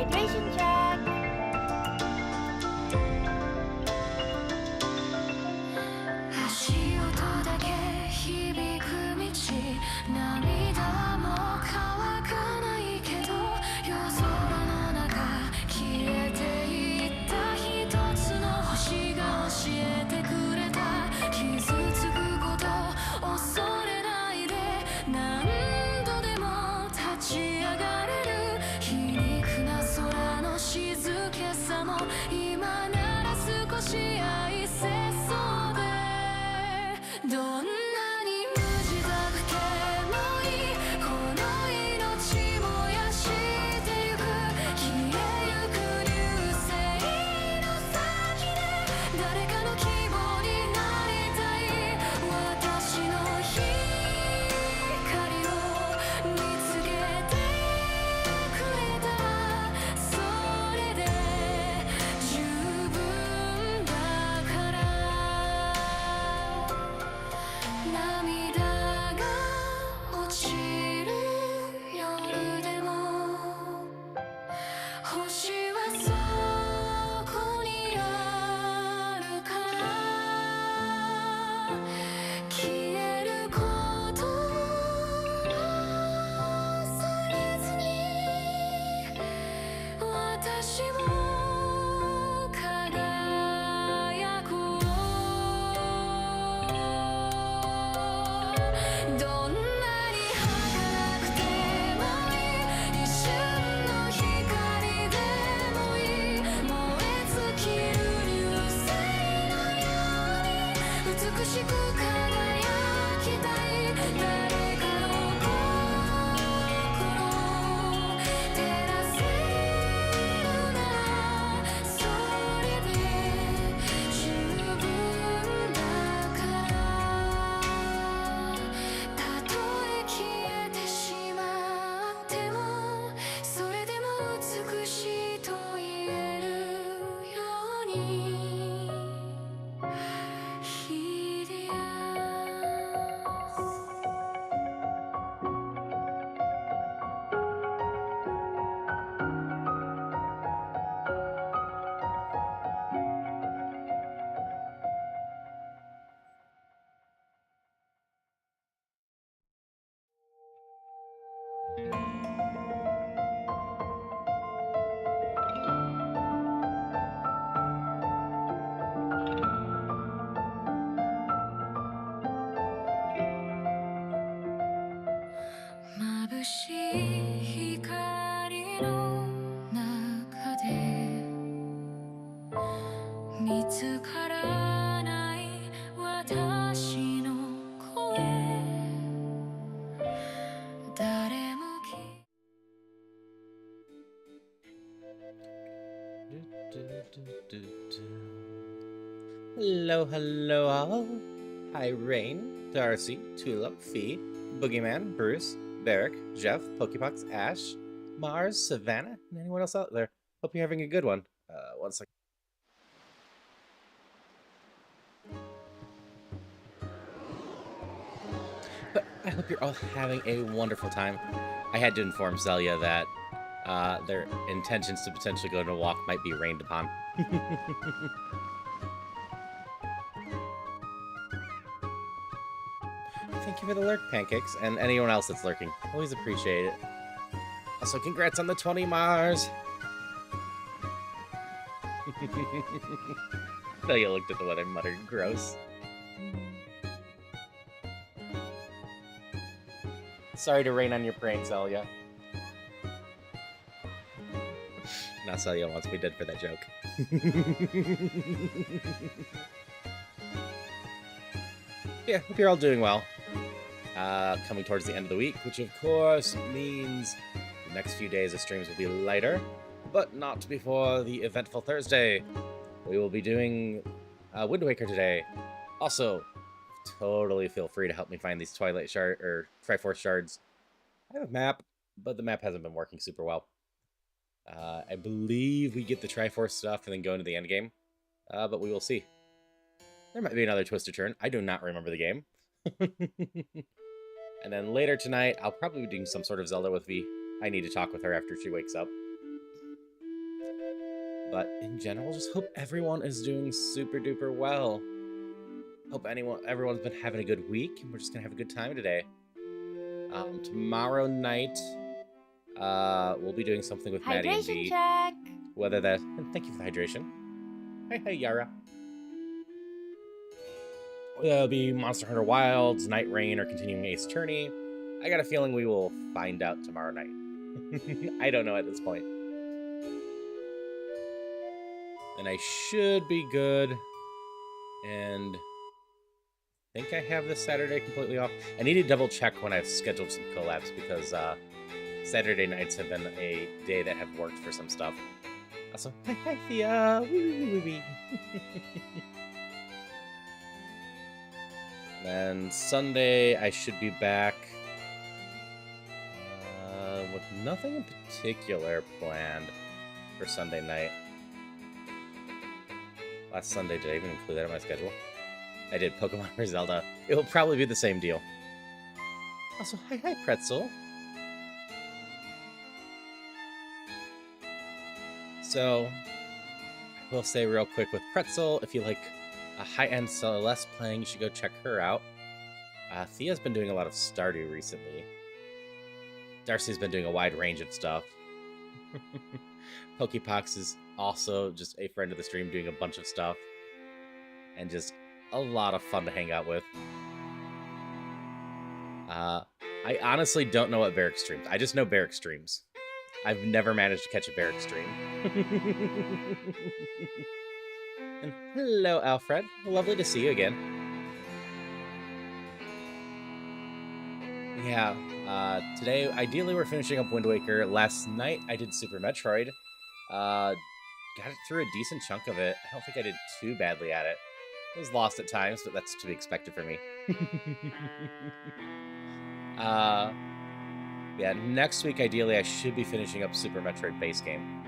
hydration check. Hello, hello all. Hi, Rain, Darcy, Tulip, Fee, Boogeyman, Bruce, Barrick, Jeff, Pokepox, Ash, Mars, Savannah, and anyone else out there. Hope you're having a good one. One second. But I hope you're all having a wonderful time. I had to inform Zelia that their intentions to potentially go on a walk might be rained upon. Thank you for the lurk, Pancakes, and anyone else that's lurking. Always appreciate it. Also, congrats on the 20 Mars! Zelia looked at the weather and muttered, gross. Sorry to rain on your parade, Zelia. Now Zelia wants me dead for that joke. Yeah, hope you're all doing well. Coming towards the end of the week, which of course means the next few days of streams will be lighter, but not before the eventful Thursday. We will be doing Wind Waker today. Also, totally feel free to help me find these Twilight Shard or Triforce shards. I have a map, but the map hasn't been working super well. I believe we get the Triforce stuff and then go into the end game, but we will see. There might be another twist or turn. I do not remember the game. And then later tonight, I'll probably be doing some sort of Zelda with V. I need to talk with her after she wakes up. But in general, just hope everyone is doing super duper well. Hope everyone's been having a good week, and we're just gonna have a good time today. Tomorrow night, we'll be doing something with Maddie and Hydration V. check. Whether that, and thank you for the hydration. Hey, Yara. There'll be Monster Hunter Wilds, Night Rain, or continuing Ace Attorney. I got a feeling we will find out tomorrow night. I don't know at this point. And I should be good. And I think I have this Saturday completely off. I need to double check when I've scheduled some collabs because Saturday nights have been a day that have worked for some stuff. Also, hi Thea. Wee. And Sunday I should be back with nothing in particular planned for Sunday night. Last Sunday, did I even include that in my schedule? I did Pokemon or Zelda. It will probably be the same deal. Also, hi Pretzel. So, I will say real quick with Pretzel, if you like a high-end Celeste playing, you should go check her out. Thea's been doing a lot of Stardew recently. Darcy's been doing a wide range of stuff. Pokepox is also just a friend of the stream doing a bunch of stuff. And just a lot of fun to hang out with. I honestly don't know what Barrack streams. I just know Barrack streams. I've never managed to catch a Barrack stream. And hello, Alfred. Lovely to see you again. Yeah, today, ideally, we're finishing up Wind Waker. Last night, I did Super Metroid. Got it through a decent chunk of it. I don't think I did too badly at it. I was lost at times, but that's to be expected for me. Yeah, next week, ideally, I should be finishing up Super Metroid base game.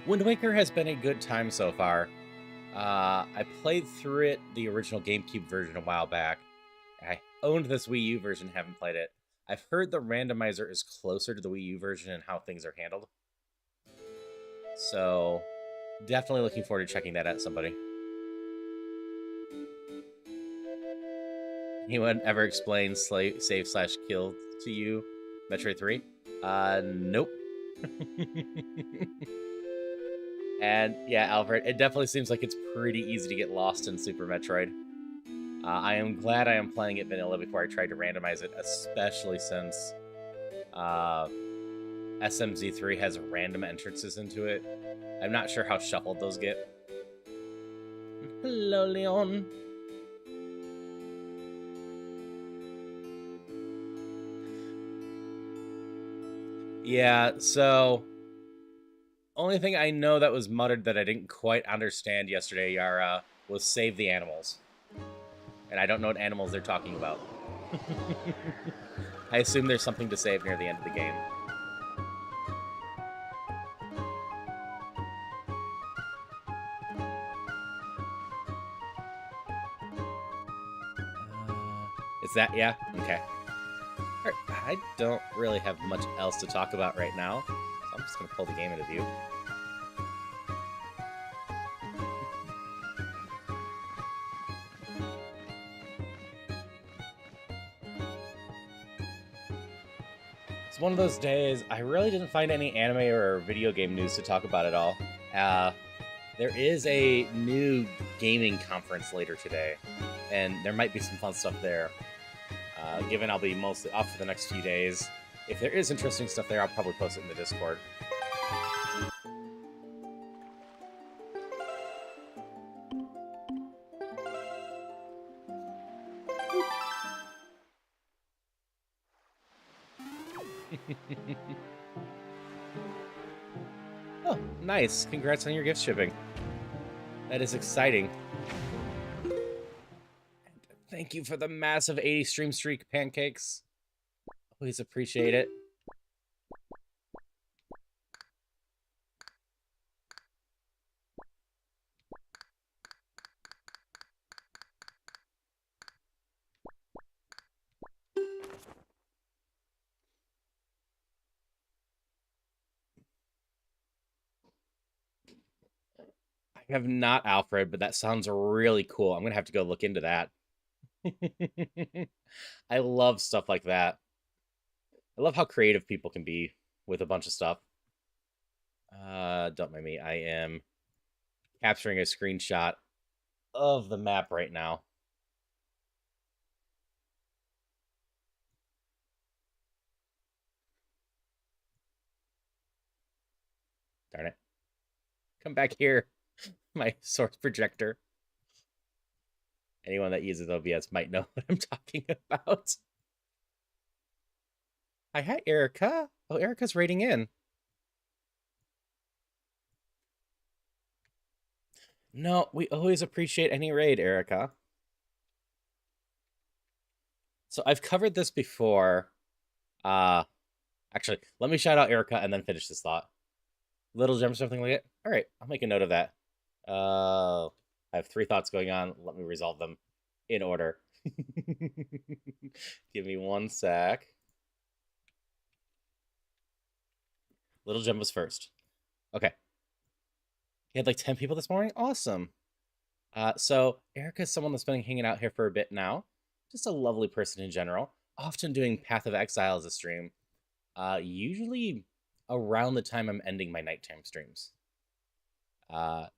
Wind Waker has been a good time so far. I played through it, the original GameCube version, a while back. I owned this Wii U version, haven't played it. I've heard the randomizer is closer to the Wii U version and how things are handled. So, definitely looking forward to checking that out, somebody. Anyone ever explain save/kill to you, Metroid 3? Nope. And yeah, Albert, it definitely seems like it's pretty easy to get lost in Super Metroid. I am glad I am playing it vanilla before I tried to randomize it, especially since SMZ3 has random entrances into it. I'm not sure how shuffled those get. Hello, Leon. Yeah, so only thing I know that was muttered that I didn't quite understand yesterday, Yara, was save the animals. And I don't know what animals they're talking about. I assume there's something to save near the end of the game. Is that, yeah? Okay. All right, I don't really have much else to talk about right now, so I'm just going to pull the game into view. It's one of those days, I really didn't find any anime or video game news to talk about at all. There is a new gaming conference later today, and there might be some fun stuff there. Given I'll be mostly off for the next few days, if there is interesting stuff there, I'll probably post it in the Discord. Oh, nice. Congrats on your gift shipping. That is exciting. Thank you for the massive 80 stream streak pancakes. Please appreciate it. have not Alfred, but that sounds really cool. I'm gonna have to go look into that. I love stuff like that. I love how creative people can be with a bunch of stuff. Don't mind me. I am capturing a screenshot of the map right now. Darn it. Come back here, my source projector. Anyone that uses OBS might know what I'm talking about. Hi, Erica. Oh, Erica's raiding in. No, we always appreciate any raid, Erica. So I've covered this before. Actually, let me shout out Erica and then finish this thought. Little gem, something like it. All right, I'll make a note of that. I have 3 thoughts going on. Let me resolve them in order. Give me 1 sec. Little gem was first. Okay. You had like 10 people this morning? Awesome. So Erica's someone that's been hanging out here for a bit now. Just a lovely person in general. Often doing Path of Exile as a stream. Usually around the time I'm ending my nighttime streams.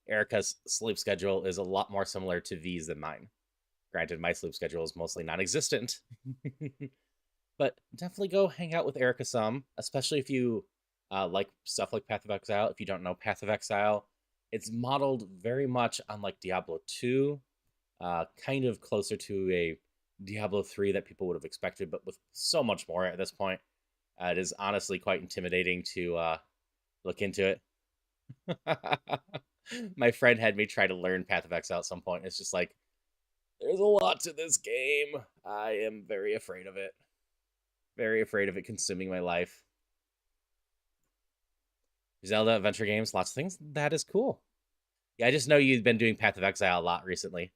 Erica's sleep schedule is a lot more similar to V's than mine. Granted, my sleep schedule is mostly non-existent. But definitely go hang out with Erica some, especially if you like stuff like Path of Exile. If you don't know Path of Exile, it's modeled very much on like Diablo 2, kind of closer to a Diablo 3 that people would have expected, but with so much more at this point. It is honestly quite intimidating to look into it. My friend had me try to learn Path of Exile at some point. It's just like, there's a lot to this game. I am very afraid of it. Very afraid of it consuming my life. Zelda adventure games, lots of things. That is cool. Yeah, I just know you've been doing Path of Exile a lot recently.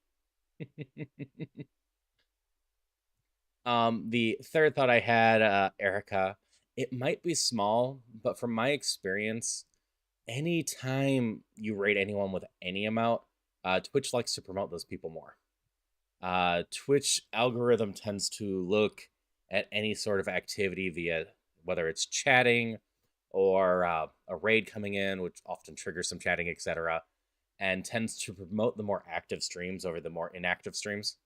The third thought I had, Erica, it might be small, but from my experience, anytime you rate anyone with any amount, Twitch likes to promote those people more. Twitch algorithm tends to look at any sort of activity via whether it's chatting or a raid coming in, which often triggers some chatting, etc., and tends to promote the more active streams over the more inactive streams.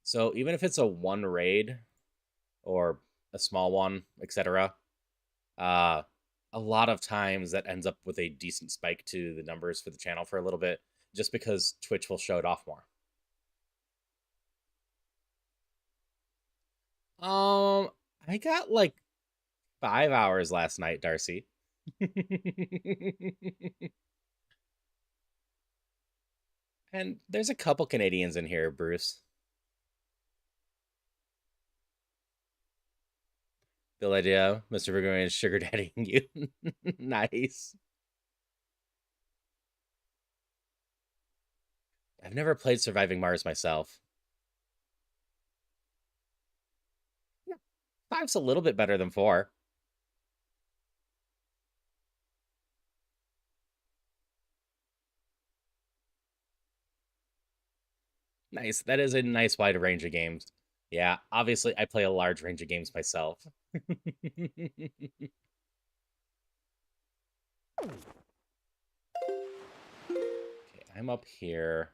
So even if it's a 1 raid or a small one, etc., a lot of times that ends up with a decent spike to the numbers for the channel for a little bit, just because Twitch will show it off more. I got like 5 hours last night, Darcy. And there's a couple Canadians in here, Bruce. Bill idea, Mr. Burgoyne is sugar daddying you. Nice. I've never played Surviving Mars myself. Yeah, 5's a little bit better than 4. Nice. That is a nice wide range of games. Yeah, obviously I play a large range of games myself. Okay, I'm up here.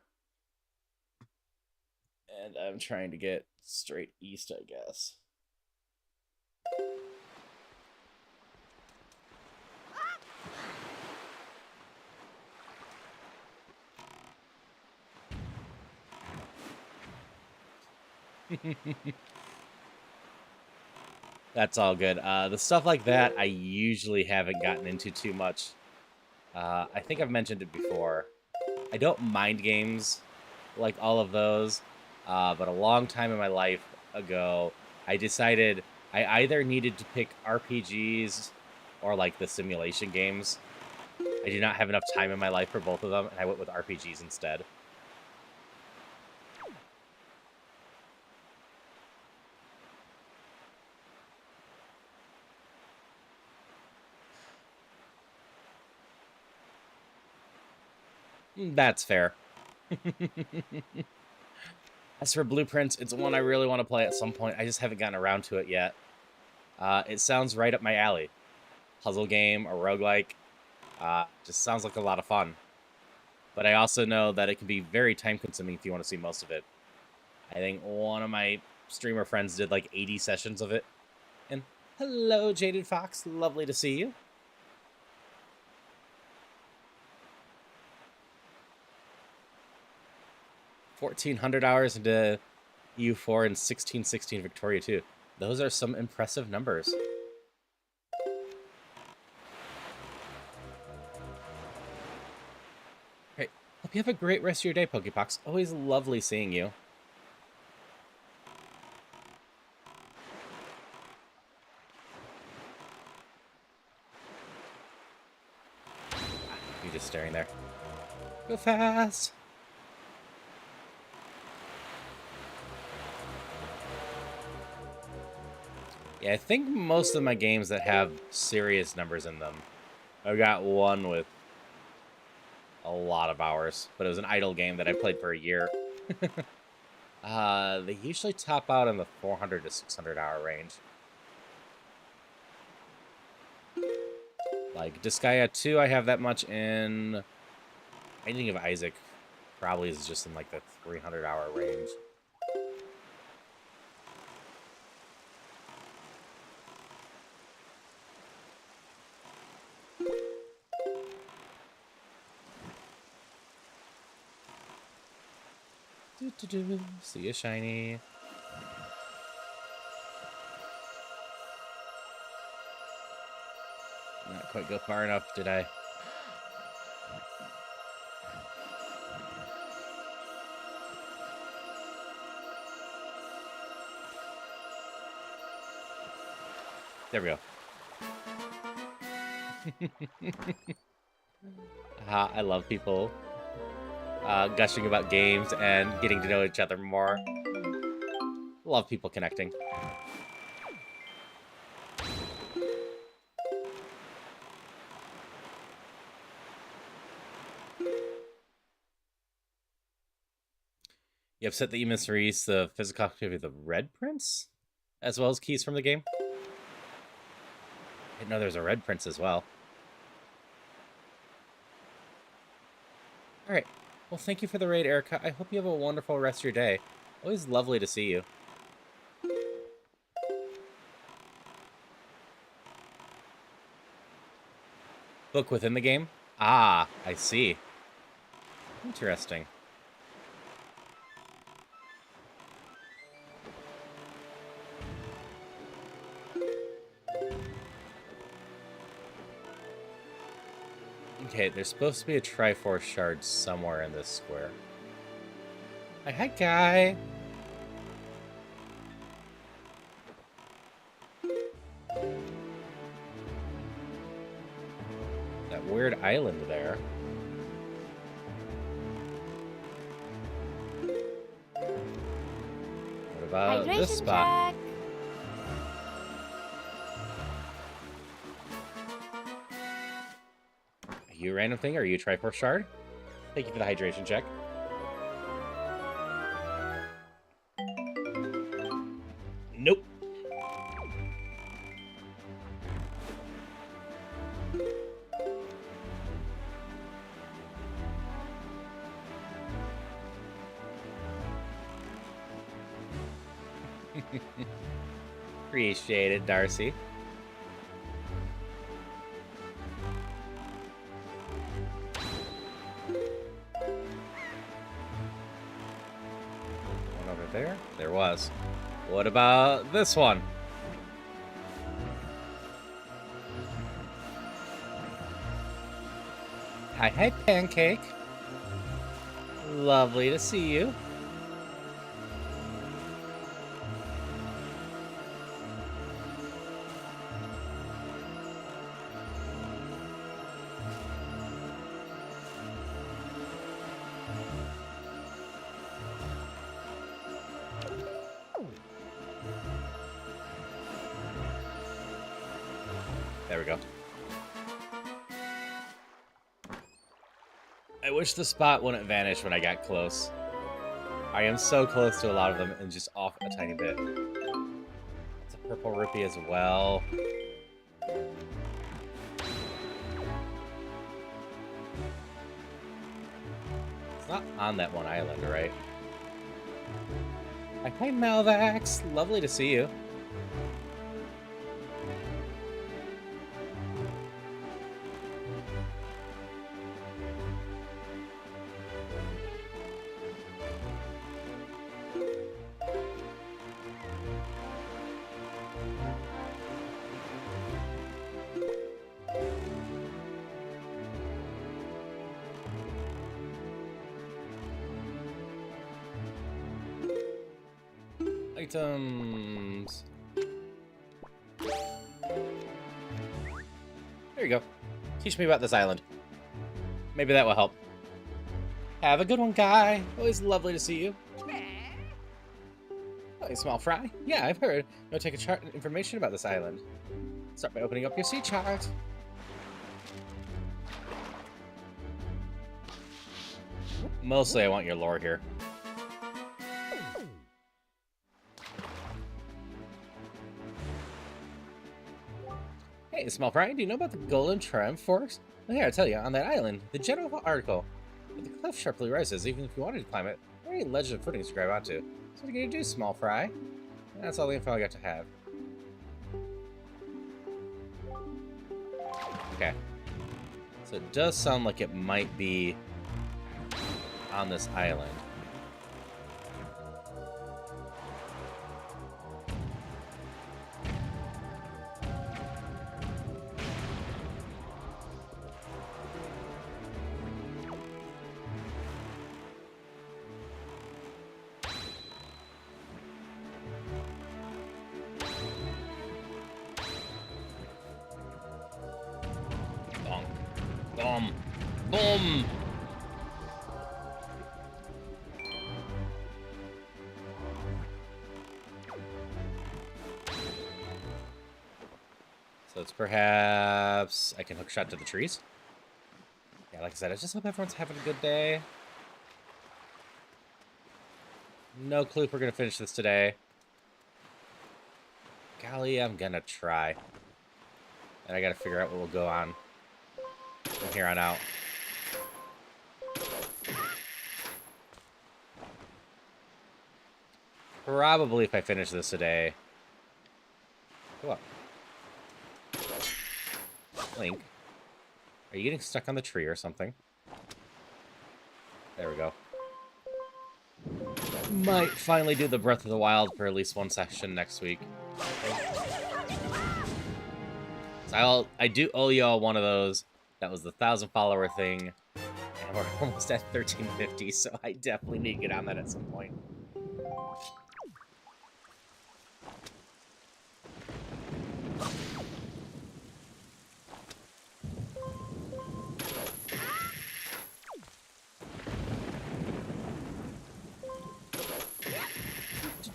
And I'm trying to get straight east, I guess. That's all good. The stuff like that I usually haven't gotten into too much. I think I've mentioned it before. I don't mind games like all of those, but a long time in my life ago, I decided I either needed to pick RPGs or like the simulation games. I did not have enough time in my life for both of them, and I went with RPGs instead. That's fair. As for Blueprints, it's one I really want to play at some point. I just haven't gotten around to it yet. It sounds right up my alley. Puzzle game, a roguelike. Just sounds like a lot of fun. But I also know that it can be very time-consuming if you want to see most of it. I think one of my streamer friends did like 80 sessions of it. And hello, Jaded Fox. Lovely to see you. $1,400 into U4 and 1616 Victoria 2. Those are some impressive numbers. Great. Hope you have a great rest of your day, Pokepox. Always lovely seeing you. You're just staring there. Go fast! Yeah, I think most of my games that have serious numbers in them. I got one with a lot of hours, but it was an idle game that I played for a year. They usually top out in the 400 to 600 hour range. Like Disgaea 2, I have that much in. Binding of Isaac probably is just in like the 300 hour range. See ya, shiny. Not quite go far enough, did I? There we go. I love people gushing about games and getting to know each other more. Love people connecting. You upset that you misread the physical copy of the Red Prince, as well as keys from the game? I didn't know there's a Red Prince as well. Alright. Well, thank you for the raid, Erica. I hope you have a wonderful rest of your day. Always lovely to see you. Book within the game? Ah, I see. Interesting. Okay, there's supposed to be a Triforce shard somewhere in this square. Hi, guy. That weird island there. What about this spot? Check. Are you a random thing, or are you a Triforce shard? Thank you for the hydration check. Nope. Appreciate it, Darcy. One over there? There was. What about this one? Hi, Pancake. Lovely to see you. There we go. I wish the spot wouldn't vanish when I got close. I am so close to a lot of them and just off a tiny bit. It's a purple rupee as well. It's not on that one island, right? Hi, Malvax. Lovely to see you. Items. There you go. Teach me about this island. Maybe that will help. Have a good one, guy. Always lovely to see you. Hey, small fry. Yeah, I've heard. Go take a chart and information about this island. Start by opening up your sea chart. Mostly, I want your lore here. Hey, small fry, do you know about the Golden Triforce? Well, here, I'll tell you, on that island, the general article. But the cliff sharply rises, even if you wanted to climb it. There are any legend footings to grab onto. So what are you gonna do, small fry? That's all the info I got to have. Okay. So it does sound like it might be on this island. Boom. Boom. So it's perhaps I can hook shot to the trees. Yeah, like I said, I just hope everyone's having a good day. No clue if we're gonna finish this today. Golly, I'm gonna try. And I gotta figure out what will go on from here on out. Probably if I finish this today. Go up. Link. Are you getting stuck on the tree or something? There we go. Might finally do the Breath of the Wild for at least one session next week. So I do owe y'all one of those. That was the 1,000 follower thing. And we're almost at 1350, so I definitely need to get on that at some point.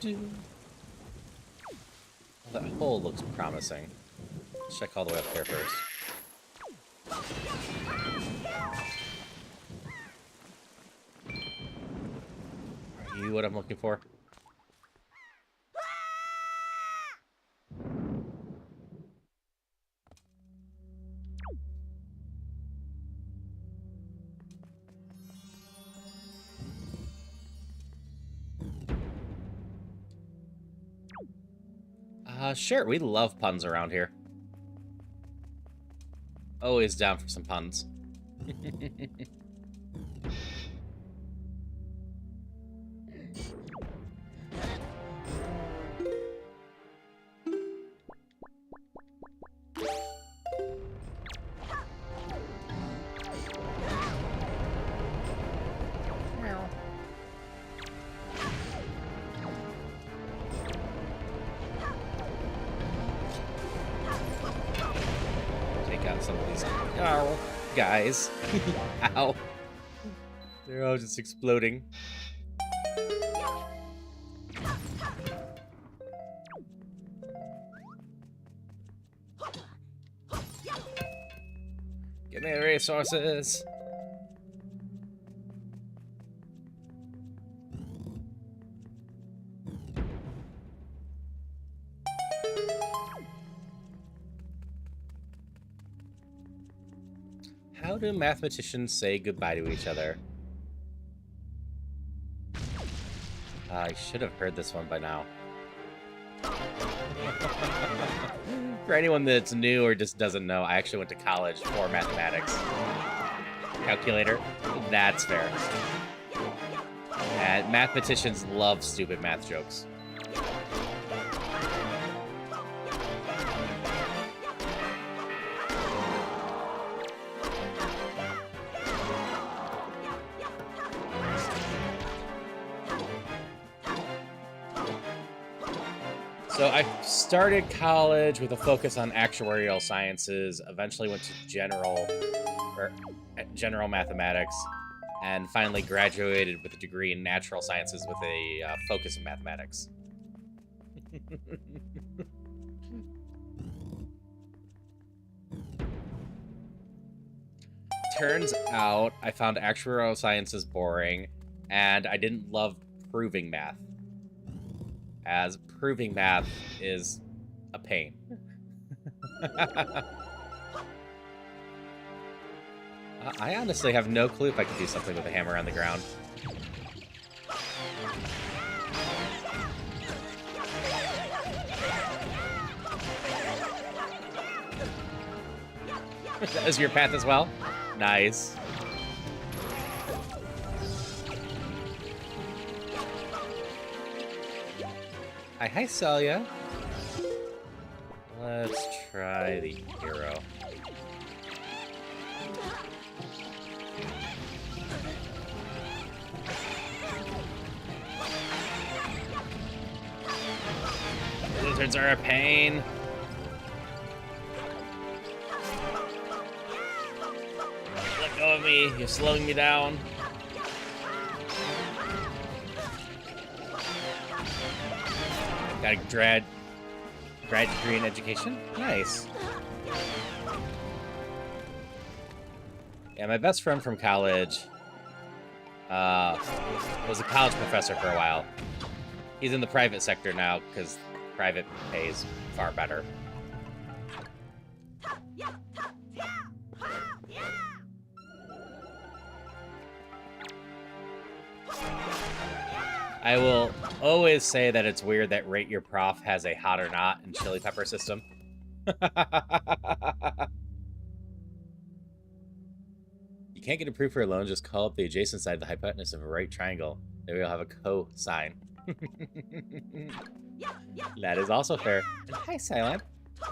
Well, that hole looks promising. Let's check all the way up there first. Are you what I'm looking for? Sure, we love puns around here. Always down for some puns. Some of these guys. Ow. They're all just exploding. Give me the resources. How do mathematicians say goodbye to each other? I should have heard this one by now. For anyone that's new or just doesn't know, I actually went to college for mathematics. Calculator? That's fair. And mathematicians love stupid math jokes. So I started college with a focus on actuarial sciences, eventually went to general mathematics, and finally graduated with a degree in natural sciences with a focus in mathematics. Turns out I found actuarial sciences boring, and I didn't love proving math, as proving math is a pain. I honestly have no clue if I could do something with a hammer on the ground. That was your path as well? Nice. Hi, Celia. Let's try the hero. Lizards are a pain. Let go of me. You're slowing me down. Got a grad degree in education? Nice. Yeah, my best friend from college was a college professor for a while. He's in the private sector now because private pays far better. I will always say that it's weird that Rate Your Prof has a hot or not and chili pepper system. You can't get approved for a loan, just call up the adjacent side of the hypotenuse of a right triangle. Then we'll have a cosine. That is also fair. And hi, Silent.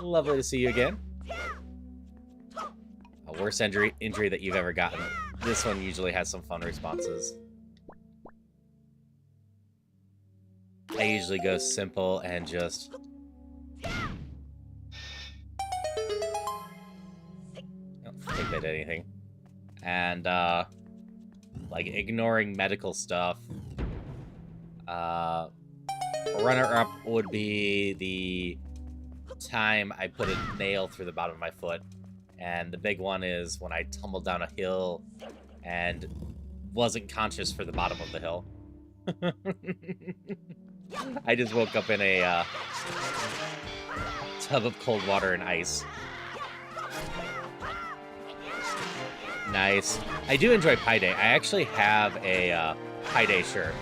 Lovely to see you again. A worst injury that you've ever gotten. This one usually has some fun responses. I usually go simple and just... I don't think they did anything. And, like, ignoring medical stuff. Runner-up would be the time I put a nail through the bottom of my foot. And the big one is when I tumbled down a hill and wasn't conscious for the bottom of the hill. I just woke up in a tub of cold water and ice. Nice. I do enjoy Pi Day. I actually have a Pi Day shirt.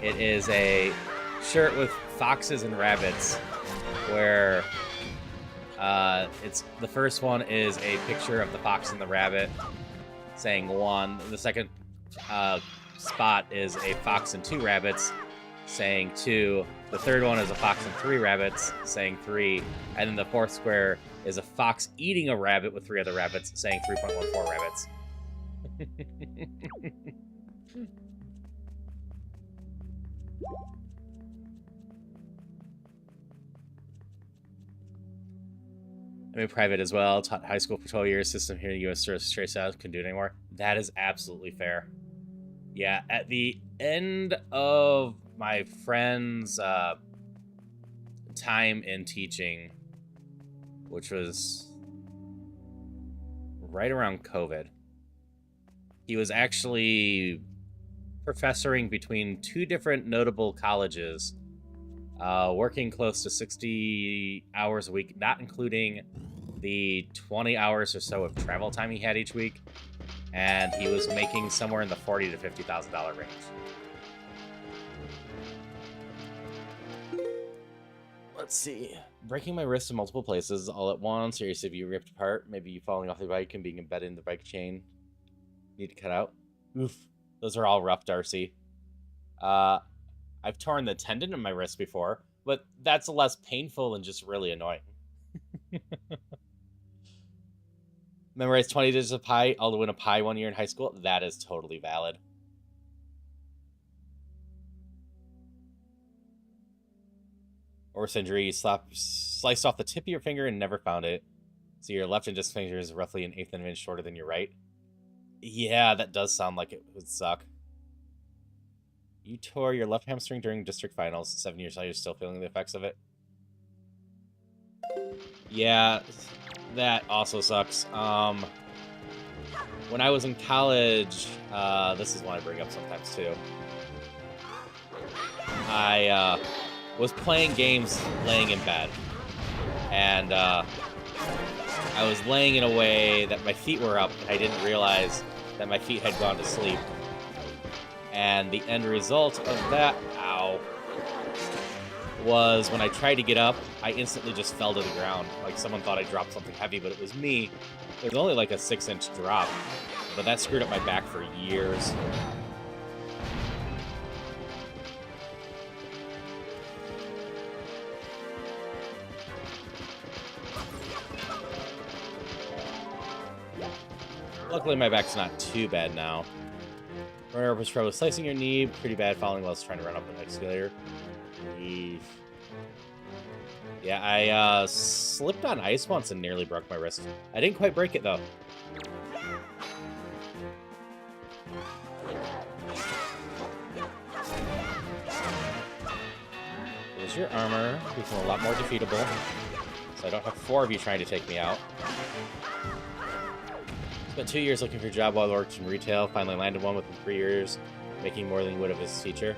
It is a shirt with foxes and rabbits, where it's the first one is a picture of the fox and the rabbit saying 1. The second spot is a fox and 2 rabbits saying 2. The third one is a fox and 3 rabbits saying 3. And then the fourth square is a fox eating a rabbit with 3 other rabbits saying 3.14 rabbits. I'm in private as well. Taught high school for 12 years. System here in the U.S. straight South. Couldn't do it anymore. That is absolutely fair. Yeah, at the end of my friend's time in teaching, which was right around COVID, he was actually professoring between 2 different notable colleges, working close to 60 hours a week, not including the 20 hours or so of travel time he had each week, and he was making somewhere in the $40,000 to $50,000 range. Let's see. Breaking my wrist in multiple places all at once, or your CPU ripped apart, maybe you falling off the bike and being embedded in the bike chain. Need to cut out. Oof. Those are all rough, Darcy. I've torn the tendon in my wrist before, but that's less painful than just really annoying. Memorize 20 digits of pi, all to win a pi 1 year in high school. That is totally valid. Worst injury, you sliced off the tip of your finger and never found it. So your left index finger is roughly an eighth of an inch shorter than your right. Yeah, that does sound like it would suck. You tore your left hamstring during district finals. 7 years later, you're still feeling the effects of it. Yeah, that also sucks. When I was in college, this is one I bring up sometimes too. I was playing games laying in bed, and I was laying in a way that my feet were up, and I didn't realize that my feet had gone to sleep. And the end result of that, ow, was when I tried to get up, I instantly just fell to the ground. Like someone thought I dropped something heavy, but it was me. It was only like a 6-inch drop, but that screwed up my back for years. Luckily, my back's not too bad now. Runner was trouble slicing your knee, pretty bad falling while I was trying to run up an escalator. Eesh. Yeah, I slipped on ice once and nearly broke my wrist. I didn't quite break it, though. There's your armor. Become a lot more defeatable. So I don't have 4 of you trying to take me out. Spent 2 years looking for a job while I worked in retail. Finally landed one within 3 years, making more than you would have as a teacher.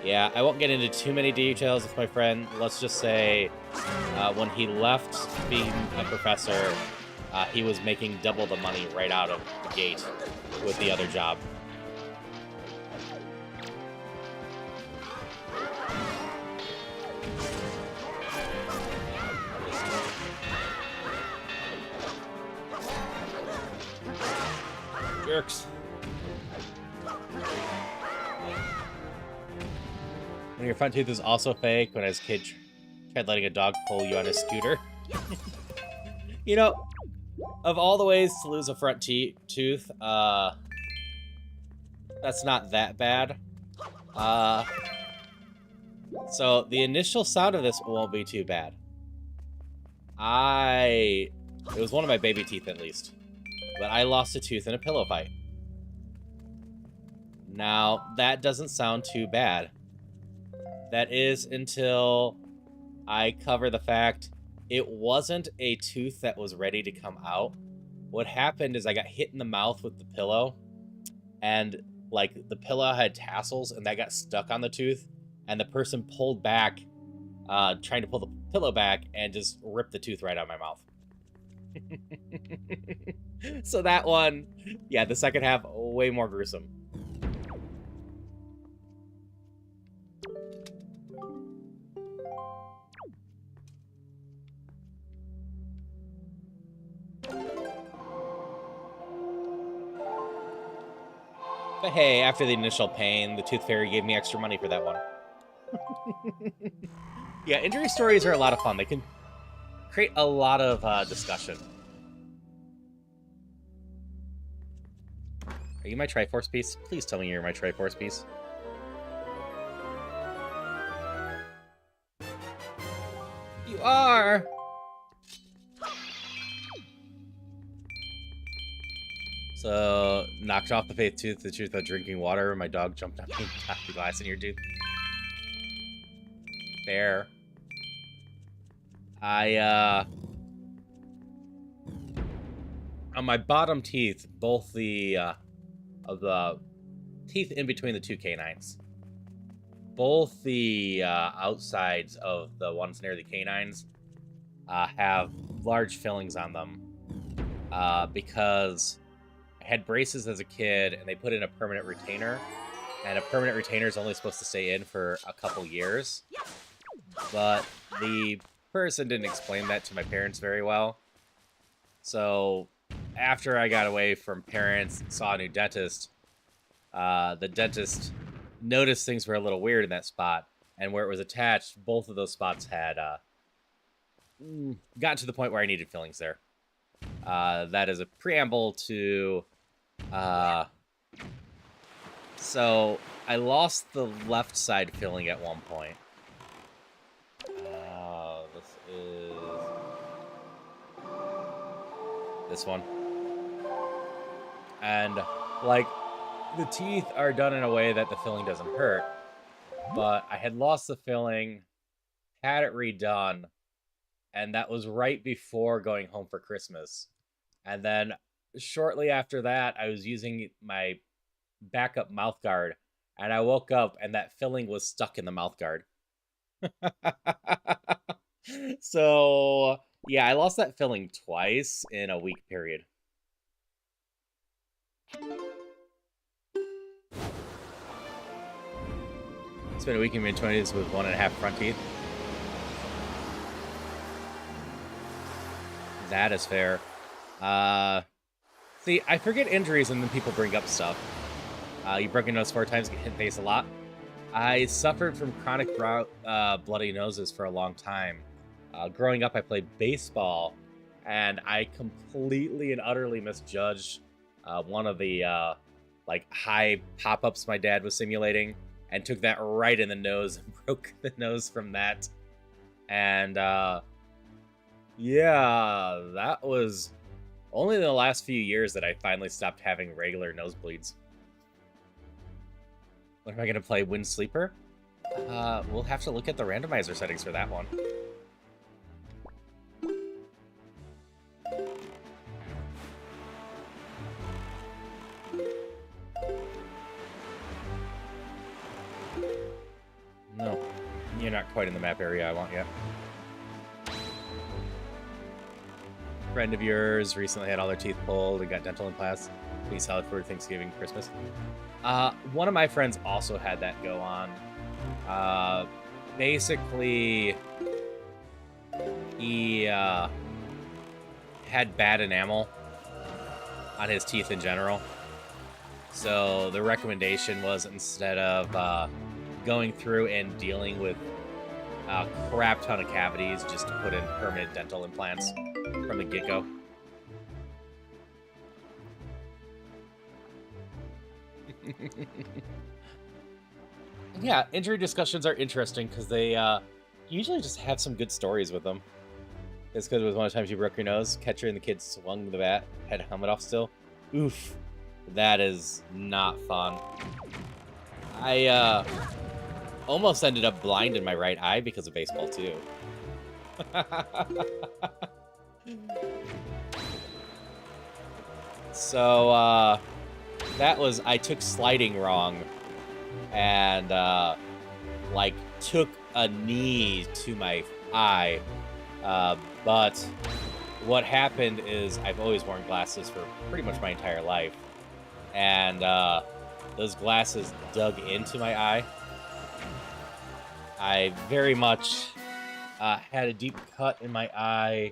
Yeah, I won't get into too many details with my friend. Let's just say when he left being a professor, he was making double the money right out of the gate with the other job. Jerks. When your front tooth is also fake, when I was a kid, tried letting a dog pull you on a scooter. You know, of all the ways to lose a front tooth, that's not that bad. So the initial sound of this won't be too bad. It was one of my baby teeth at least. But I lost a tooth in a pillow fight. Now, that doesn't sound too bad. That is until I cover the fact it wasn't a tooth that was ready to come out. What happened is I got hit in the mouth with the pillow, and like the pillow had tassels, and that got stuck on the tooth, and the person pulled back, trying to pull the pillow back, and just ripped the tooth right out of my mouth. So that one, yeah, the second half, way more gruesome. But hey, after the initial pain, the Tooth Fairy gave me extra money for that one. Yeah, injury stories are a lot of fun. They can create a lot of discussion. Are you my Triforce piece? Please tell me you're my Triforce piece. You are! So, knocked off the faith tooth, the truth of drinking water. My dog jumped on me and tapped the glass in your tooth. Fair. On my bottom teeth, both of the teeth in between the two canines, both the outsides of the ones near the canines have large fillings on them because I had braces as a kid, and they put in a permanent retainer, and a permanent retainer is only supposed to stay in for a couple years. But the person didn't explain that to my parents very well. So after I got away from parents and saw a new dentist, the dentist noticed things were a little weird in that spot, and where it was attached, both of those spots had gotten to the point where I needed fillings there. That is a preamble to... so I lost the left side filling at one point. This is... this one. And, like, the teeth are done in a way that the filling doesn't hurt, but I had lost the filling, had it redone, and that was right before going home for Christmas. And then shortly after that, I was using my backup mouth guard, and I woke up and that filling was stuck in the mouth guard. So, yeah, I lost that filling twice in a week period. Spent a week in mid-20s with 1.5 front teeth. That is fair. See, I forget injuries and then people bring up stuff. You broke your nose 4 times, get hit in the face a lot. I suffered from chronic bloody noses for a long time. Growing up, I played baseball, and I completely and utterly misjudged one of the like high pop-ups my dad was simulating, and took that right in the nose and broke the nose from that. And yeah, that was only in the last few years that I finally stopped having regular nosebleeds. When am I going to play Wind Sleeper? We'll have to look at the randomizer settings for that one. No, you're not quite in the map area I want yet. Friend of yours recently had all their teeth pulled and got dental implants. Be solid for Thanksgiving, Christmas. One of my friends also had that go on. Basically, he had bad enamel on his teeth in general. So the recommendation was, instead of going through and dealing with a crap ton of cavities, just to put in permanent dental implants from the get-go. Yeah, injury discussions are interesting because they usually just have some good stories with them. It's because it was one of the times you broke your nose, catcher and the kid swung the bat, had a helmet off still. Oof, that is not fun. I almost ended up blind in my right eye because of baseball too. So that was, I took sliding wrong, and like took a knee to my eye. But what happened is, I've always worn glasses for pretty much my entire life, and those glasses dug into my eye. I very much had a deep cut in my eye,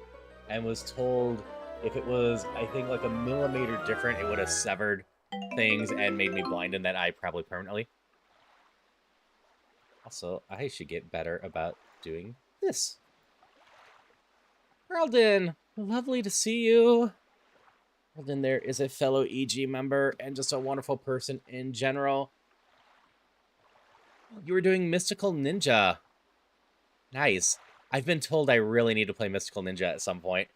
and was told if it was, I think, like a millimeter different, it would have severed things and made me blind in that eye, probably permanently. Also, I should get better about doing this. Earldin, lovely to see you. Earldin there is a fellow EG member and just a wonderful person in general. You were doing Mystical Ninja. Nice. I've been told I really need to play Mystical Ninja at some point.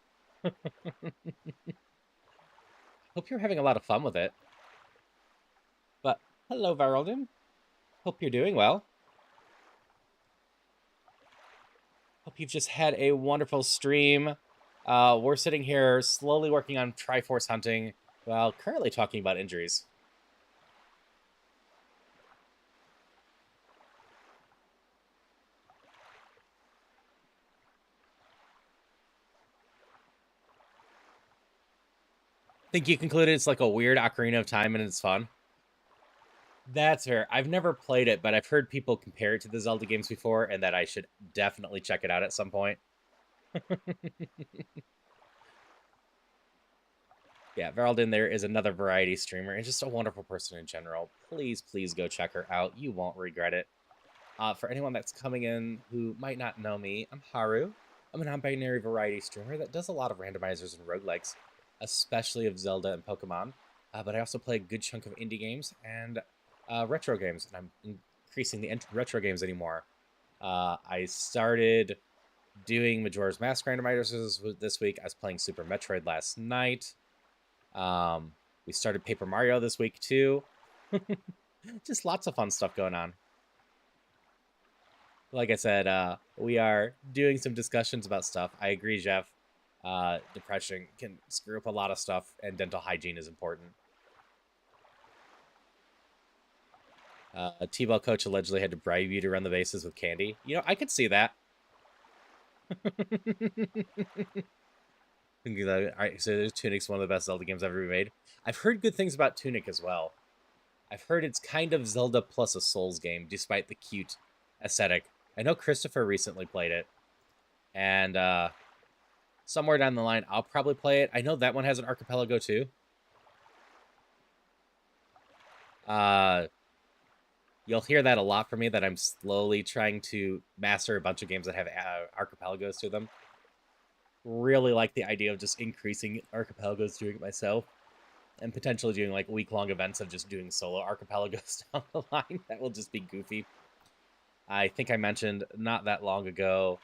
Hope you're having a lot of fun with it. But, hello, Varaldin. Hope you're doing well. Hope you've just had a wonderful stream. We're sitting here slowly working on Triforce hunting while currently talking about injuries. Think you concluded it's like a weird Ocarina of Time and it's fun? That's fair. I've never played it, but I've heard people compare it to the Zelda games before, and that I should definitely check it out at some point. Yeah, Veraldin there is another variety streamer and just a wonderful person in general. Please, please go check her out. You won't regret it. For anyone that's coming in who might not know me, I'm Haru. I'm a non-binary variety streamer that does a lot of randomizers and roguelikes, especially of Zelda and Pokemon. But I also play a good chunk of indie games and retro games, and I'm increasing the retro games anymore. I started doing Majora's Mask randomizers this week. I was playing Super Metroid last night. We started Paper Mario this week too. Just lots of fun stuff going on. Like I said, we are doing some discussions about stuff. I agree, Jeff. Depression can screw up a lot of stuff, and dental hygiene is important. A T-ball coach allegedly had to bribe you to run the bases with candy. You know, I could see that. Alright, so Tunic's one of the best Zelda games ever made. I've heard good things about Tunic as well. I've heard it's kind of Zelda plus a Souls game, despite the cute aesthetic. I know Christopher recently played it, and somewhere down the line, I'll probably play it. I know that one has an archipelago too. You'll hear that a lot from me, that I'm slowly trying to master a bunch of games that have archipelagos to them. Really like the idea of just increasing archipelagos, doing it myself, and potentially doing like week-long events of just doing solo archipelagos down the line. That will just be goofy. I think I mentioned not that long ago,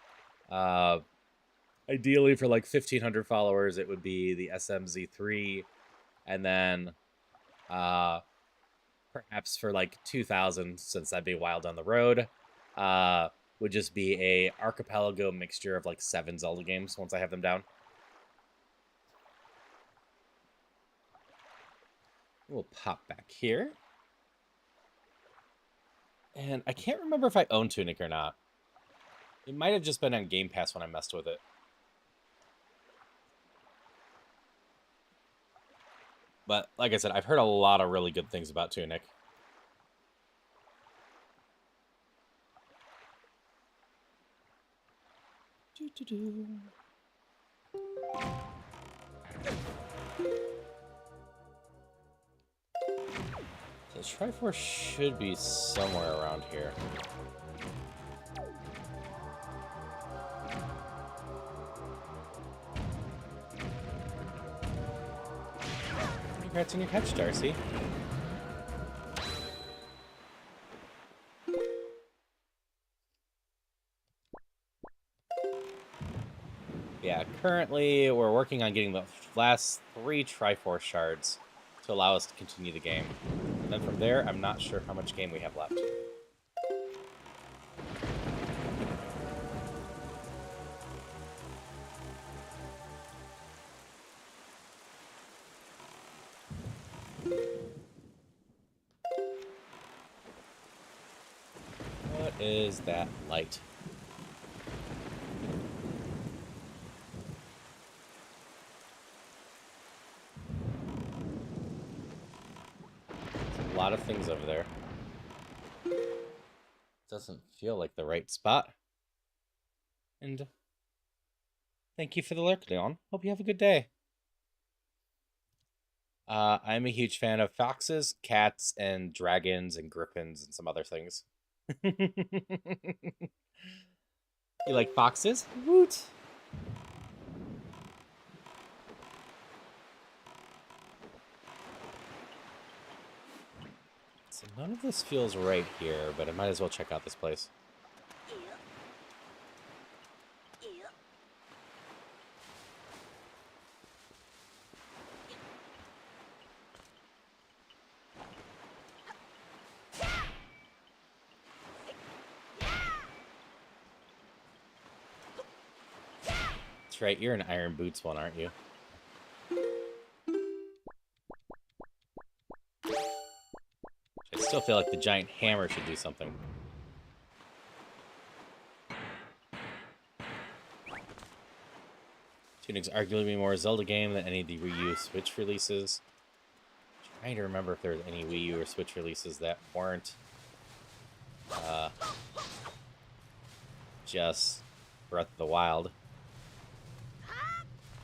ideally for like 1,500 followers, it would be the SMZ3, and then perhaps for like 2,000, since that'd be a while down the road, would just be a archipelago mixture of like 7 Zelda games once I have them down. We'll pop back here. And I can't remember if I own Tunic or not. It might have just been on Game Pass when I messed with it. But like I said, I've heard a lot of really good things about Tunic. So Triforce should be somewhere around here. Congrats on your catch, Darcy. Yeah, currently we're working on getting the last 3 Triforce shards to allow us to continue the game. And then from there, I'm not sure how much game we have left. What is that light? There's a lot of things over there. Doesn't feel like the right spot. And thank you for the lurk, Leon. Hope you have a good day. I'm a huge fan of foxes, cats, and dragons, and griffins, and some other things. You like foxes? Woot! So none of this feels right here, but I might as well check out this place. That's right, you're an Iron Boots one, aren't you? I still feel like the giant hammer should do something. Tuning's arguably more a Zelda game than any of the Wii U Switch releases. I'm trying to remember if there was any Wii U or Switch releases that weren't just Breath of the Wild.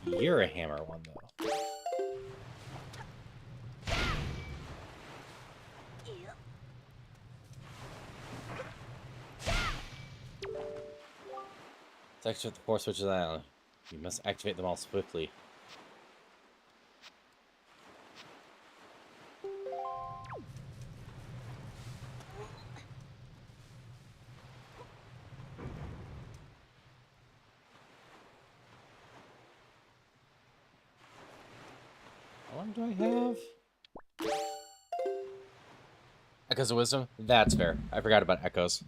You're a hammer one, though. To activate the 4 switches on the island, you must activate them all swiftly. How long do I have? Echoes of Wisdom? That's fair. I forgot about Echoes.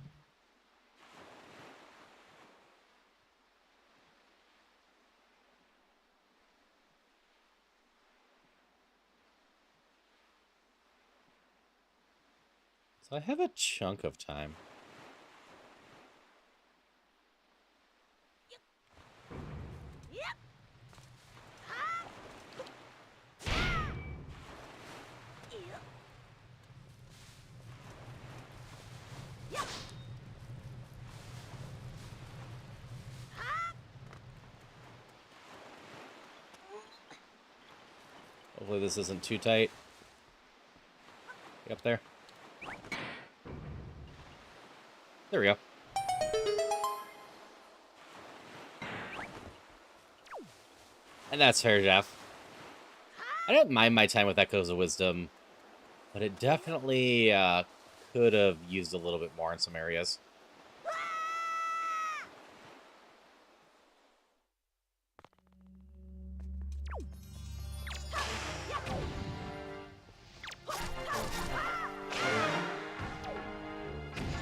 So I have a chunk of time. Hopefully this isn't too tight. Get up there. There we go. And that's fair, Jeff. I don't mind my time with Echoes of Wisdom, but it definitely could have used a little bit more in some areas.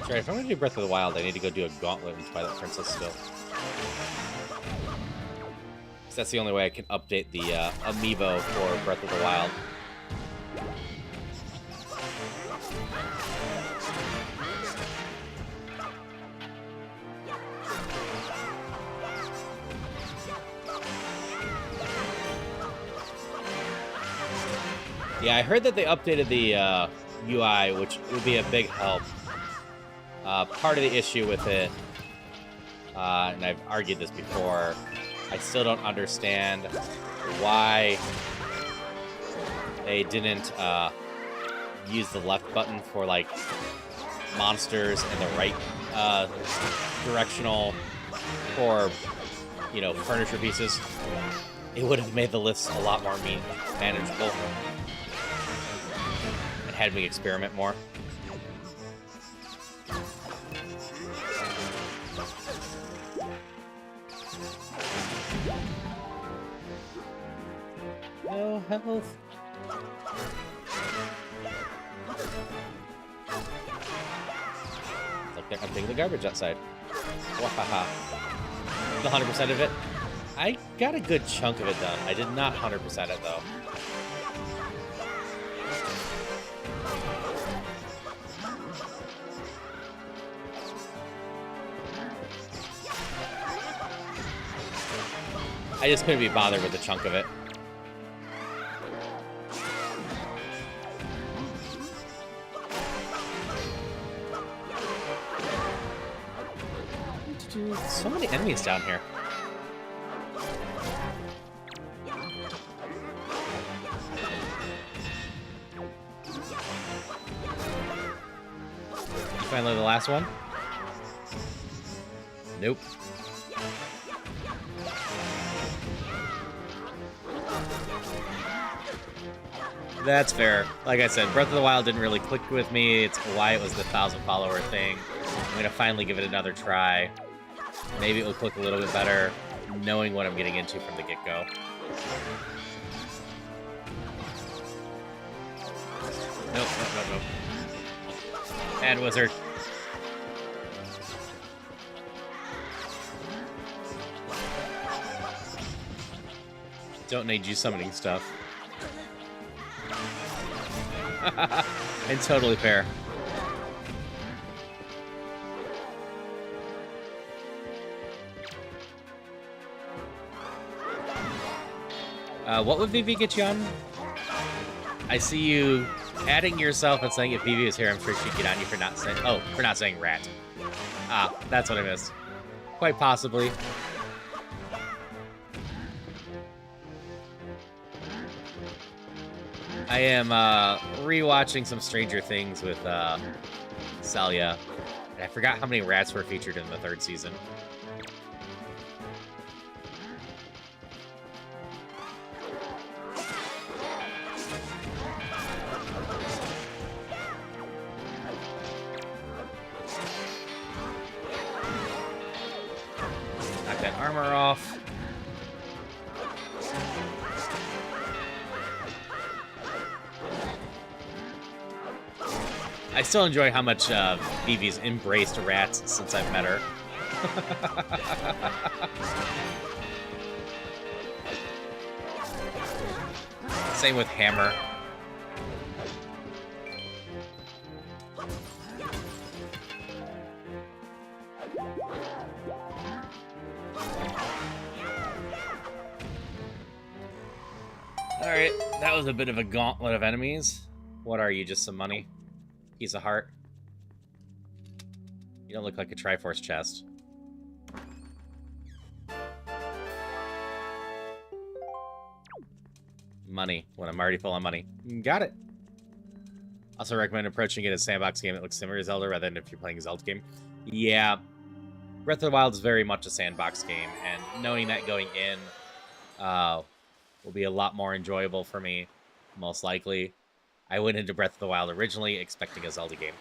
Right, if I'm going to do Breath of the Wild, I need to go do a Gauntlet in Twilight Princess still. Because that's the only way I can update the amiibo for Breath of the Wild. Yeah, I heard that they updated the UI, which would be a big help. Part of the issue with it, and I've argued this before, I still don't understand why they didn't use the left button for, like, monsters and the right directional for, you know, furniture pieces. It would have made the list a lot more manageable and had me experiment more. No health. It's like they're emptying the garbage outside. Wahaha. The 100% of it. I got a good chunk of it done. I did not 100% it though. I just couldn't be bothered with a chunk of it. So many enemies down here. Finally, the last one. Nope. That's fair. Like I said, Breath of the Wild didn't really click with me. It's why it was the 1,000-follower thing. I'm gonna finally give it another try. Maybe it will click a little bit better, knowing what I'm getting into from the get-go. Nope. Bad wizard. Don't need you summoning stuff. And totally fair. What would Vivi get you on? I see you adding yourself and saying if Vivi was here, I'm sure she'd get on you for not saying... Oh, for not saying rat. Ah, that's what I missed. Quite possibly. I am rewatching some Stranger Things with Celia. And I forgot how many rats were featured in the 3rd season. Knock that armor off. I still enjoy how much Vivi's embraced rats since I've met her. Same with Hammer. Alright, that was a bit of a gauntlet of enemies. What are you, just some money? Piece of heart. You don't look like a Triforce chest. Money, when I'm already full on money. Got it. Also recommend approaching it as a sandbox game that looks similar to Zelda rather than if you're playing a Zelda game. Yeah. Breath of the Wild is very much a sandbox game, and knowing that going in will be a lot more enjoyable for me, most likely. I went into Breath of the Wild originally expecting a Zelda game.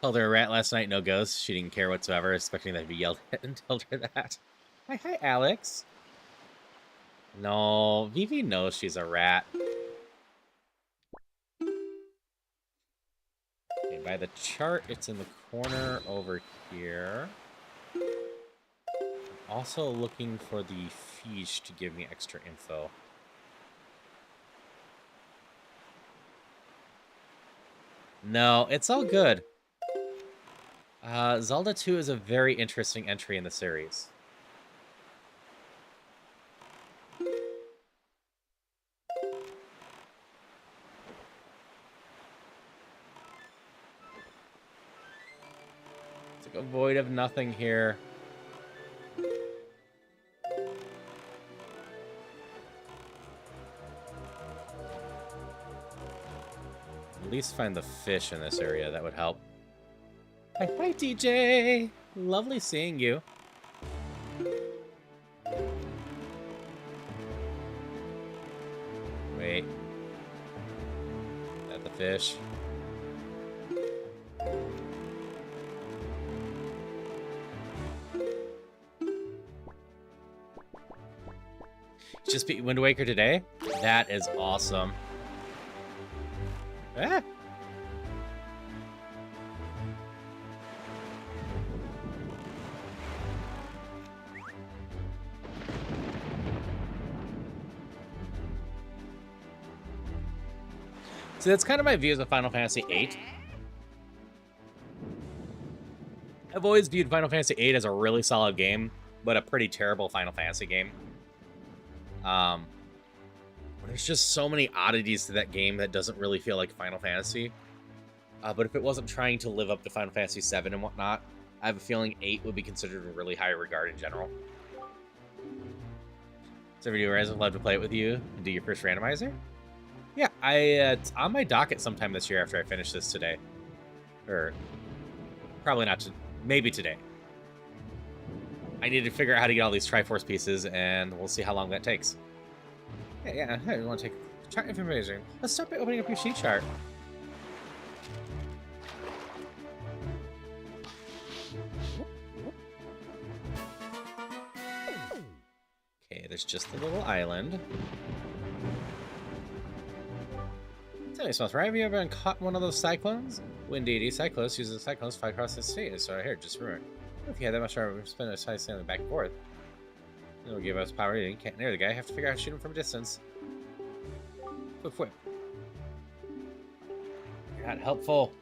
Called her a rat last night, no ghost. She didn't care whatsoever, expecting that to be yelled at and told her that. Hi, Alex. No, Vivi knows she's a rat. Okay, by the chart, it's in the corner over here. Also looking for the fiche to give me extra info. No, it's all good. Zelda 2 is a very interesting entry in the series. It's like a void of nothing here. At least find the fish in this area. That would help. Hi, DJ. Lovely seeing you. Wait. Is that the fish? Just beat Wind Waker today? That is awesome. Ah. So that's kind of my views of Final Fantasy VIII. I've always viewed Final Fantasy VIII as a really solid game, but a pretty terrible Final Fantasy game. There's just so many oddities to that game that doesn't really feel like Final Fantasy. But if it wasn't trying to live up to Final Fantasy VII and whatnot, I have a feeling 8 would be considered in really high regard in general. So video where I'd love to play it with you and do your first randomizer. Yeah, it's on my docket sometime this year after I finish this today. Or probably not, maybe today. I need to figure out how to get all these Triforce pieces, and we'll see how long that takes. Yeah, hey, you want to take chart information? Let's start by opening up your sheet chart. Okay, there's just the little island. Tell me, Smells, right? Have you ever been caught in one of those cyclones? Wind deity cyclones uses the cyclones to fly across the state. So here, just ruined. If you had that much power, we'd spend our time sailing back and forth. It'll give us power. You can't near the guy. Have to figure out how to shoot him from a distance. Whip, whip. You're not helpful.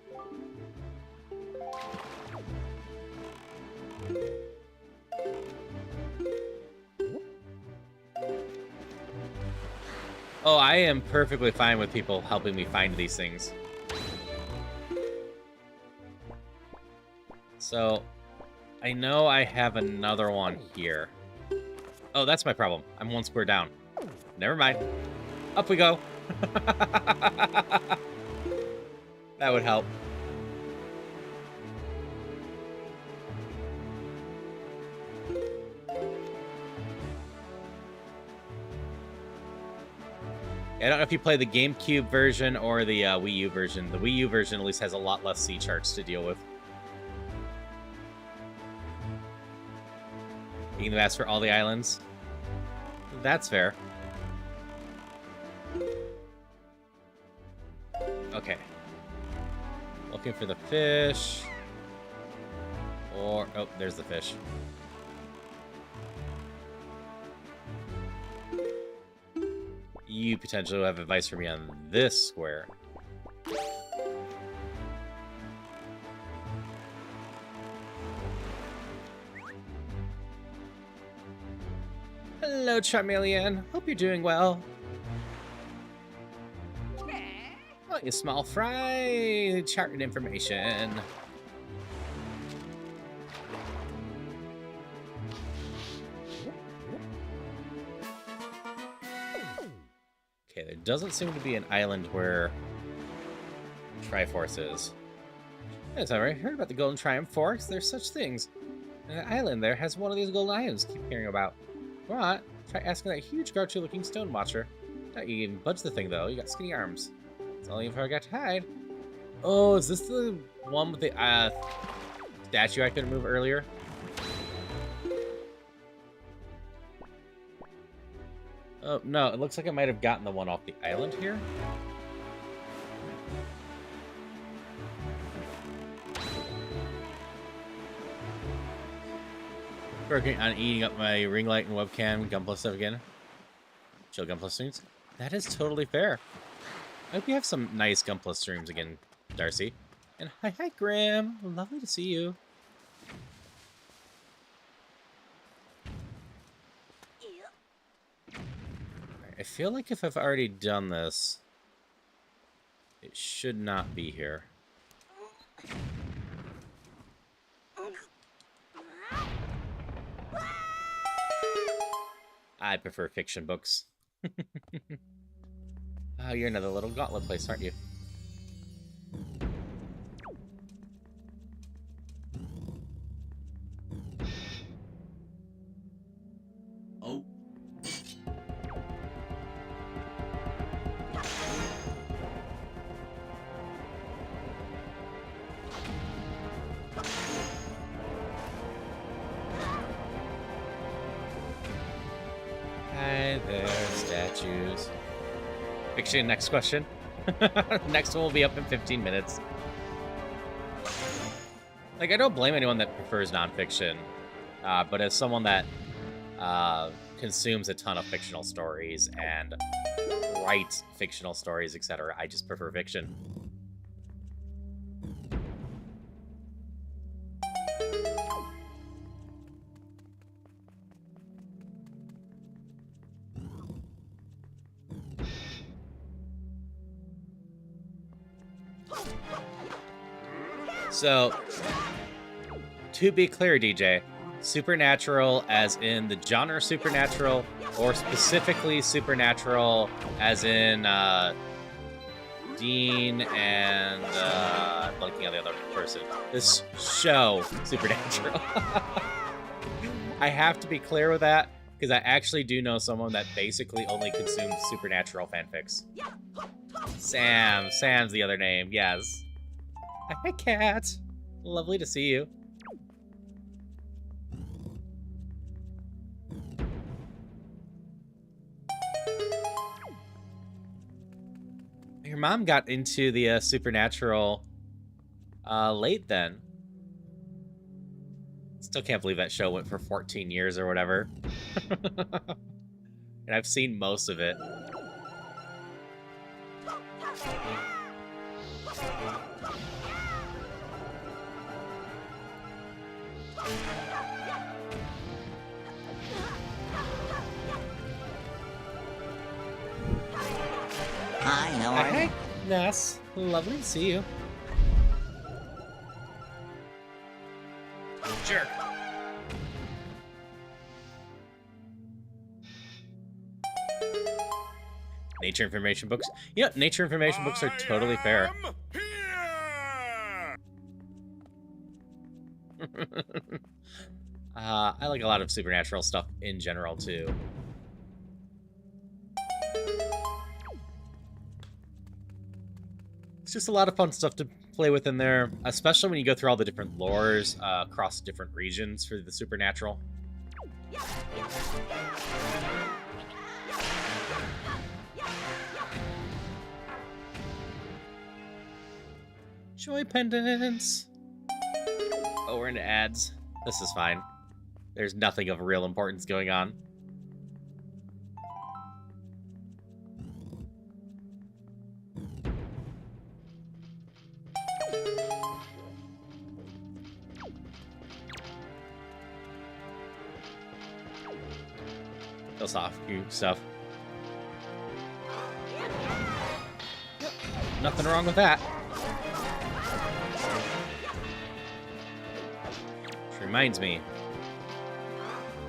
Oh, I am perfectly fine with people helping me find these things. So, I know I have another one here. Oh, that's my problem. I'm one square down. Never mind. Up we go. That would help. I don't know if you play the GameCube version or the Wii U version. The Wii U version at least has a lot less sea charts to deal with. You can ask for all the islands. That's fair. Okay. Looking for the fish. Or... oh, there's the fish. You potentially have advice for me on this square. Hello, Charmeleon. Hope you're doing well. Oh, you small fry. Chart information. Okay, there doesn't seem to be an island where Triforce is. Yes, I heard about the Golden Triumph Forks. There's such things. And an island there has one of these golden items I keep hearing about. What? Try asking that huge grouchy-looking stone watcher. Don't you even budge the thing, though. You got skinny arms. It's only if I got to hide. Oh, is this the one with the statue I couldn't move earlier? Oh, no. It looks like I might have gotten the one off the island here. Working on eating up my ring light and webcam Gunpla stuff again. Chill Gunpla streams. That is totally fair. I hope you have some nice Gunpla streams again, Darcy. And hi, Grim. Lovely to see you. Right, I feel like if I've already done this, it should not be here. I prefer fiction books. Oh, you're another little gauntlet place, aren't you? Oh. Hi there, statues. Fiction, next question. Next one will be up in 15 minutes. Like, I don't blame anyone that prefers nonfiction, but as someone that consumes a ton of fictional stories and writes fictional stories, etc., I just prefer fiction. So, to be clear, DJ, supernatural as in the genre supernatural, or specifically supernatural as in Dean and I'm looking at the other person. This show, Supernatural. I have to be clear with that, because I actually do know someone that basically only consumes supernatural fanfics. Sam's the other name, yes. Hi, Cat. Lovely to see you. Your mom got into the supernatural late then. Still can't believe that show went for 14 years or whatever. And I've seen most of it. Ness, lovely to see you. Jerk. Nature information books. Yep, nature information books are totally fair. I like a lot of supernatural stuff in general, too. It's just a lot of fun stuff to play with in there, especially when you go through all the different lores across different regions for the supernatural. Joy pendants. Oh, we're into ads. This is fine. There's nothing of real importance going on. Kills off you stuff. Yep. Nothing wrong with that. Which reminds me,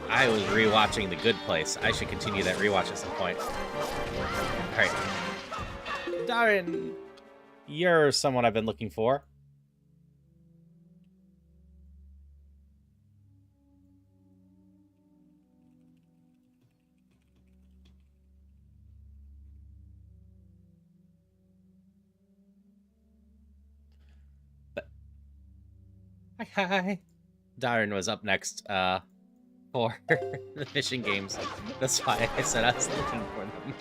I was rewatching The Good Place. I should continue that rewatch at some point. Alright. Darren, you're someone I've been looking for. Hi. Darren was up next for the fishing games. That's why I said I was looking for them.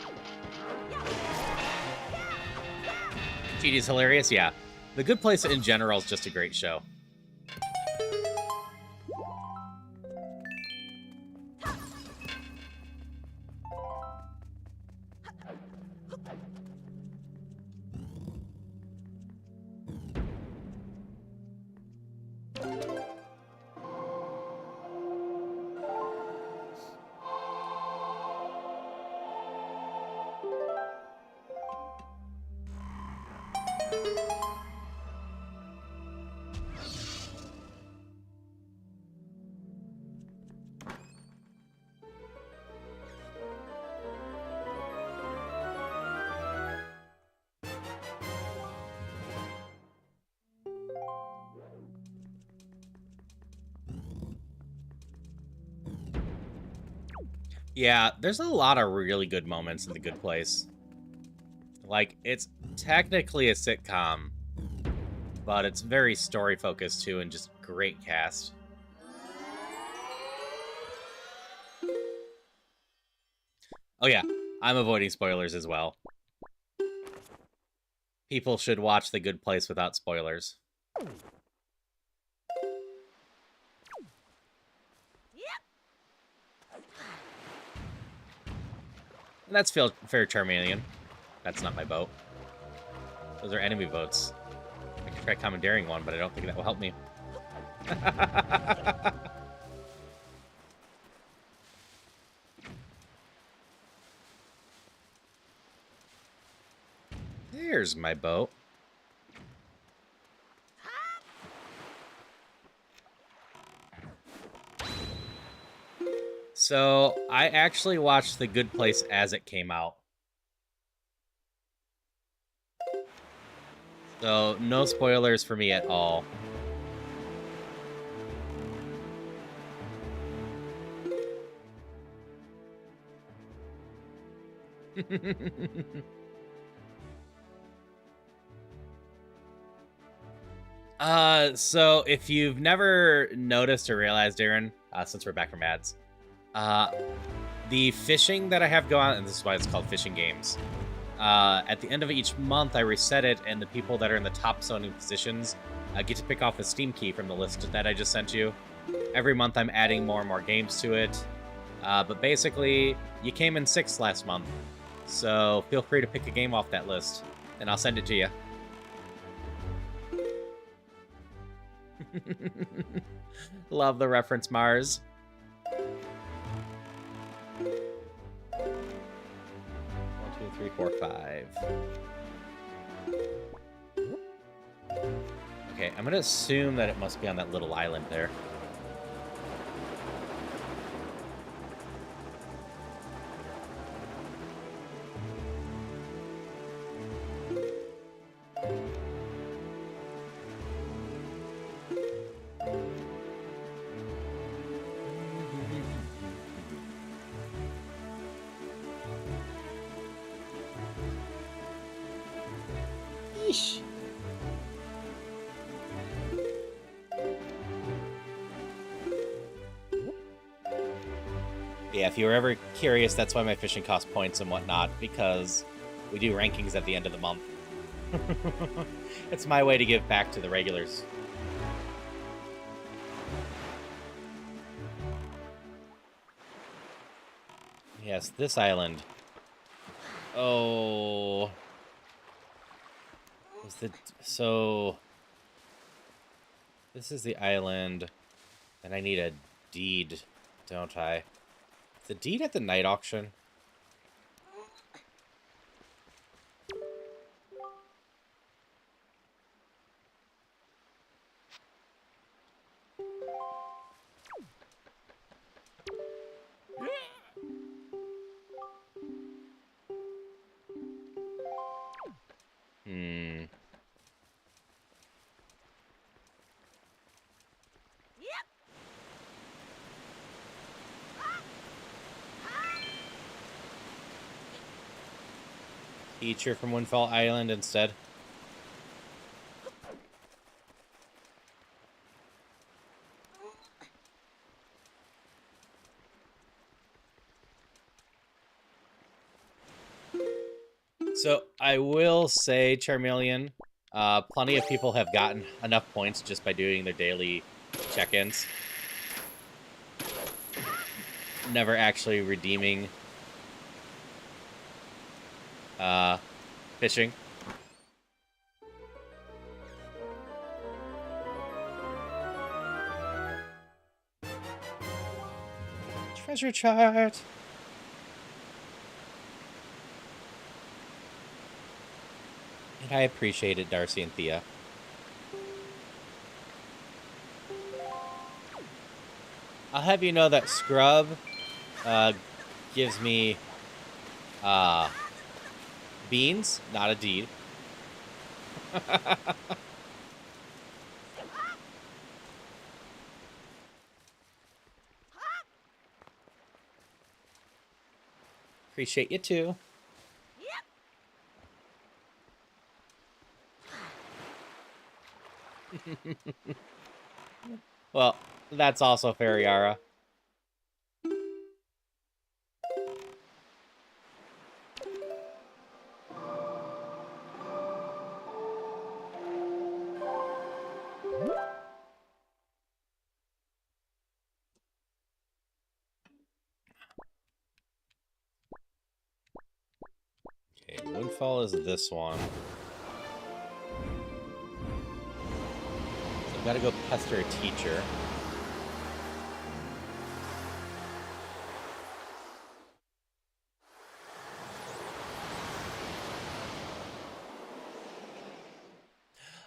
GD's hilarious, yeah. The Good Place in general is just a great show. Yeah, there's a lot of really good moments in The Good Place. Like, it's technically a sitcom, but it's very story-focused, too, and just great cast. Oh, yeah, I'm avoiding spoilers as well. People should watch The Good Place without spoilers. And that's fair Charmeleon. That's not my boat. Those are enemy boats. I could try commandeering one, but I don't think that will help me. There's my boat. So, I actually watched The Good Place as it came out. So, no spoilers for me at all. So if you've never noticed or realized, Aaron, since we're back from ads, the fishing that I have going on, and this is why it's called Fishing Games, at the end of each month, I reset it, and the people that are in the top zoning positions get to pick off a Steam key from the list that I just sent you. Every month, I'm adding more and more games to it. But basically, you came in 6th last month, so feel free to pick a game off that list, and I'll send it to you. Love the reference, Mars. 1, 2, 3, 4, 5. Okay, I'm gonna assume that it must be on that little island there. Yeesh. Yeah, if you were ever curious, that's why my fishing costs points and whatnot, because we do rankings at the end of the month. It's my way to give back to the regulars. Yes, this island. Oh. So... This is the island, and I need a deed, don't I? Is the deed at the night auction? Hmm. Teacher from Windfall Island instead. So I will say, Charmeleon, plenty of people have gotten enough points just by doing their daily check-ins. Never actually redeeming fishing. Treasure chart. And I appreciate it, Darcy and Thea. I'll have you know that Scrub gives me beans, not a deed. Appreciate you too. Well, that's also fair, Yara. Okay, Windfall is this one. So I've got to go pester a teacher.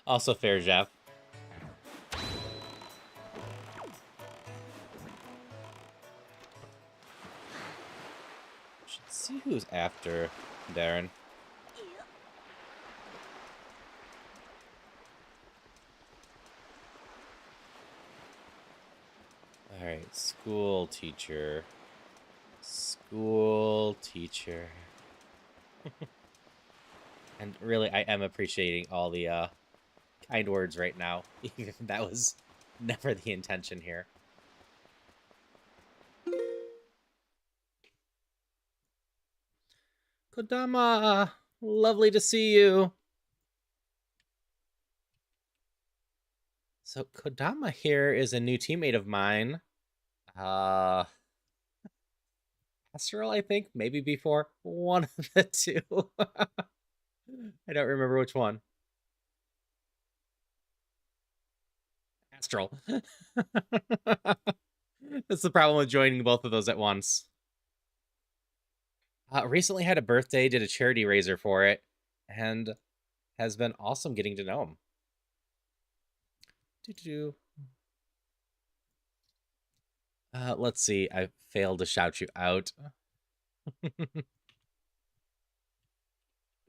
Also fair, Jeff. Should see who's after Darren. Alright, school teacher. School teacher. And really, I am appreciating all the kind words right now, even if that was never the intention here. Kodama! Lovely to see you! So, Kodama here is a new teammate of mine. Astral, I think? Maybe before? One of the two. I don't remember which one. Astral. That's the problem with joining both of those at once. Recently had a birthday, did a charity raiser for it, and has been awesome getting to know him. Let's see. I failed to shout you out.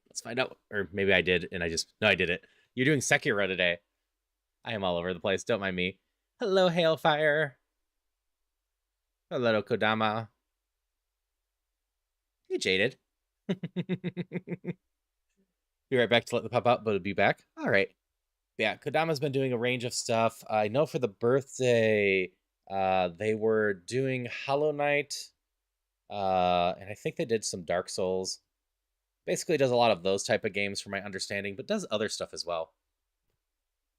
Let's find out. Or maybe I did, and No, I did it. You're doing Sekiro today. I am all over the place. Don't mind me. Hello, Hailfire. Hello, Kodama. Hey, Jaded. Be right back to let the pop out, but it'll be back. All right. Yeah, Kodama's been doing a range of stuff. I know for the birthday, they were doing Hollow Knight, and I think they did some Dark Souls. Basically does a lot of those type of games from my understanding, but does other stuff as well.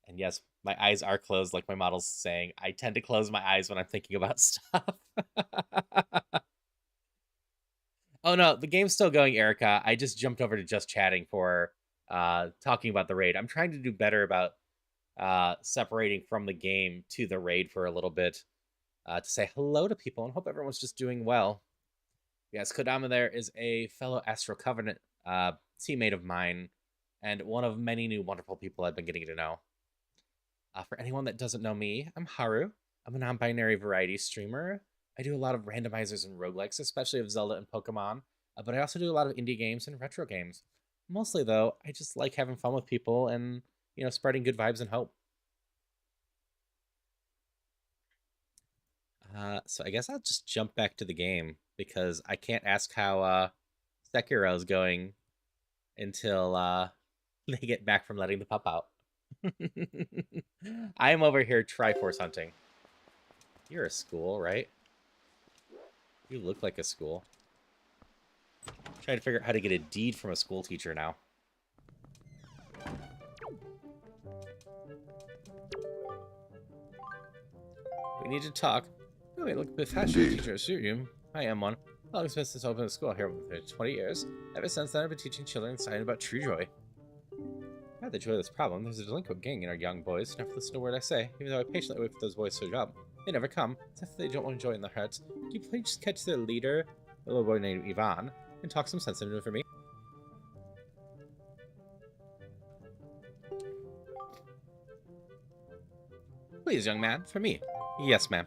And yes, my eyes are closed, like my model's saying. I tend to close my eyes when I'm thinking about stuff. Oh no, the game's still going, Erica. I just jumped over to just chatting for talking about the raid. I'm trying to do better about separating from the game to the raid for a little bit to say hello to people and hope everyone's just doing well. Yes, Kodama there is a fellow Astral Covenant teammate of mine and one of many new wonderful people I've been getting to know. For anyone that doesn't know me, I'm Haru. I'm a non-binary variety streamer. I do a lot of randomizers and roguelikes, especially of Zelda and Pokemon, but I also do a lot of indie games and retro games. Mostly, though, I just like having fun with people and, you know, spreading good vibes and hope. So I guess I'll just jump back to the game because I can't ask how Sekiro's going until they get back from letting the pup out. I'm over here Triforce hunting. You're a school, right? You look like a school. Trying to figure out how to get a deed from a school teacher now. We need to talk. Oh, wait, look a bit fashion teacher. Shoot you. I am one. I'll expect to open a school here for 20 years. Ever since then, I've been teaching children science about true joy. I had the joy of this problem. There's a delinquent gang in our young boys who never listen to a word I say, even though I patiently wait for those boys to show up. They never come, as if they don't want to joy in their hearts. Can you please just catch their leader, a little boy named Ivan, and talk some sense into him for me? Please, young man, for me. Yes, ma'am.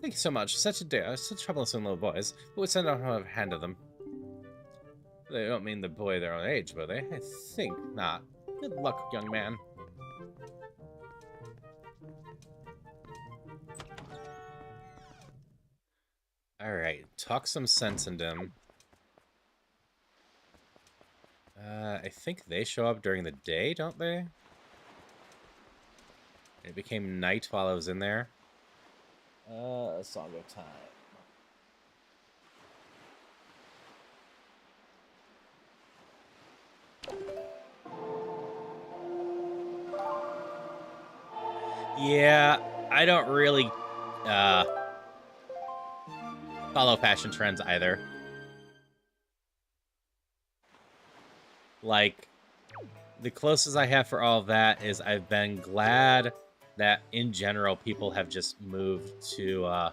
Thank you so much. Such a dear, such troublesome little boys, but would send out a hand of them. They don't mean the boy their own age, will they? I think not. Good luck, young man. Alright, talk some sense into him. I think they show up during the day, don't they? It became night while I was in there. A Song of Time. Yeah, I don't really follow fashion trends either. Like, the closest I have for all of that is I've been glad that in general people have just moved to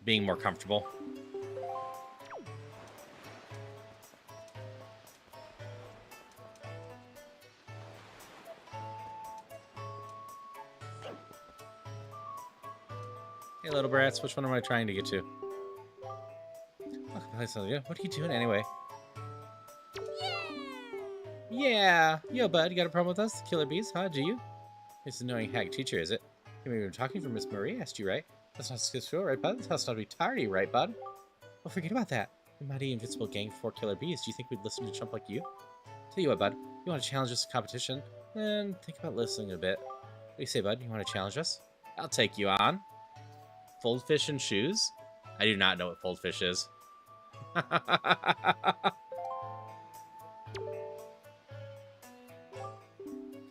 being more comfortable. Hey, little brats, which one am I trying to get to? Oh, what are you doing anyway? Yeah! Yo, bud, you got a problem with us? Killer bees, huh? Do you? This annoying hag teacher, is it? You were talking for Miss Marie, asked you, right? That's not school, right, bud? That's not to be tardy, right, bud? Well, forget about that. The mighty invincible gang of 4 killer bees. Do you think we'd listen to a chump like you? Tell you what, bud. You want to challenge us to competition? Then think about listening a bit. What do you say, bud? You want to challenge us? I'll take you on. Foldfish and shoes? I do not know what foldfish is.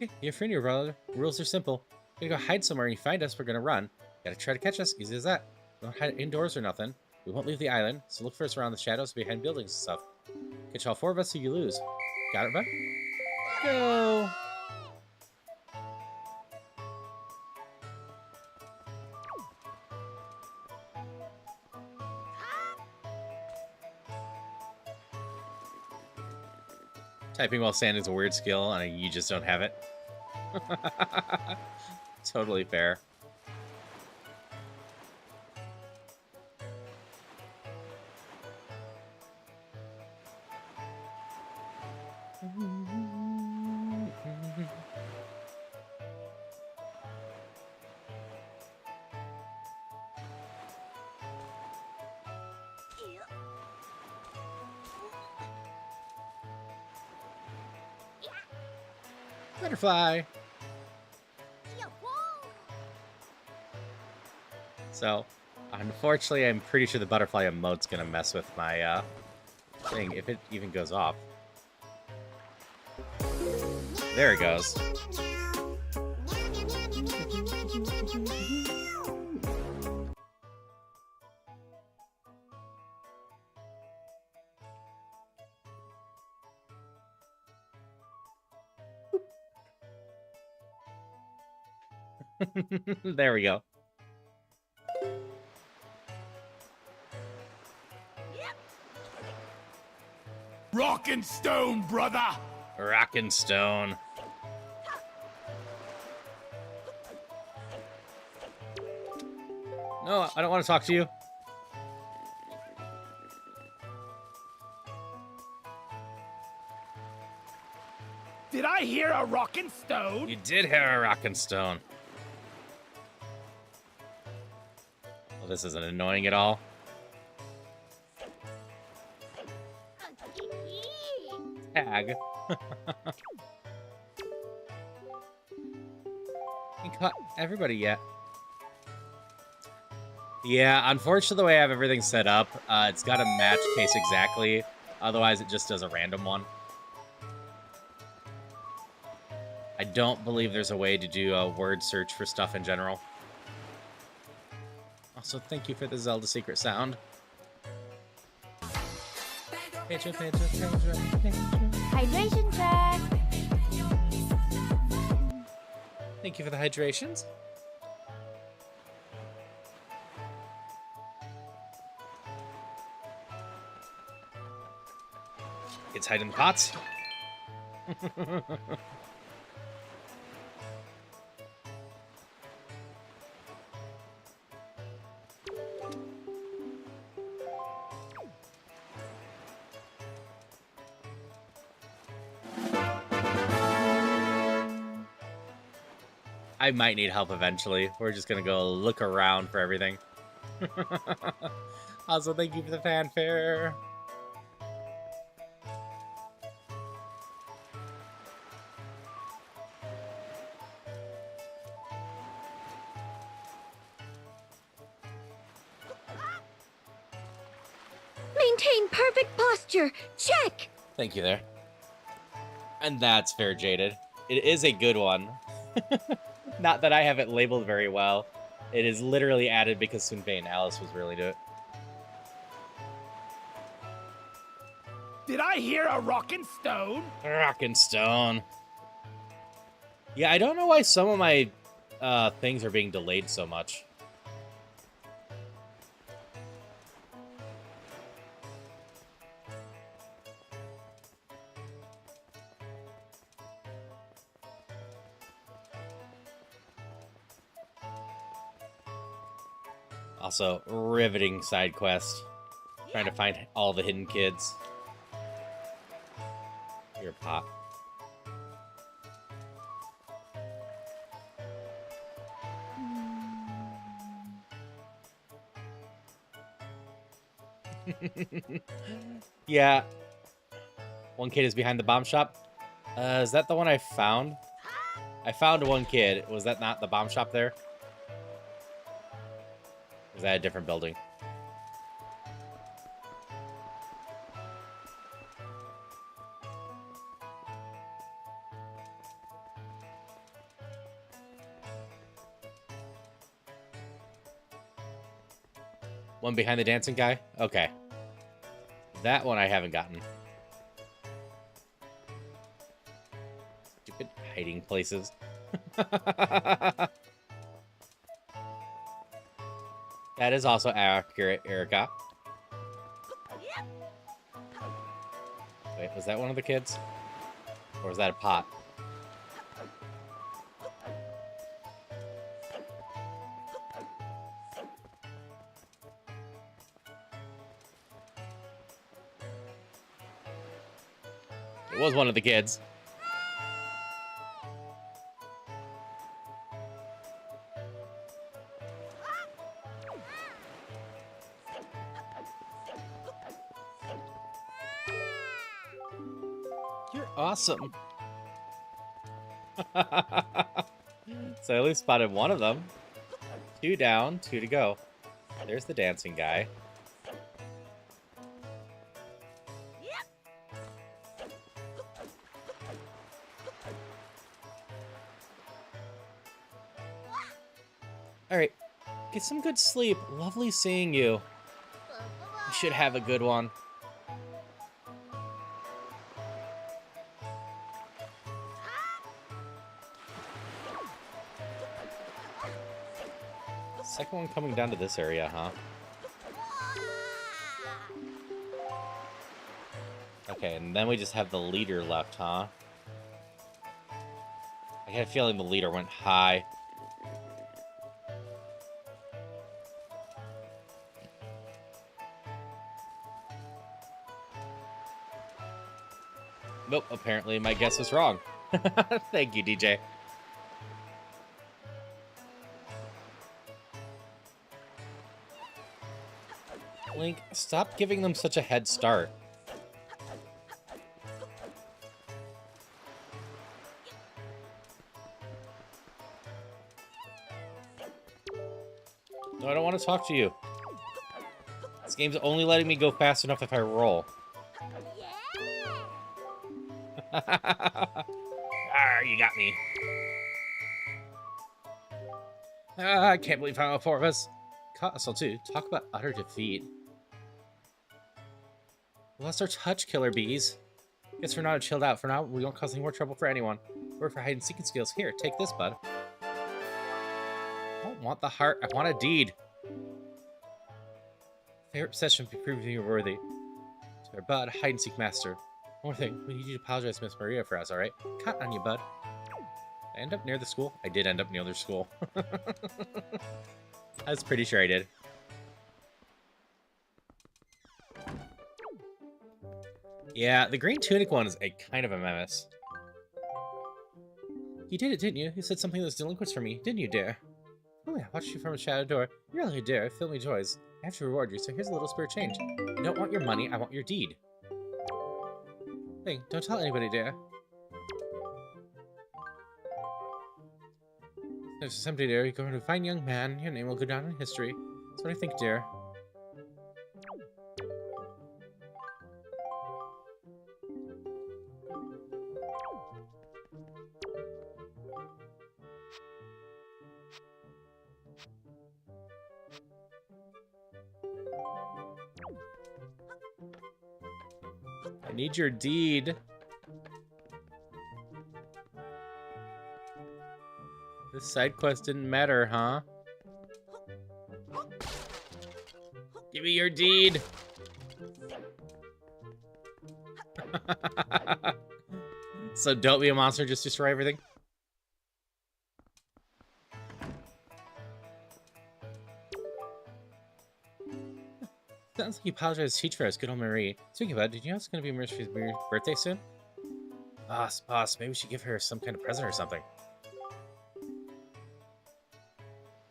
Okay, you're free, your brother. Rules are simple. You're gonna go hide somewhere and you find us, we're gonna run. You gotta try to catch us, easy as that. We don't hide indoors or nothing. We won't leave the island, so look for us around the shadows behind buildings and stuff. Catch all 4 of us so you lose. Got it, bud? Go! Typing while standing is a weird skill, and you just don't have it. Totally fair. Butterfly. So, unfortunately, I'm pretty sure the butterfly emote's gonna mess with my thing if it even goes off. There it goes. There we go. Rock and stone, brother! Rock and stone. No, I don't want to talk to you. Did I hear a rock and stone? You did hear a rock and stone. Well, this isn't annoying at all. Tag. You caught everybody yet. Yeah, unfortunately, the way I have everything set up, it's got a match case exactly. Otherwise, it just does a random one. I don't believe there's a way to do a word search for stuff in general. Also, thank you for the Zelda secret sound. Hydration check. Thank you for the hydrations. It's hiding pots. I might need help eventually. We're just gonna go look around for everything. Also, thank you for the fanfare. Maintain perfect posture. Check. Thank you there. And that's fair, Jaded. It is a good one. Not that I have it labeled very well. It is literally added because Sunfei and Alice was really into it. Did I hear a rock and stone? Rock and stone. Yeah, I don't know why some of my things are being delayed so much. Also, riveting side quest. Trying to find all the hidden kids. Your pot. Yeah. One kid is behind the bomb shop. Is that the one I found? I found one kid. Was that not the bomb shop there? Or is that a different building? One behind the dancing guy? Okay. That one I haven't gotten. Stupid hiding places. That is also accurate, Erica. Wait, was that one of the kids? Or is that a pot? It was one of the kids. You're awesome. So I at least spotted one of them. 2 down, 2 to go. There's the dancing guy. Alright, get some good sleep. Lovely seeing you. You should have a good one. Second one coming down to this area, huh? Okay, and then we just have the leader left, huh? I had a feeling the leader went high. Nope, apparently my guess was wrong. Thank you, DJ. Link, stop giving them such a head start. No, I don't want to talk to you. This game's only letting me go fast enough if I roll. You got me. I can't believe how all 4 of us. Castle too. Talk about utter defeat. We lost our touch, killer bees. Guess we're not chilled out for now. We won't cause any more trouble for anyone. Work for hide and seeking skills. Here, take this, bud. I don't want the heart. I want a deed. Favorite session proving you're worthy. To our bud, hide and seek master. One more thing. We need you to apologize to Miss Maria for us, alright? Count on you, bud. I end up near the school? I did end up near their school. I was pretty sure I did. Yeah, the green tunic one is a kind of a menace. You did it, didn't you? You said something that was delinquents for me, didn't you, dear? Oh yeah, I watched you from a shadow door. You're really a dear. Fill me joys. I have to reward you, so here's a little spare change. I don't want your money, I want your deed. Hey, don't tell anybody, dear. If someday, dear, you're going to a fine young man, your name will go down in history. That's what I think, dear. I need your deed. This side quest didn't matter, huh? Give me your deed. So don't be a monster, just destroy everything. Sounds like you apologize to teach for us, good old Marie. Speaking of that, did you know it's going to be Marie's birthday soon? Boss, maybe we should give her some kind of present or something.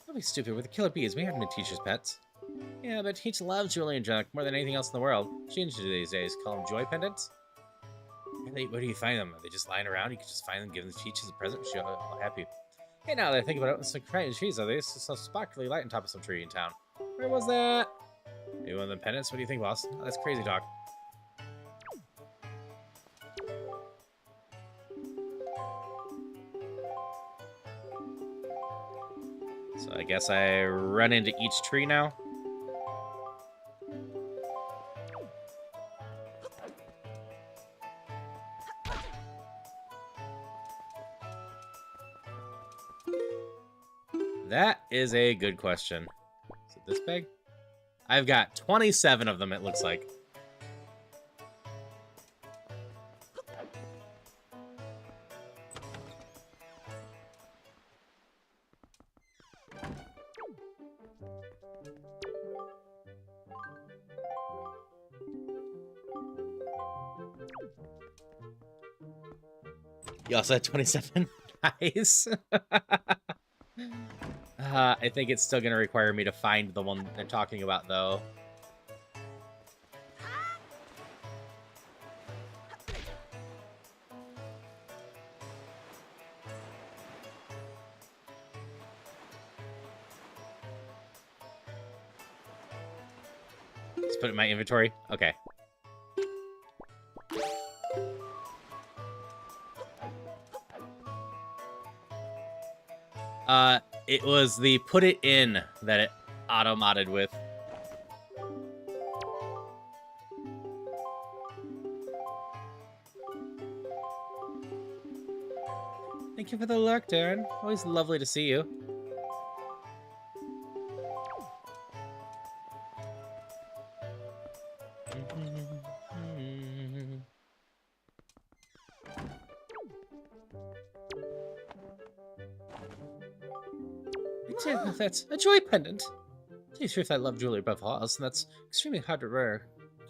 Don't be stupid, we're the killer bees, we haven't been teacher's pets. Yeah, but Teach loves jewelry and junk more than anything else in the world. She into these days, call them joy pendants? Where do you find them? Are they just lying around? You can just find them, give them to Teach as a present, she'll be happy. Hey, now that I think about it, it's like crying trees, are they? It's so sparkly light on top of some tree in town. Where was that? Maybe one of them pendants? What do you think, boss? Oh, that's crazy talk. So I guess I run into each tree now. That is a good question. Is it this big? I've got 27 of them, it looks like. You also had 27. Nice. I think it's still going to require me to find the one they're talking about, though. Just put it in my inventory. Okay. It was the put it in that it auto-modded with. Thank you for the lurk, Darren. Always lovely to see you. That's a joy pendant. To tell you the truth, I love jewelry above all else, and that's extremely hard to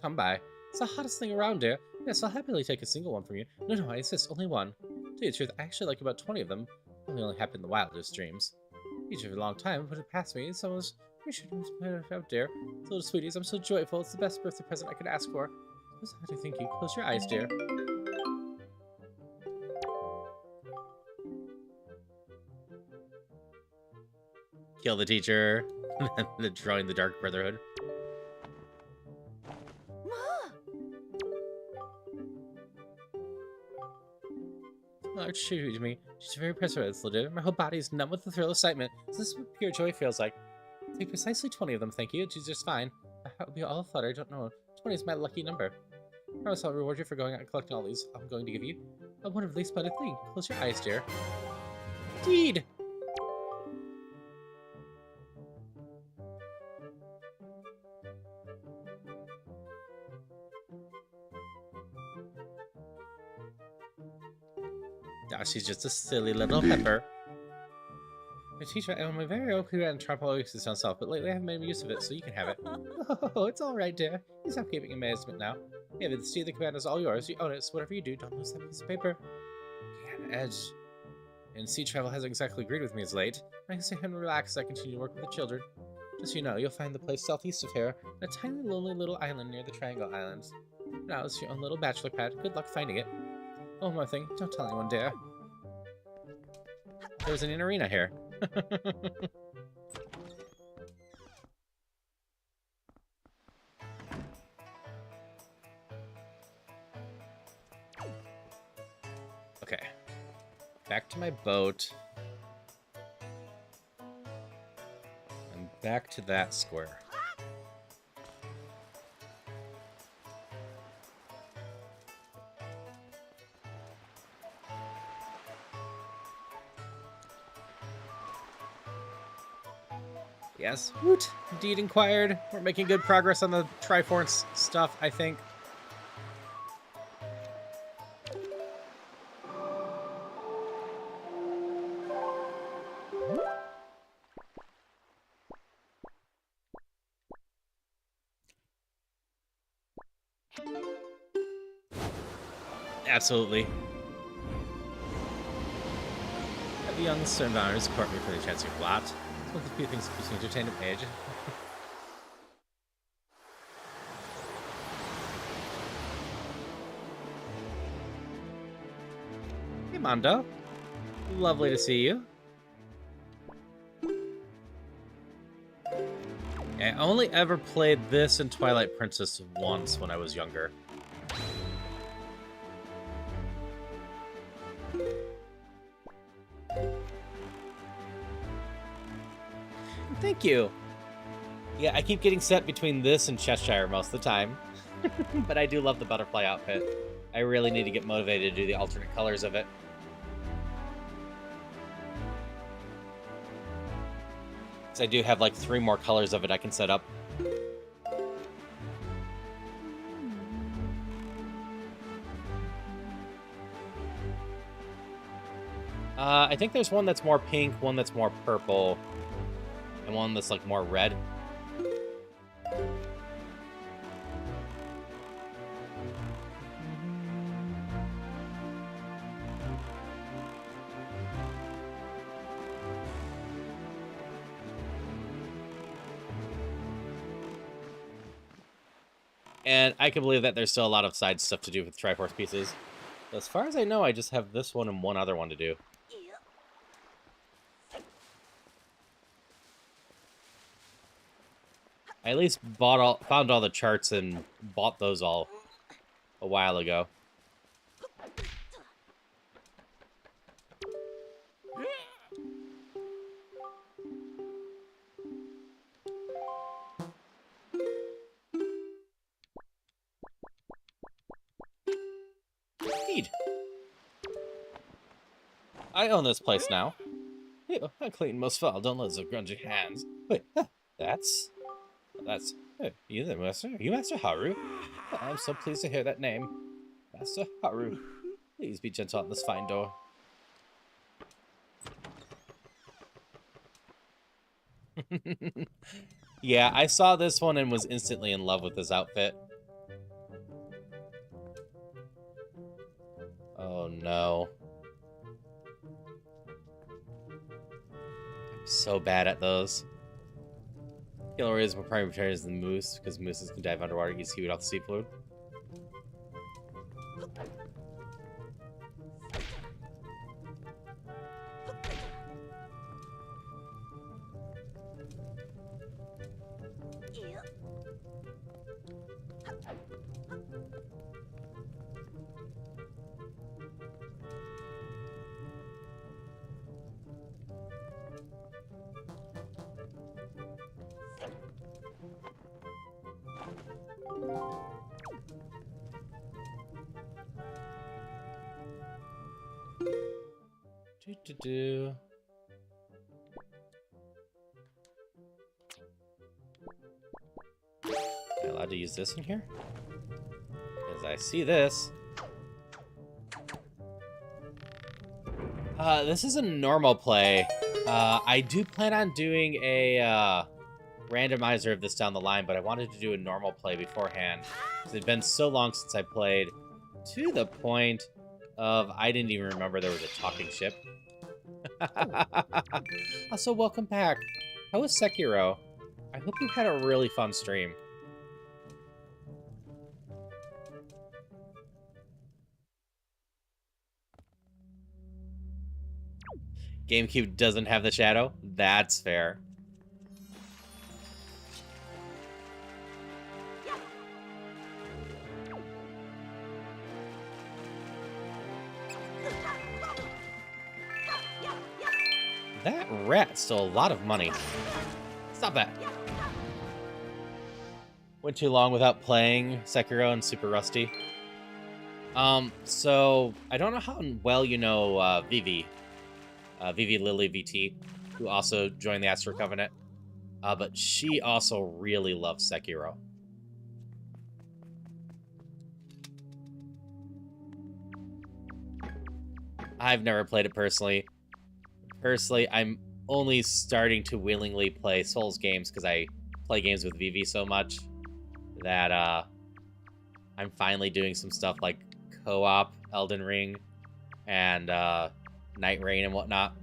come by. It's the hottest thing around here. Yes, I'll happily take a single one from you. No, I insist, only one. To tell you the truth, I actually like about 20 of them. They only happen in the wildest dreams. Each of a long time, put it past me, someone's pretty sure to put it out, dear. Little sweeties, I'm so joyful. It's the best birthday present I could ask for. How do you think you? Close your eyes, dear. Kill the teacher. Join the Dark Brotherhood. Large tribute to me. She's very impressive with this little dude. My whole body is numb with the thrill of excitement. This is what pure joy feels like. Take precisely 20 of them, thank you. She's just fine. My heart will be all flutter. I don't know. 20 is my lucky number. I promise I'll reward you for going out and collecting all these. I'm going to give you a wonderfully splendid thing. Close your eyes, dear. Indeed. Ah, she's just a silly little pepper. My teacher, I'm a very old clear and Triforce myself, but lately I haven't made use of it, so you can have it. Oh, it's all right, dear. You stop keeping amazement now. Yeah, the steal the command is all yours. You own it, so whatever you do, don't lose that piece of paper. Can edge. And sea travel hasn't exactly agreed with me as late. I can stay home and relax as I continue to work with the children. Just so you know, you'll find the place southeast of here, on a tiny, lonely little island near the Triangle Islands. Now it's your own little bachelor pad. Good luck finding it. Oh, one more thing. Don't tell anyone, dear. There's an arena here. Okay. Back to my boat. And back to that square. Yes, Woot indeed inquired. We're making good progress on the Triforce stuff, I think. Absolutely. The young Sternvowers court me for the chance of lot. It's one of the few things that keeps me entertained at age. Hey, Mondo. Lovely to see you. I only ever played this and Twilight Princess once when I was younger. Thank you. Yeah, I keep getting set between this and Cheshire most of the time. But I do love the butterfly outfit. I really need to get motivated to do the alternate colors of it. So I do have like 3 more colors of it I can set up. I think there's one that's more pink, one that's more purple, and one that's like more red. And I can believe that there's still a lot of side stuff to do with Triforce pieces. As far as I know, I just have this one and one other one to do. I at least found all the charts and bought those all a while ago. Indeed. I own this place now. Ew, I clean most foul. Don't lose those grungy hands. Wait, that's... Hey, you there, Master? Are you Master Haru? I'm so pleased to hear that name. Master Haru. Please be gentle on this fine door. Yeah, I saw this one and was instantly in love with this outfit. Oh no. I'm so bad at those. Killer is more primary than moose, because mooses can dive underwater and eat seaweed off the seafloor. Do. Am I allowed to use this in here? Because I see this. This is a normal play. I do plan on doing a randomizer of this down the line, but I wanted to do a normal play beforehand. Because it had been so long since I played, to the point of I didn't even remember there was a talking ship. Also, welcome back. How was Sekiro? I hope you had a really fun stream. GameCube doesn't have the shadow? That's fair. That rat stole a lot of money. Stop that. Went too long without playing Sekiro and super rusty. So I don't know how well you know Vivi. Vivi Lily VT, who also joined the Astro Covenant. But she also really loves Sekiro. I've never played it personally. Personally, I'm only starting to willingly play Souls games because I play games with Vivi so much that I'm finally doing some stuff like co-op Elden Ring and Night Rain and whatnot.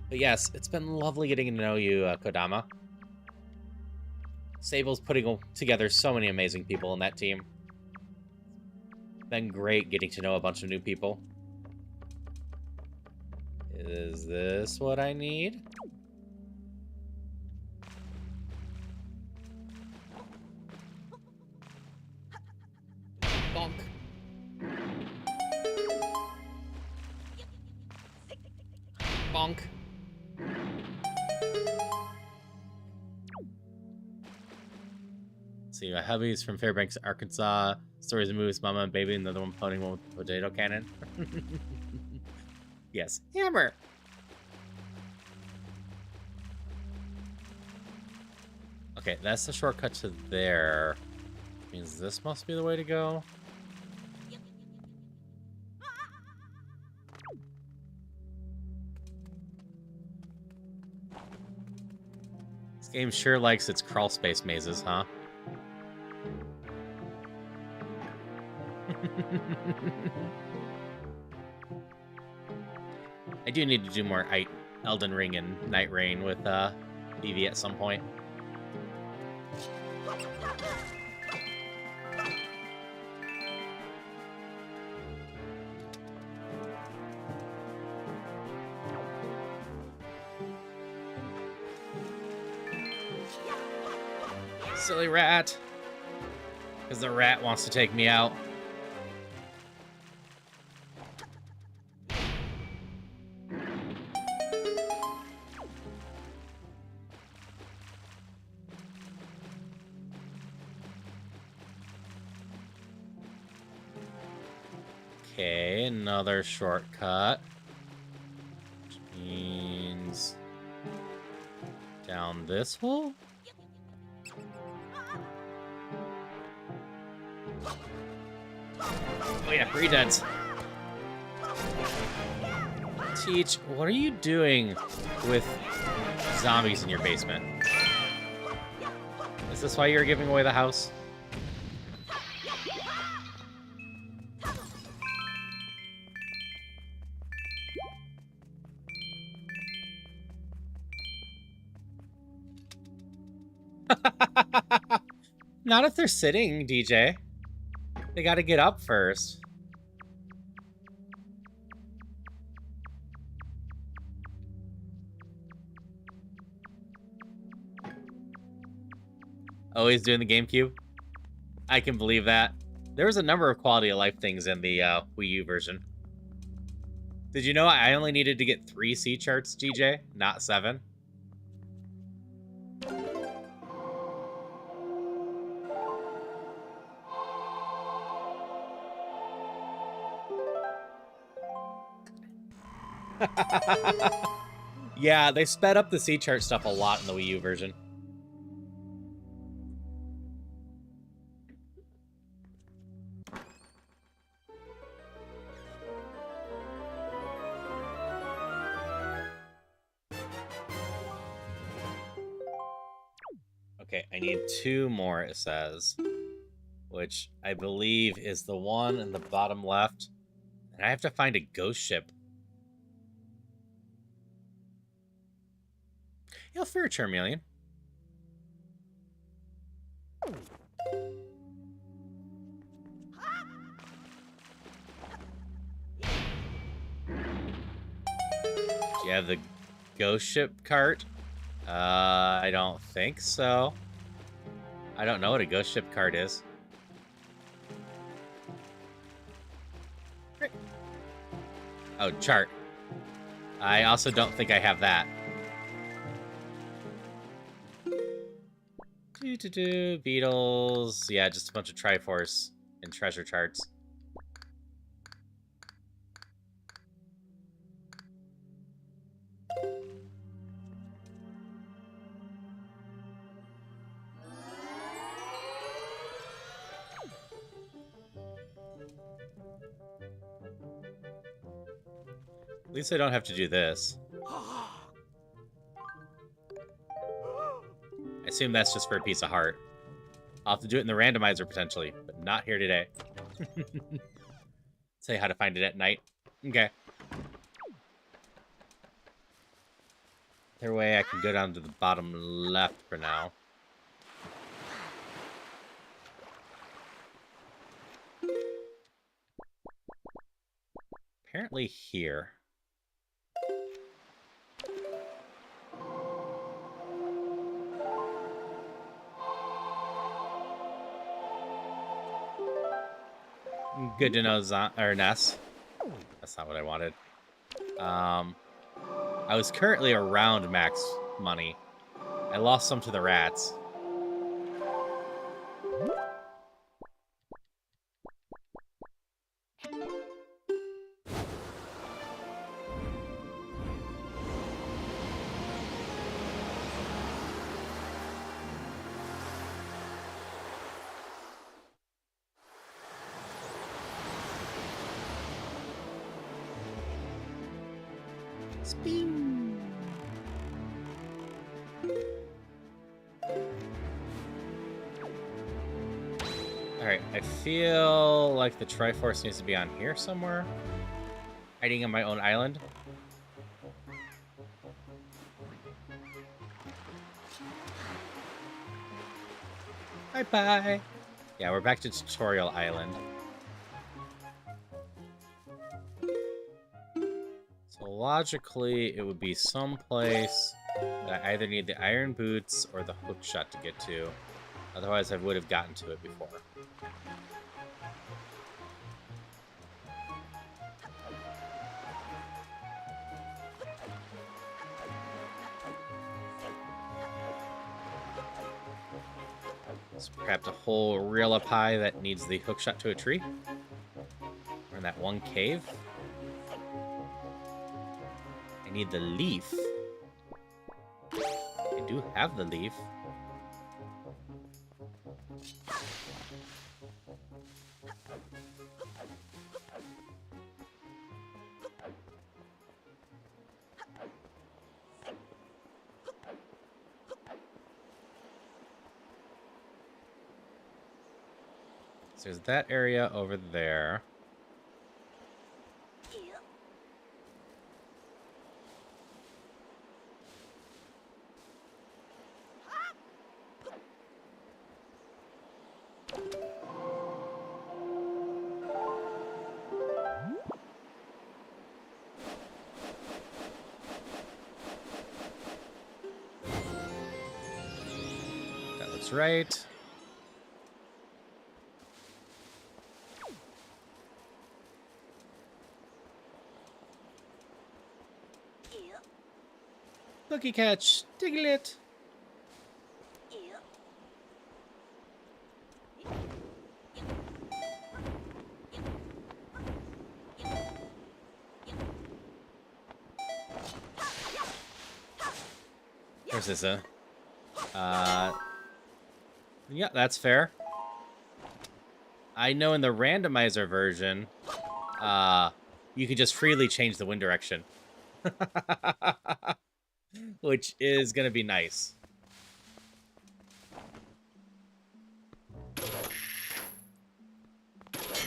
But yes, it's been lovely getting to know you, Kodama. Sable's putting together so many amazing people in that team. It's been great getting to know a bunch of new people. Is this what I need? Bonk. Bonk. See, my hubby's from Fairbanks, Arkansas. Stories of movies, mama and baby, and the other one putting one with the potato cannon. Yes, hammer. Okay, that's the shortcut to there. Means this must be the way to go. Game sure likes its crawl space mazes, huh? I do need to do more Elden Ring and Night Rain with Vivi at some point. Silly rat. Because the rat wants to take me out. Okay, another shortcut. Which means down this hole? Oh yeah, pre-deads. Teach, what are you doing with zombies in your basement? Is this why you're giving away the house? Not if they're sitting, DJ. They gotta get up first. Always doing the GameCube? I can believe that. There was a number of quality of life things in the Wii U version. Did you know I only needed to get 3 C charts, DJ, not 7? Yeah, they sped up the C chart stuff a lot in the Wii U version. Okay, I need 2 more, it says. Which I believe is the one in the bottom left. And I have to find a ghost ship. Hail for a Charmeleon. Do you have the ghost ship cart? I don't think so. I don't know what a ghost ship cart is. Oh, chart. I also don't think I have that. Beetles. Yeah, just a bunch of Triforce and treasure charts. At least I don't have to do this. I assume that's just for a piece of heart. I'll have to do it in the randomizer potentially, but not here today. Say how to find it at night. Okay. Either way, I can go down to the bottom left for now. Apparently here. Good to know, or Ness. That's not what I wanted. I was currently around max money. I lost some to the rats. Alright, I feel like the Triforce needs to be on here somewhere. Hiding on my own island. Bye-bye. Yeah, we're back to Tutorial Island. So logically, it would be someplace that I either need the iron boots or the hook shot to get to. Otherwise, I would have gotten to it before. It's perhaps a whole reel up high that needs the hook shot to a tree. Or in that one cave. I need the leaf. I do have the leaf. So there's that area over there. That looks right. Cookie catch, Diglett. Where's this? Yeah, that's fair. I know in the randomizer version, you could just freely change the wind direction. Which is gonna be nice.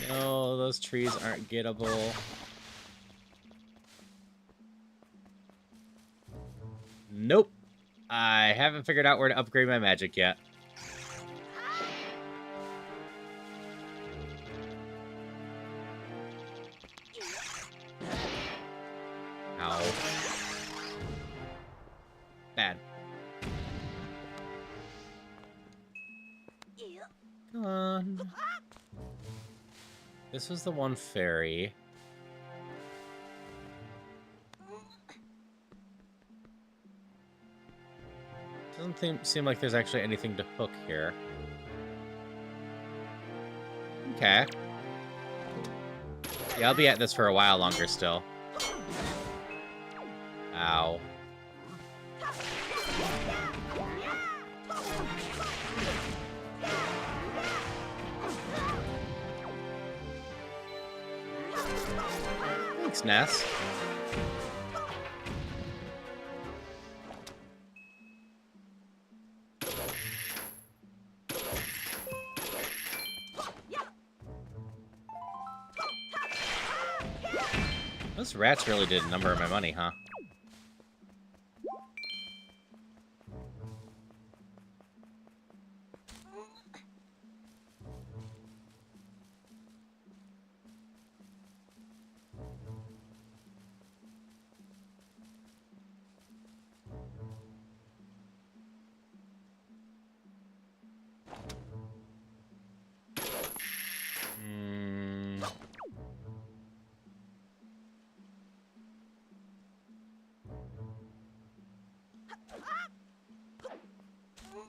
No, those trees aren't gettable. Nope. I haven't figured out where to upgrade my magic yet. Ow. Bad. Come on. This was the one fairy. Doesn't seem like there's actually anything to hook here. Okay. Yeah, I'll be at this for a while longer still. Ow. Thanks, Ness. Those rats really did a number of my money, huh?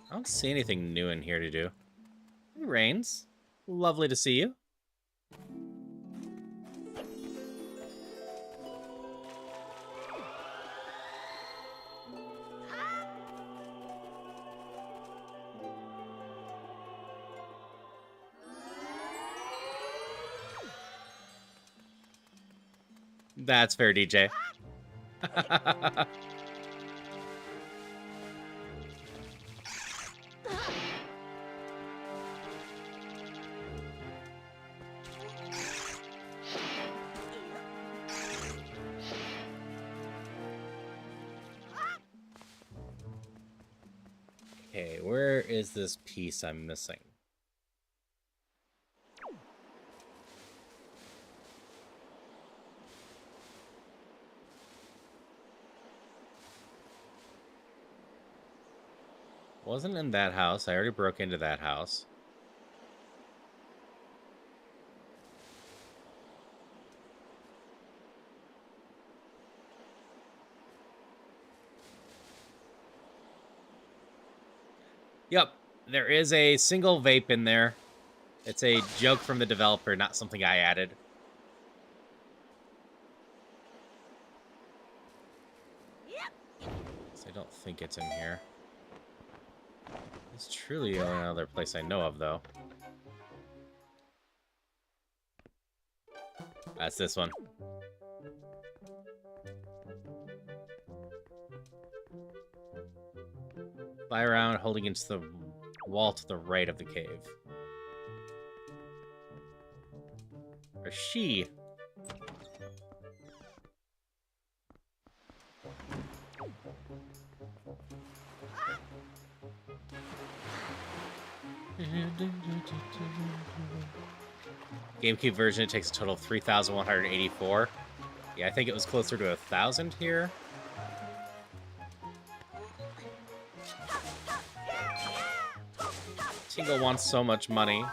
I don't see anything new in here to do. Hey, Rains. Lovely to see you. That's fair, DJ. Okay, where is this piece I'm missing? Wasn't in that house. I already broke into that house. Yep, there is a single vape in there. It's a joke from the developer, not something I added. So I don't think it's in here. It's truly the only other place I know of, though. That's this one. Fly around, holding into the wall to the right of the cave. Or she. GameCube version, it takes a total of 3,184. Yeah, I think it was closer to 1,000 here. Tingle wants so much money.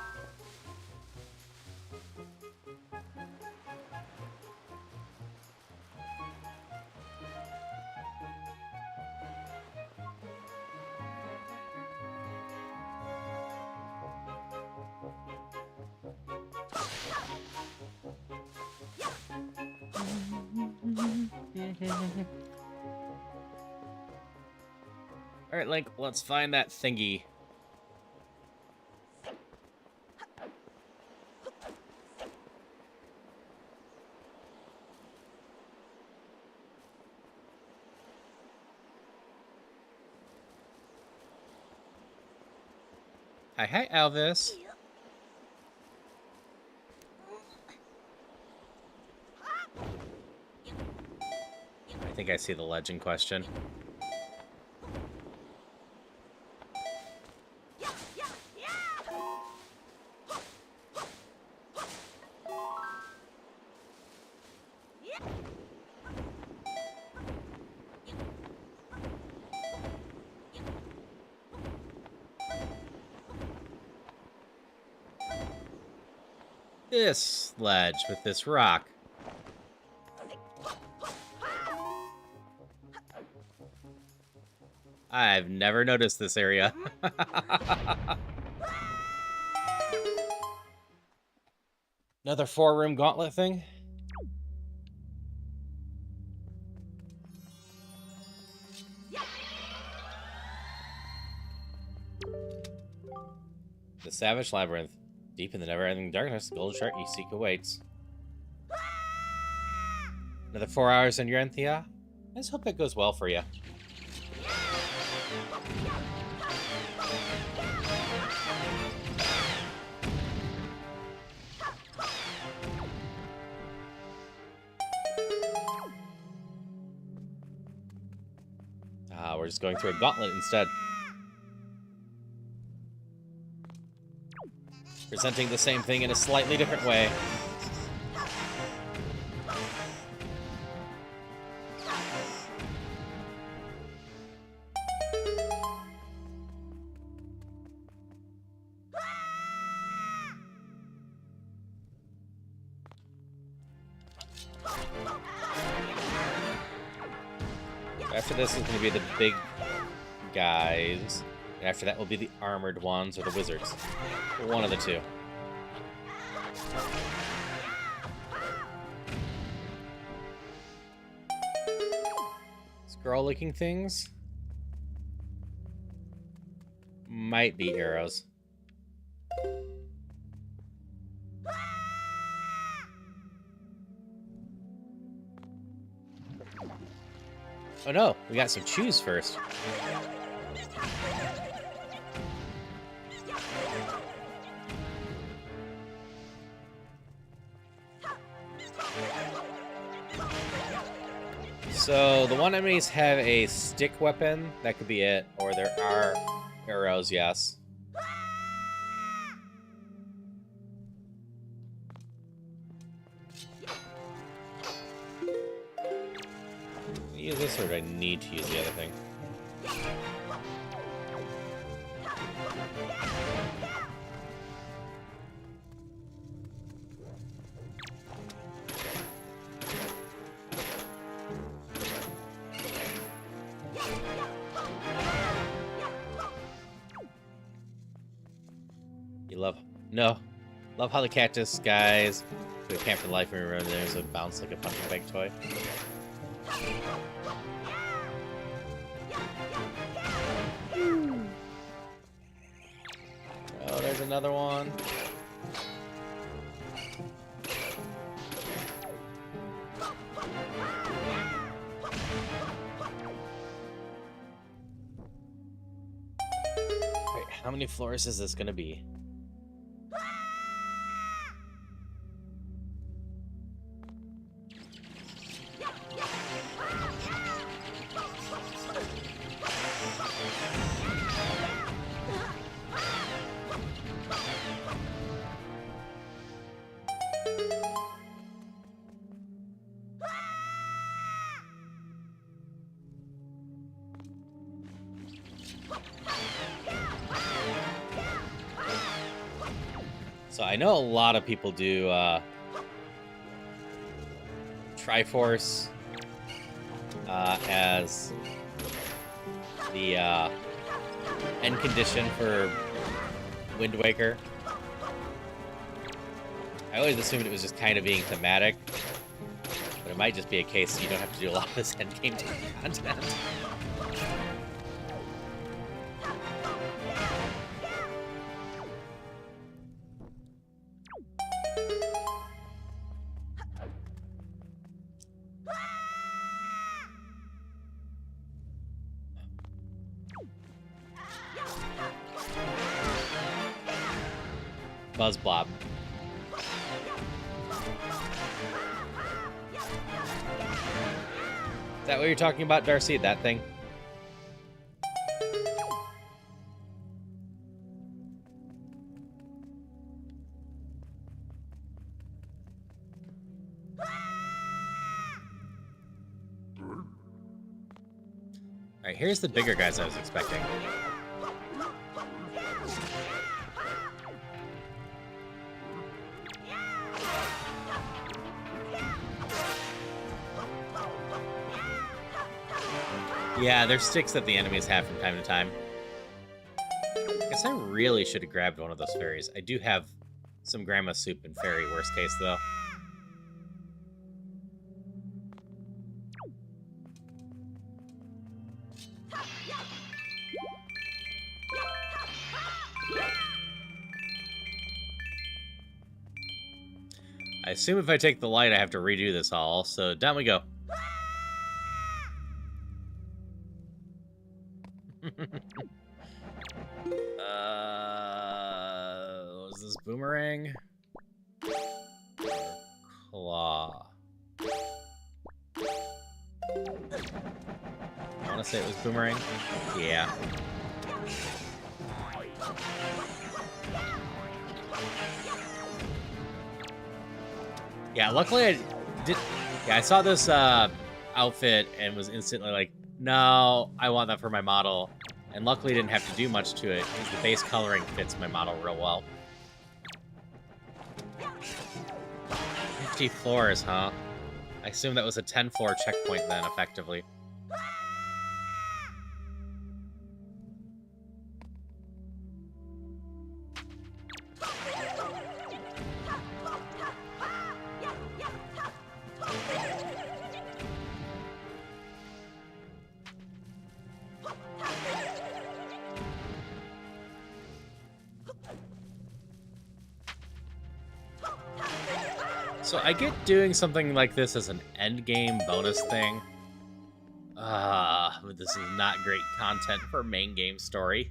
Alright, Link, let's find that thingy. Hi, Elvis. I think I see the ledge in question. This ledge with this rock. I've never noticed this area. Another 4-room gauntlet thing? The Savage Labyrinth. Deep in the never-ending darkness, the golden shark you seek awaits. Another 4 hours in your end, Thea? I just hope that goes well for you. We're just going through a gauntlet instead. Presenting the same thing in a slightly different way. After this is going to be the big guys. And after that will be the armored ones or the wizards. One of the two. Scroll-looking things? Might be arrows. Oh no, we got some chews first. So, the one enemies have a stick weapon, that could be it, or there are Arrows, yes. Use this, or do I need to use the other thing? You love how the cactus guys who can't for the life of me remember there's a bounce like a punching bag toy. Oh, there's another one. Wait, how many floors is this gonna be? So I know a lot of people do Triforce as the end condition for Wind Waker. I always assumed it was just kind of being thematic, but it might just be a case you don't have to do a lot of this endgame content. Buzz Blob. Is that what you're talking about, Darcy? That thing? Alright, here's the bigger guys I was expecting. Yeah, there's sticks that the enemies have from time to time. I guess I really should have grabbed one of those fairies. I do have some grandma soup and fairy, worst case, though. I assume if I take the light, I have to redo this all, so down we go. Was this boomerang? Claw. I want to say it was boomerang. Yeah. Yeah, luckily I did. Yeah, I saw this outfit and was instantly like, no, I want that for my model. And luckily didn't have to do much to it, because the base coloring fits my model real well. 50 floors, huh? I assume that was a 10-floor checkpoint then, effectively. So I get doing something like this as an endgame bonus thing. But this is not great content for main game story.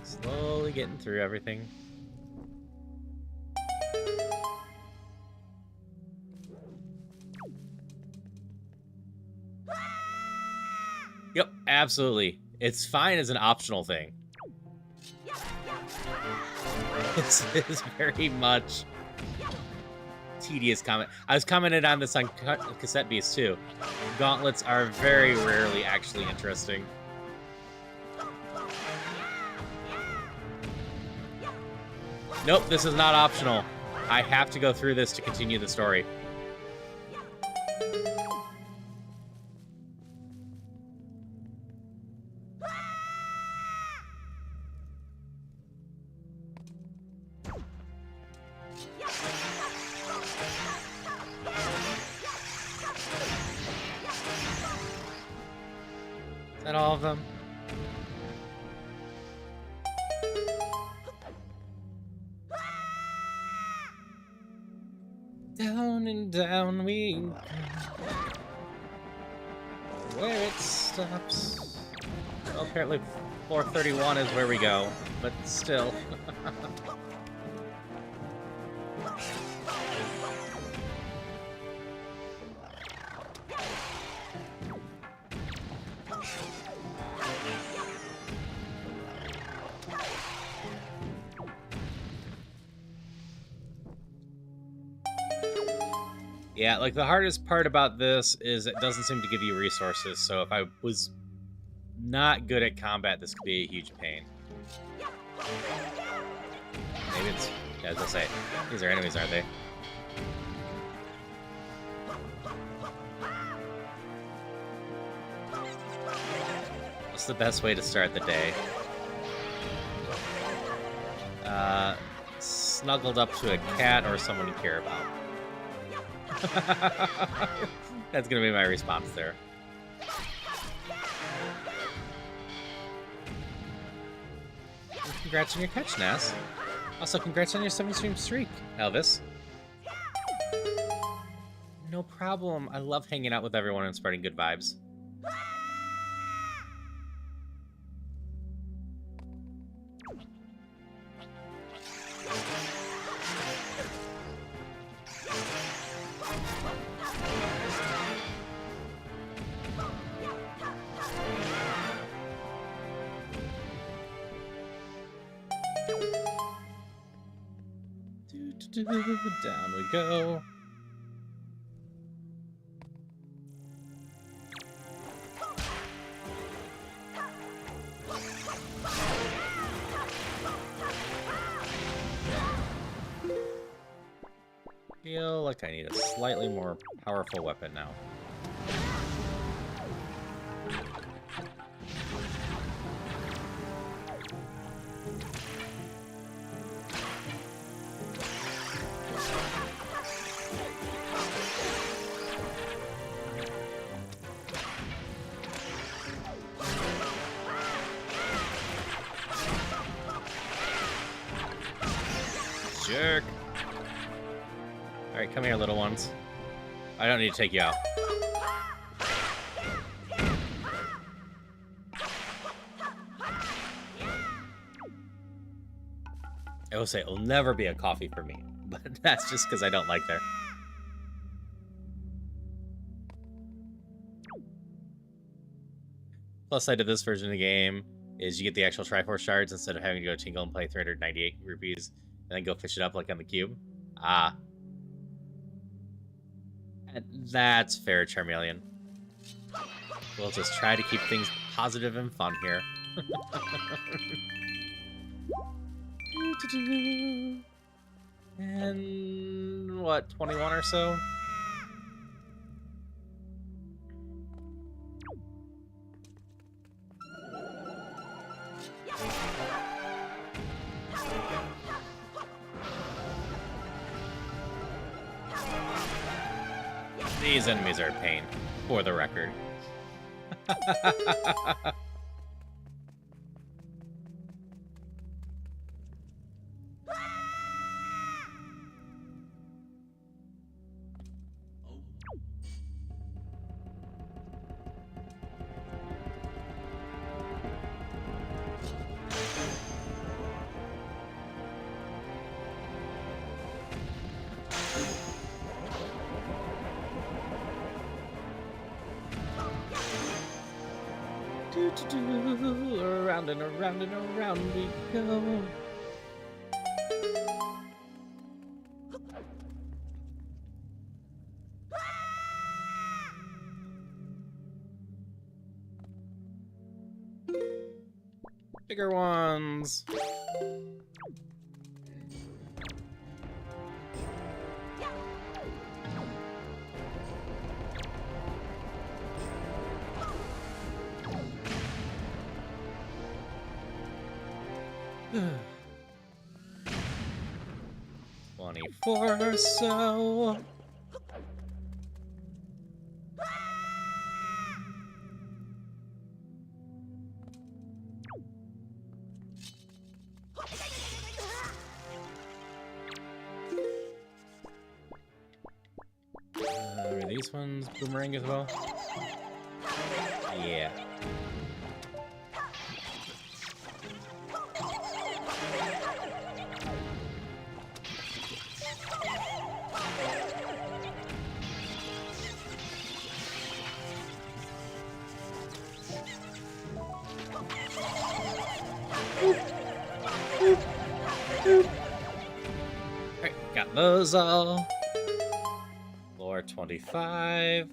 Slowly getting through everything. Yep, absolutely. It's fine as an optional thing. This is very much tedious comment. I was commented on this on Cassette Beast too. Gauntlets are very rarely actually interesting. Nope, this is not optional. I have to go through this to continue the story. Is that all of them? Down and down we go. Where it stops. Well, apparently 431 is where we go, but still. Yeah, like the hardest part about this is it doesn't seem to give you resources, so if I was not good at combat, this could be a huge pain. Maybe it's, yeah, as I say, these are enemies, aren't they? What's the best way to start the day? Snuggled up to a cat or someone you care about. That's gonna be my response there. And congrats on your catch, Nas. Also, congrats on your 7-stream streak, Elvis. No problem. I love hanging out with everyone and spreading good vibes. Down we go. Feel like I need a slightly more powerful weapon now. Jerk. Alright, come here, little ones. I don't need to take you out. I will say, it'll never be a coffee for me, but that's just because I don't like their... Plus side of this version of the game is you get the actual Triforce shards instead of having to go tingle and play 398 rupees and then go fish it up like on the cube. Ah. And that's fair, Charmeleon. We'll just try to keep things positive and fun here. And what, 21 or so? These enemies are a pain, for the record. Around and around and around we go. Bigger ones. $24 or so. Are these ones boomerang as well? Yeah. Alright, got those all. Floor 25.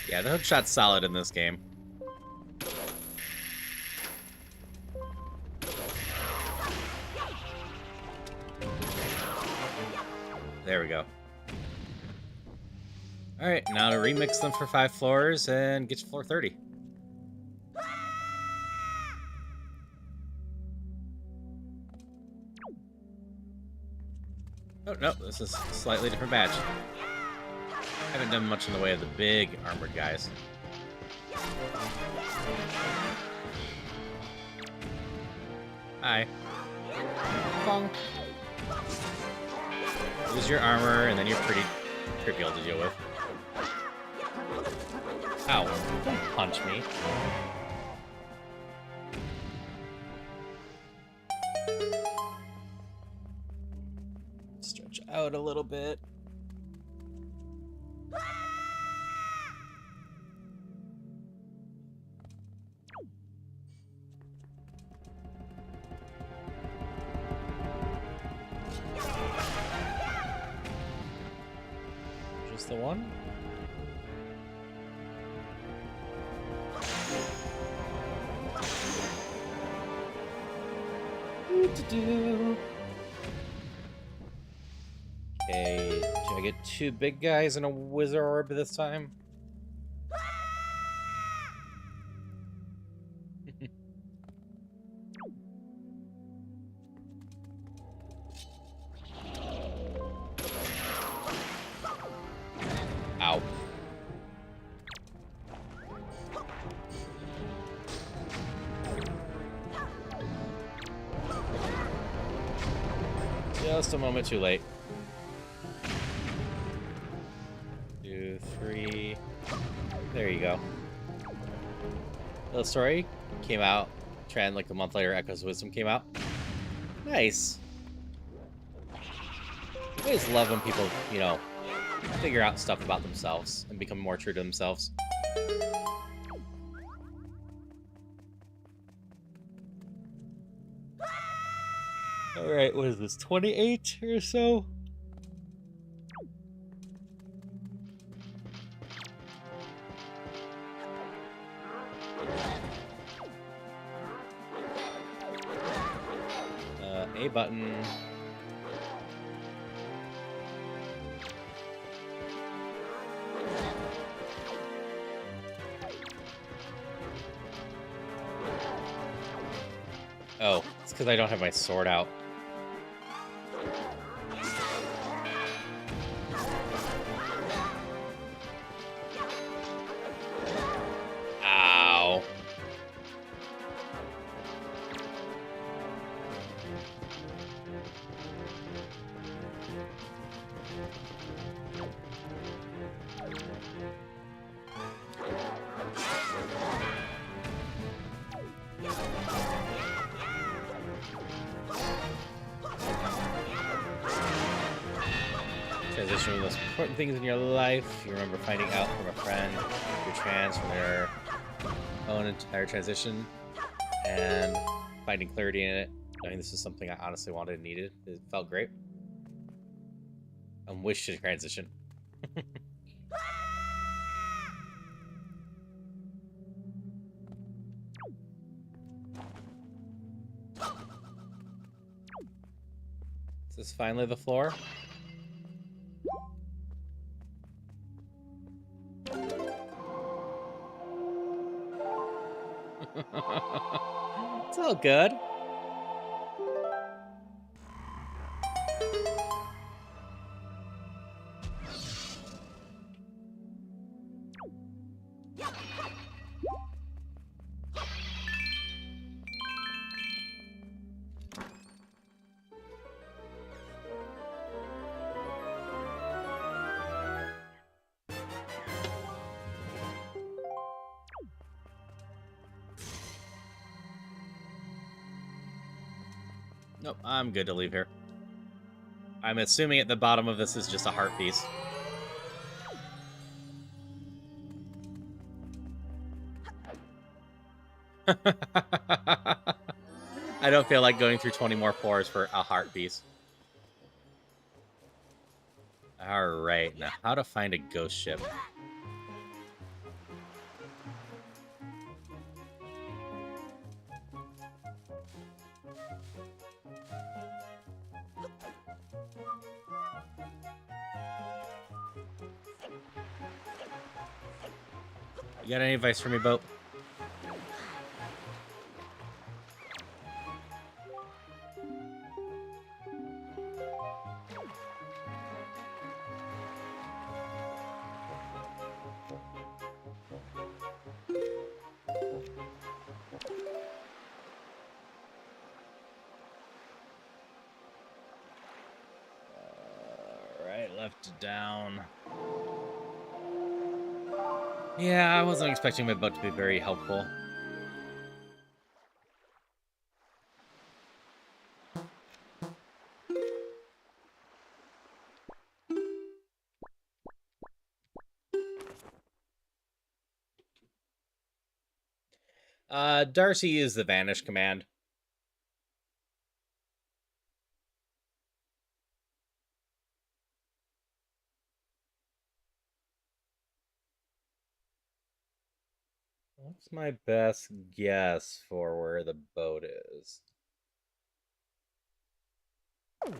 Yeah, the hookshot's solid in this game. There we go. Alright, now to remix them for 5 floors and get you floor 30. Oh, no, this is a slightly different batch. Haven't done much in the way of the big armored guys. Hi. Bonk. Lose your armor, and then you're pretty trivial to deal with. Ow. Don't punch me. Stretch out a little bit. Just the one? Okay, do I get 2 big guys and a wizard orb this time? Ow. Just a moment too late. 2, 3. There you go. Little story came out. Trend like a month later. Echoes of Wisdom came out. Nice. I always love when people, you know, figure out stuff about themselves and become more true to themselves. Alright, what is this, 28 or so? A button. Oh, it's because I don't have my sword out. Ow. Transition one of the most important things in your life. You remember finding out from a friend you're trans from their own entire transition and finding clarity in it. Knowing this is something I honestly wanted and needed. It felt great. I wish to transition. Is this finally the floor? It's all good. Nope, I'm good to leave here. I'm assuming at the bottom of this is just a heart piece. I don't feel like going through 20 more floors for a heart piece. Alright, now how to find a ghost ship. You got any advice for me, Boat? Alright, left to down. Yeah, I wasn't expecting my boat to be very helpful. Darcy used the vanish command. What's my best guess for where the boat is? Let's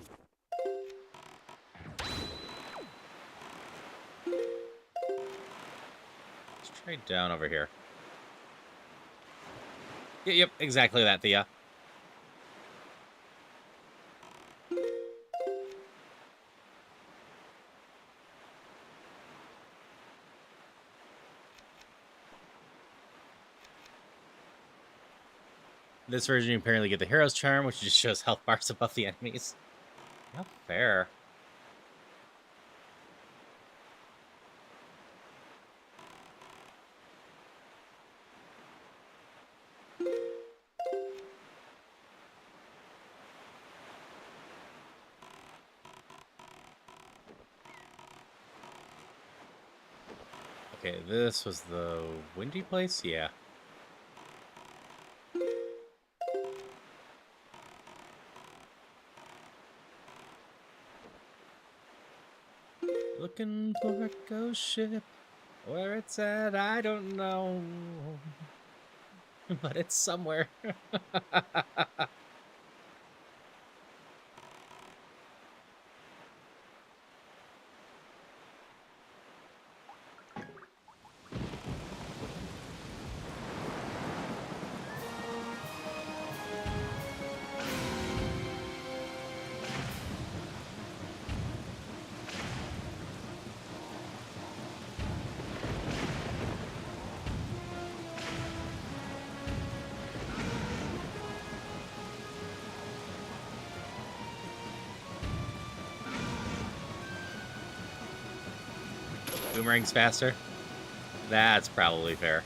try down over here. Yep, exactly that, Thea. This version, you apparently get the hero's charm, which just shows health bars above the enemies. Not fair. Okay, this was the windy place? Yeah. Looking for a ghost ship. Where it's at, I don't know. But it's somewhere. Boomerang's faster? That's probably fair.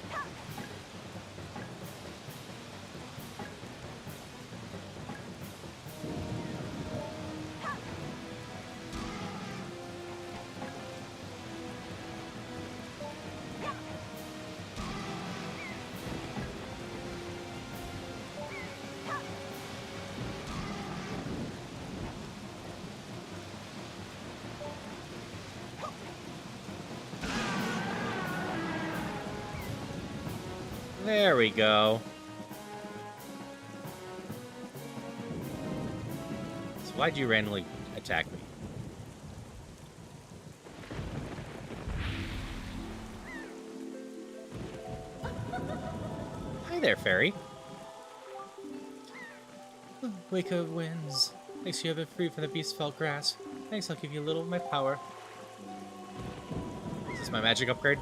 There we go. So why'd you randomly attack me? Hi there, fairy. Oh, wake of winds. Thanks you have been free from the beast felt grass. Thanks, I'll give you a little of my power. Is this my magic upgrade?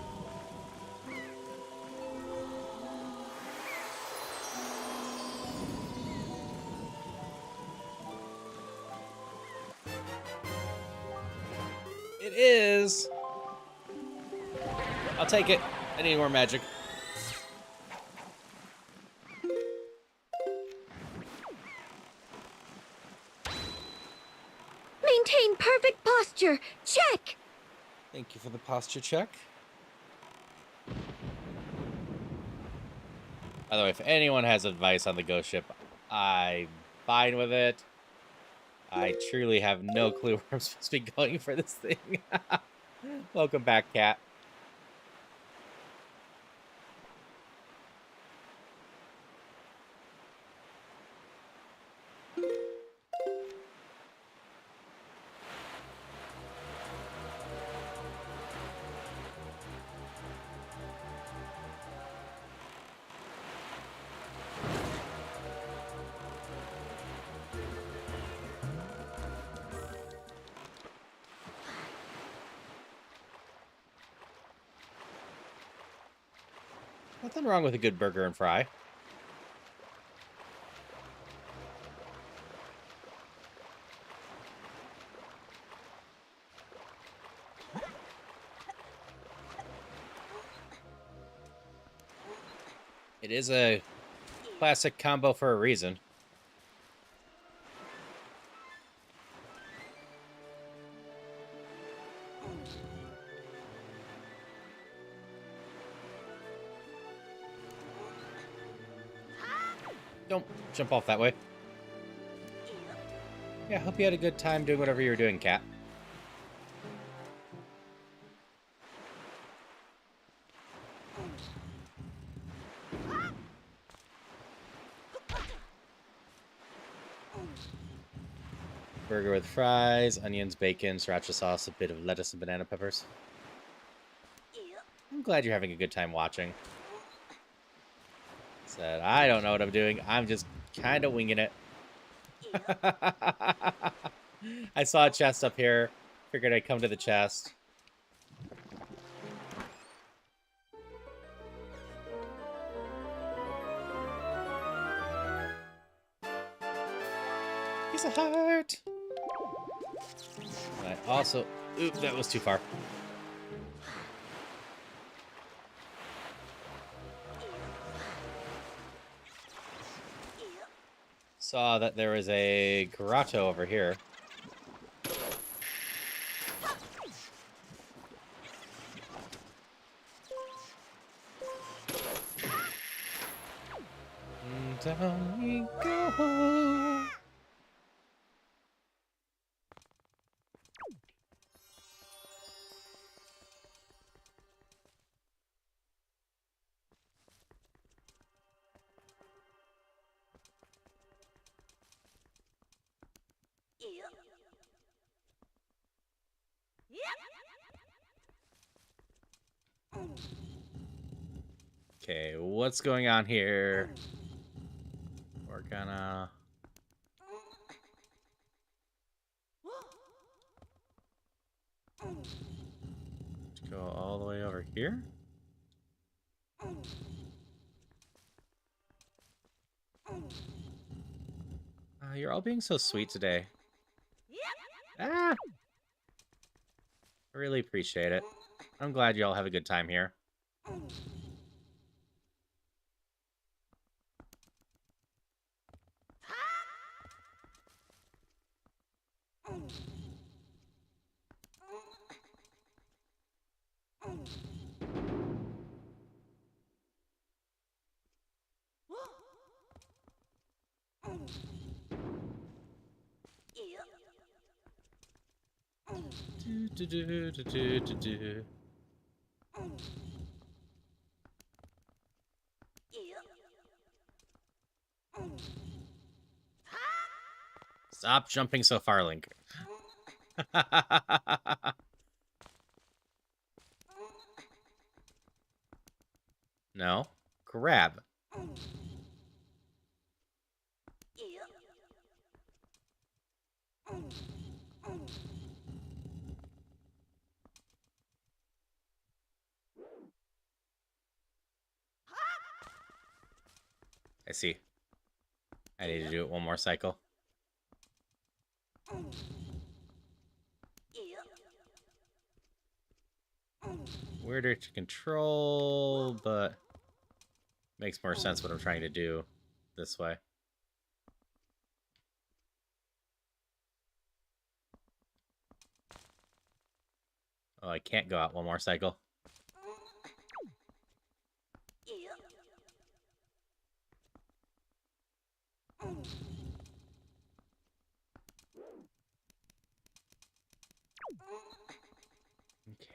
It is! I'll take it. I need more magic. Maintain perfect posture. Check. Thank you for the posture check. By the way, if anyone has advice on the ghost ship, I'm fine with it. I truly have no clue where I'm supposed to be going for this thing. Welcome back, Cat. Nothing wrong with a good burger and fry. It is a classic combo for a reason. Don't jump off that way. Yeah, hope you had a good time doing whatever you were doing, Cat. Burger with fries, onions, bacon, sriracha sauce, a bit of lettuce and banana peppers. I'm glad you're having a good time watching. Said, I don't know what I'm doing. I'm just kind of winging it. I saw a chest up here. Figured I'd come to the chest. Piece of heart. I also... Oop, that was too far. Saw that there was a grotto over here. Down we go. Okay, what's going on here? We're gonna... go all the way over here? You're all being so sweet today. Ah! I really appreciate it. I'm glad you all have a good time here. Do, do, do, do, do, do, do. Stop jumping so far, Link. No. Grab. I see. I need to do it one more cycle. Weirder to control, but makes more sense what I'm trying to do this way. Oh, I can't go out one more cycle.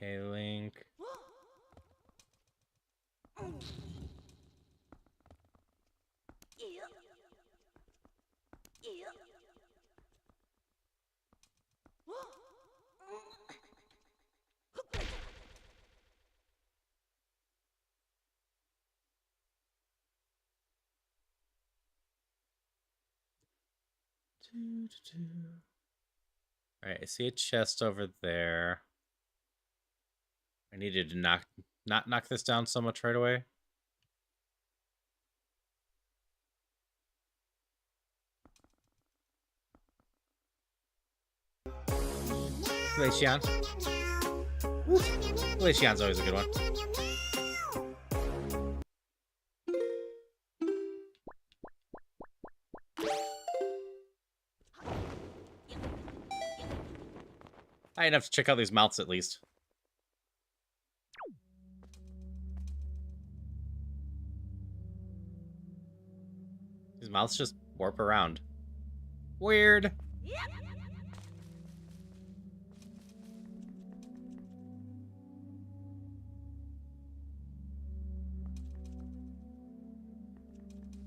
Okay, Link. Alright, I see a chest over there. I needed to not knock this down so much right away. Glaceon. Glaceon's always a good one. I enough to check out these mouths at least. These mouths just warp around. Weird.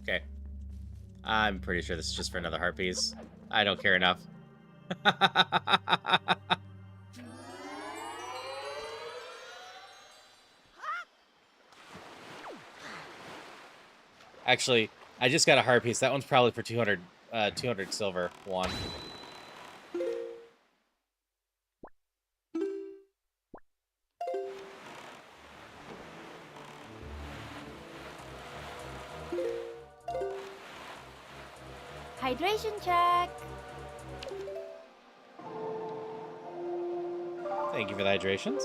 Okay. I'm pretty sure this is just for another heart piece. I don't care enough. Actually, I just got a heart piece. That one's probably for 200 silver. One. Hydration check. Thank you for the hydrations.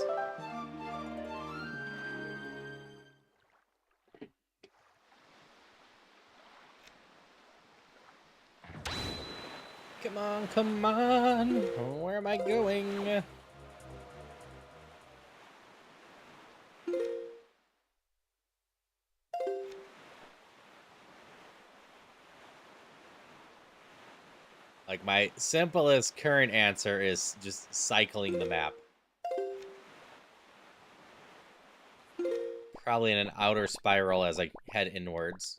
Come on, come on. Where am I going? Like, my simplest current answer is just cycling the map. Probably in an outer spiral as I head inwards.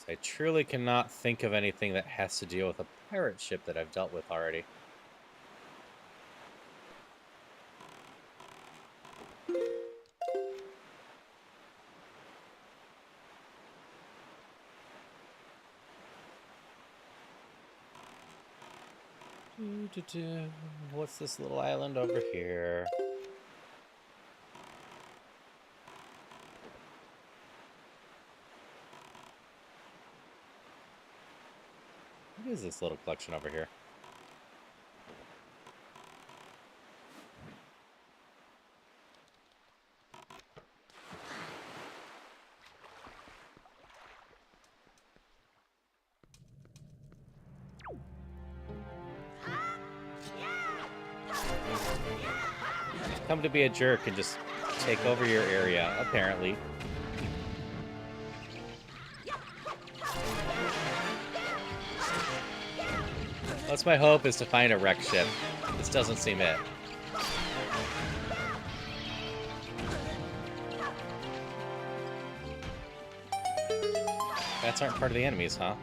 I truly cannot think of anything that has to deal with a pirate ship that I've dealt with already. What's this little island over here? What is this little collection over here? Come to be a jerk and just take over your area, apparently. That's my hope, is to find a wreck ship. This doesn't seem it. Bats aren't part of the enemies, huh?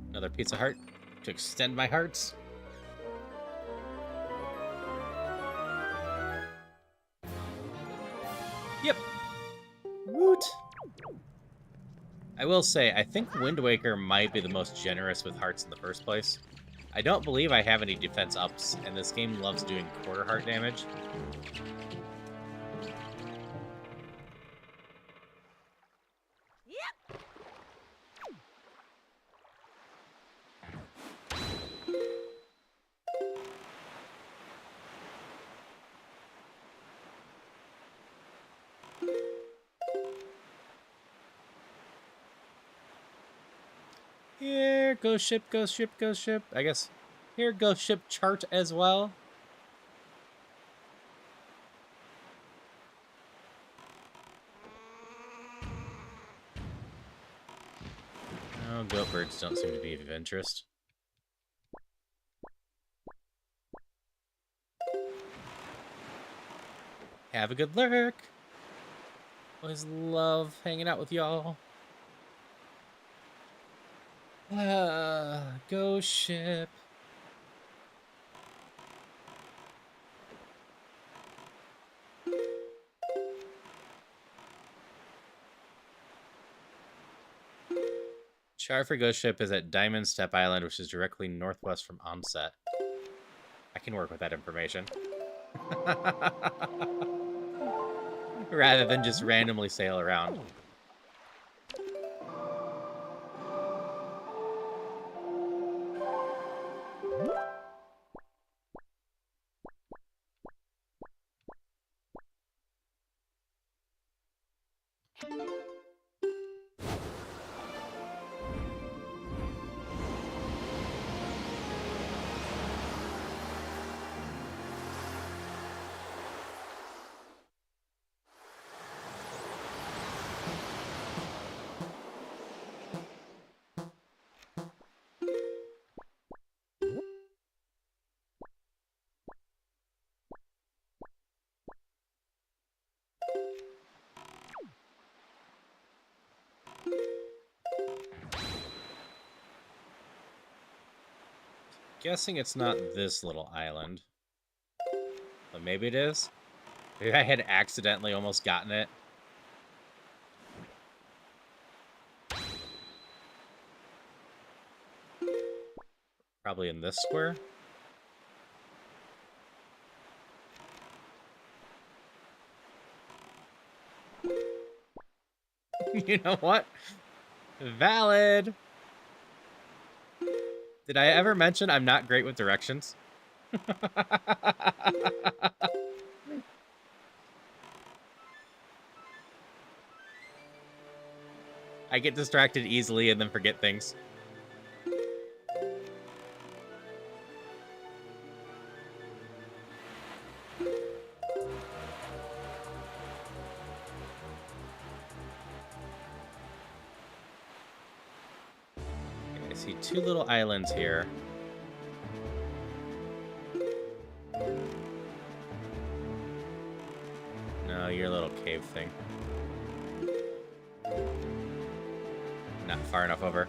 Another Pizza Heart to extend my hearts. Yep. Woot. I will say, I think Wind Waker might be the most generous with hearts in the first place. I don't believe I have any defense ups, and this game loves doing quarter heart damage. Here, ghost ship, ghost ship, ghost ship. I guess here, ghost ship chart as well. Oh, goat birds don't seem to be of interest. Have a good lurk. Always love hanging out with y'all. Ghost ship. Char for Ghost Ship is at Diamond Step Island, which is directly northwest from Onset. I can work with that information. Rather than just randomly sail around. Guessing it's not this little island. But maybe it is. Maybe I had accidentally almost gotten it. Probably in this square. You know what? Valid. Did I ever mention I'm not great with directions? I get distracted easily and then forget things. Okay, I see two little islands here. No, your little cave thing. Not far enough over.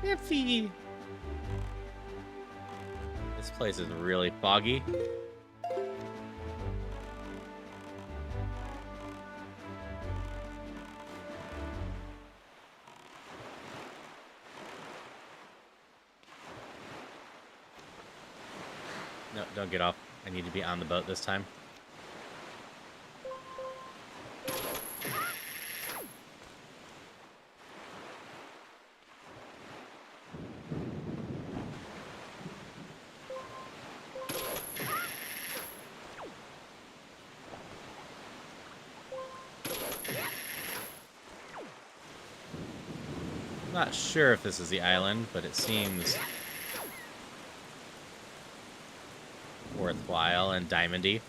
Iffy. This place is really foggy. No, don't get off. I need to be on the boat this time. Not sure if this is the island, but it seems worthwhile and diamondy.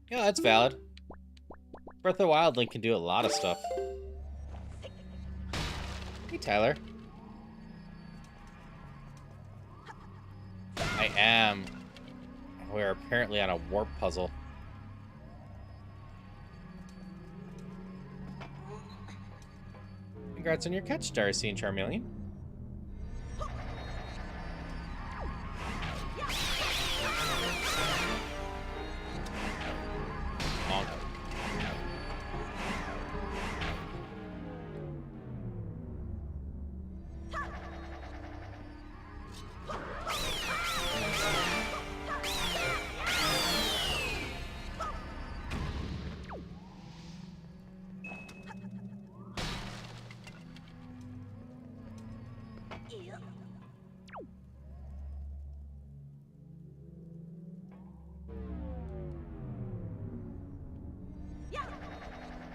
Yeah, that's valid. Breath of the Wild Link can do a lot of stuff. Hey, Tyler. I am. We're apparently on a warp puzzle. Congrats on your catch, Darcy and Charmeleon.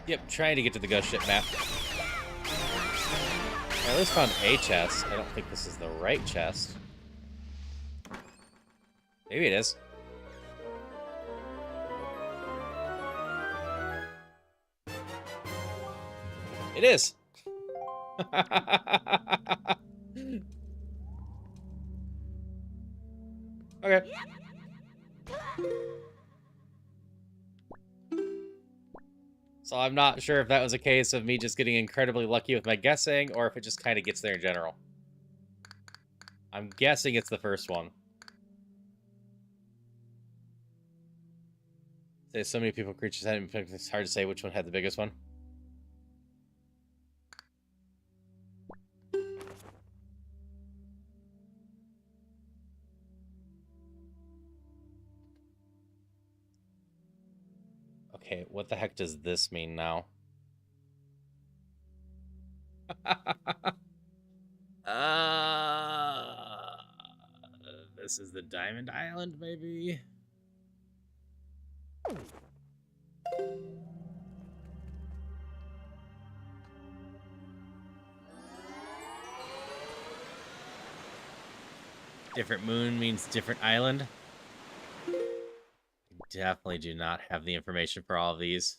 Yep, trying to get to the ghost ship map. I at least found a chest. I don't think this is the right chest. Maybe it is. It is. Okay. So I'm not sure if that was a case of me just getting incredibly lucky with my guessing, or if it just kind of gets there in general. I'm guessing it's the first one. There's so many people, creatures, and it's hard to say which one had the biggest one. Okay, what the heck does this mean now? This is the Diamond Island, maybe? Different moon means different island. Definitely do not have the information for all of these.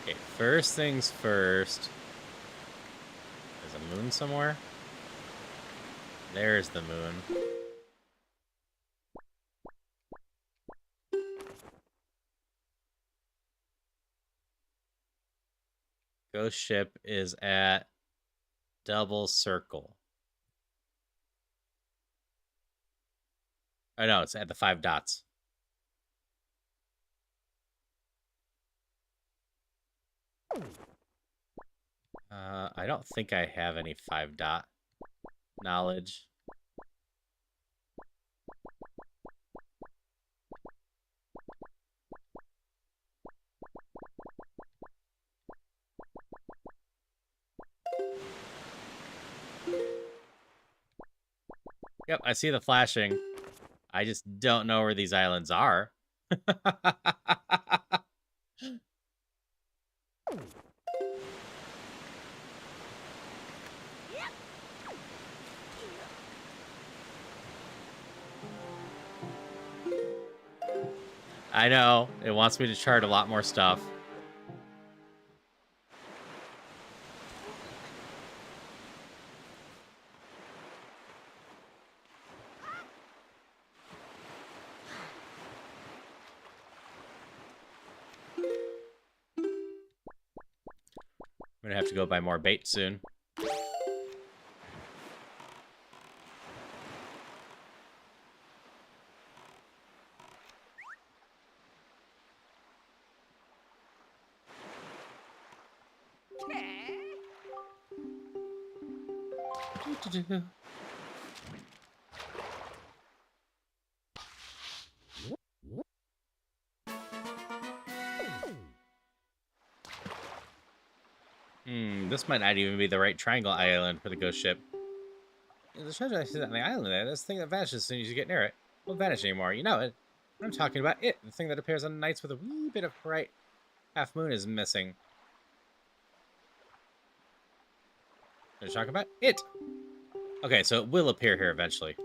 Okay, first things first. There's a moon somewhere. There's the moon. Ghost ship is at double circle. Oh no, it's at the 5 dots. I don't think I have any 5 dot knowledge. Yep, I see the flashing. I just don't know where these islands are. I know. It wants me to chart a lot more stuff. I'm gonna have to go buy more bait soon. This might not even be the right triangle island for the ghost ship. The treasure I see on the island there, this thing that vanishes as soon as you get near it, won't vanish anymore. You know it. I'm talking about it, the thing that appears on nights with a wee bit of bright half moon is missing. What are you talking about? It! Okay, so it will appear here eventually.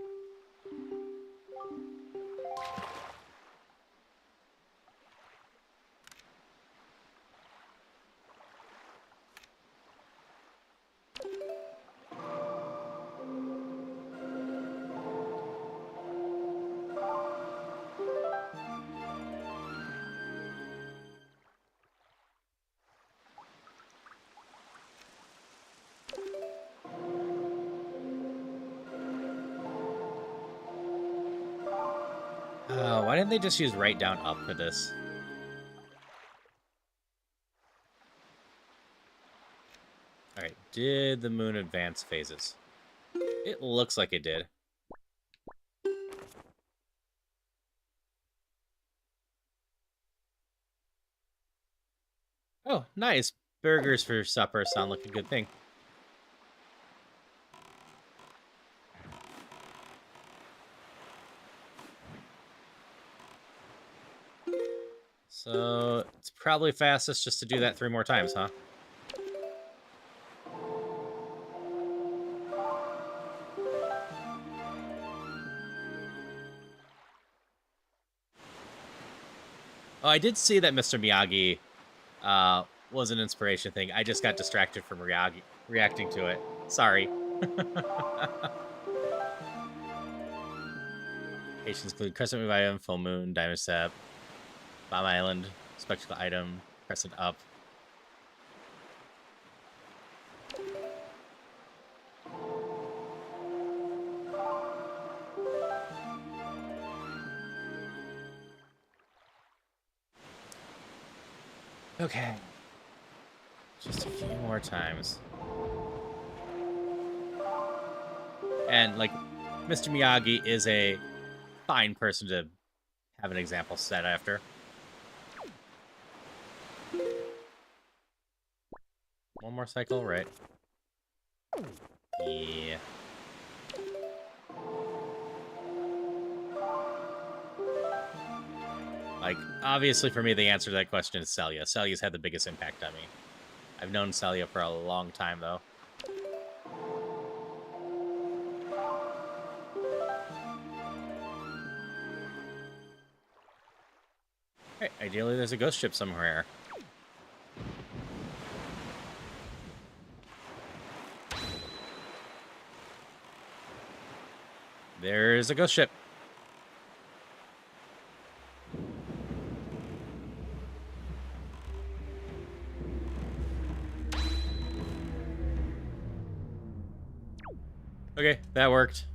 Why didn't they just use right down up for this? Alright, did the moon advance phases? It looks like it did. Oh, nice. Burgers for supper sound like a good thing. So, it's probably fastest just to do that 3 more times, huh? Oh, I did see that Mr. Miyagi was an inspiration thing. I just got distracted from reacting to it. Sorry. Patients include Crescent Move item, Full Moon, Diamond Step, Bomb Island, Spectacle item, Crescent Up. Okay. Just a few more times. And, like, Mr. Miyagi is a fine person to have an example set after. One more cycle, right? Yeah. Like, obviously for me, the answer to that question is Celia. Celia's had the biggest impact on me. I've known Celia for a long time, though. Hey, ideally there's a ghost ship somewhere. There's a ghost ship. Okay, that worked.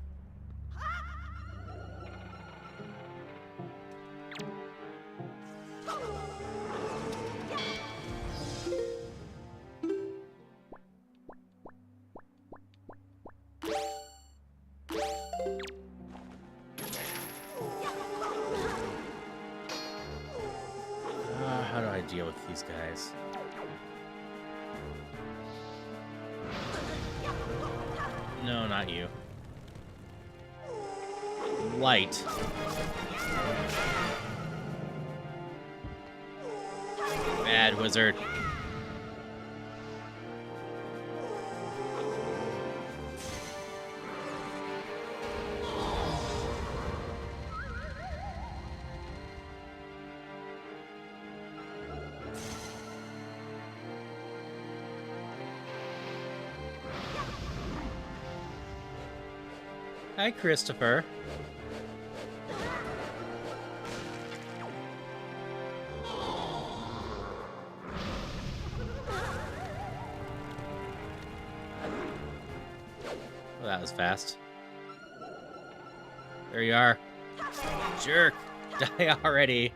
How do I deal with these guys? No, not you. light. Bad wizard. Hi, Christopher. Oh, that was fast. There you are. Jerk. Die already.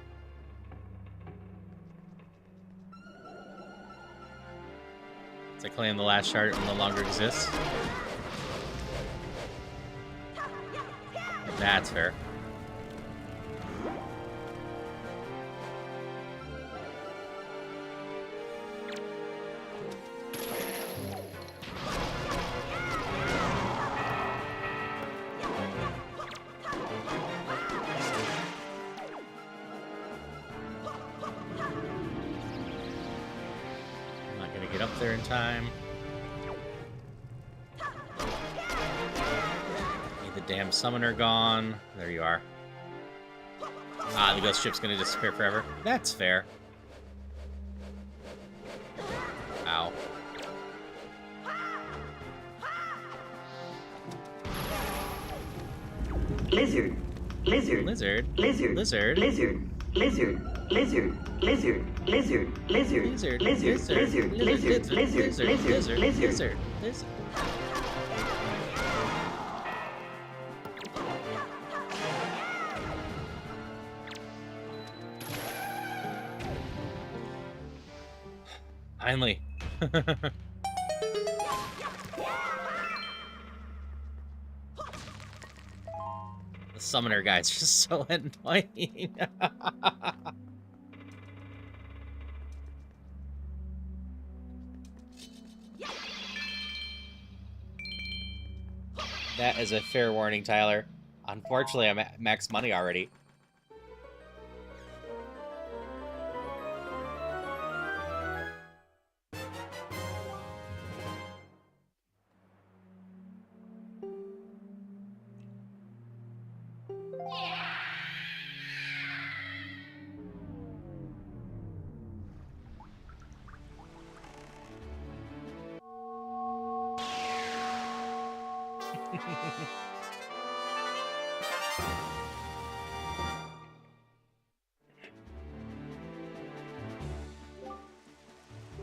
As I claim the last shard no longer exists. That's fair. I'm not gonna get up there in time. The damn summoner gone. There you are. Ah, the ghost ship's gonna disappear forever. That's fair. Ow. Lizard. Lizard. Lizard. Lizard. Lizard. Lizard. Lizard. Lizard. Lizard. Lizard. Lizard. Lizard. Lizard. Lizard. Lizard. Lizard. Lizard. Lizard. Finally. The summoner guy's just so annoying. That is a fair warning, Tyler. Unfortunately, I'm at max money already.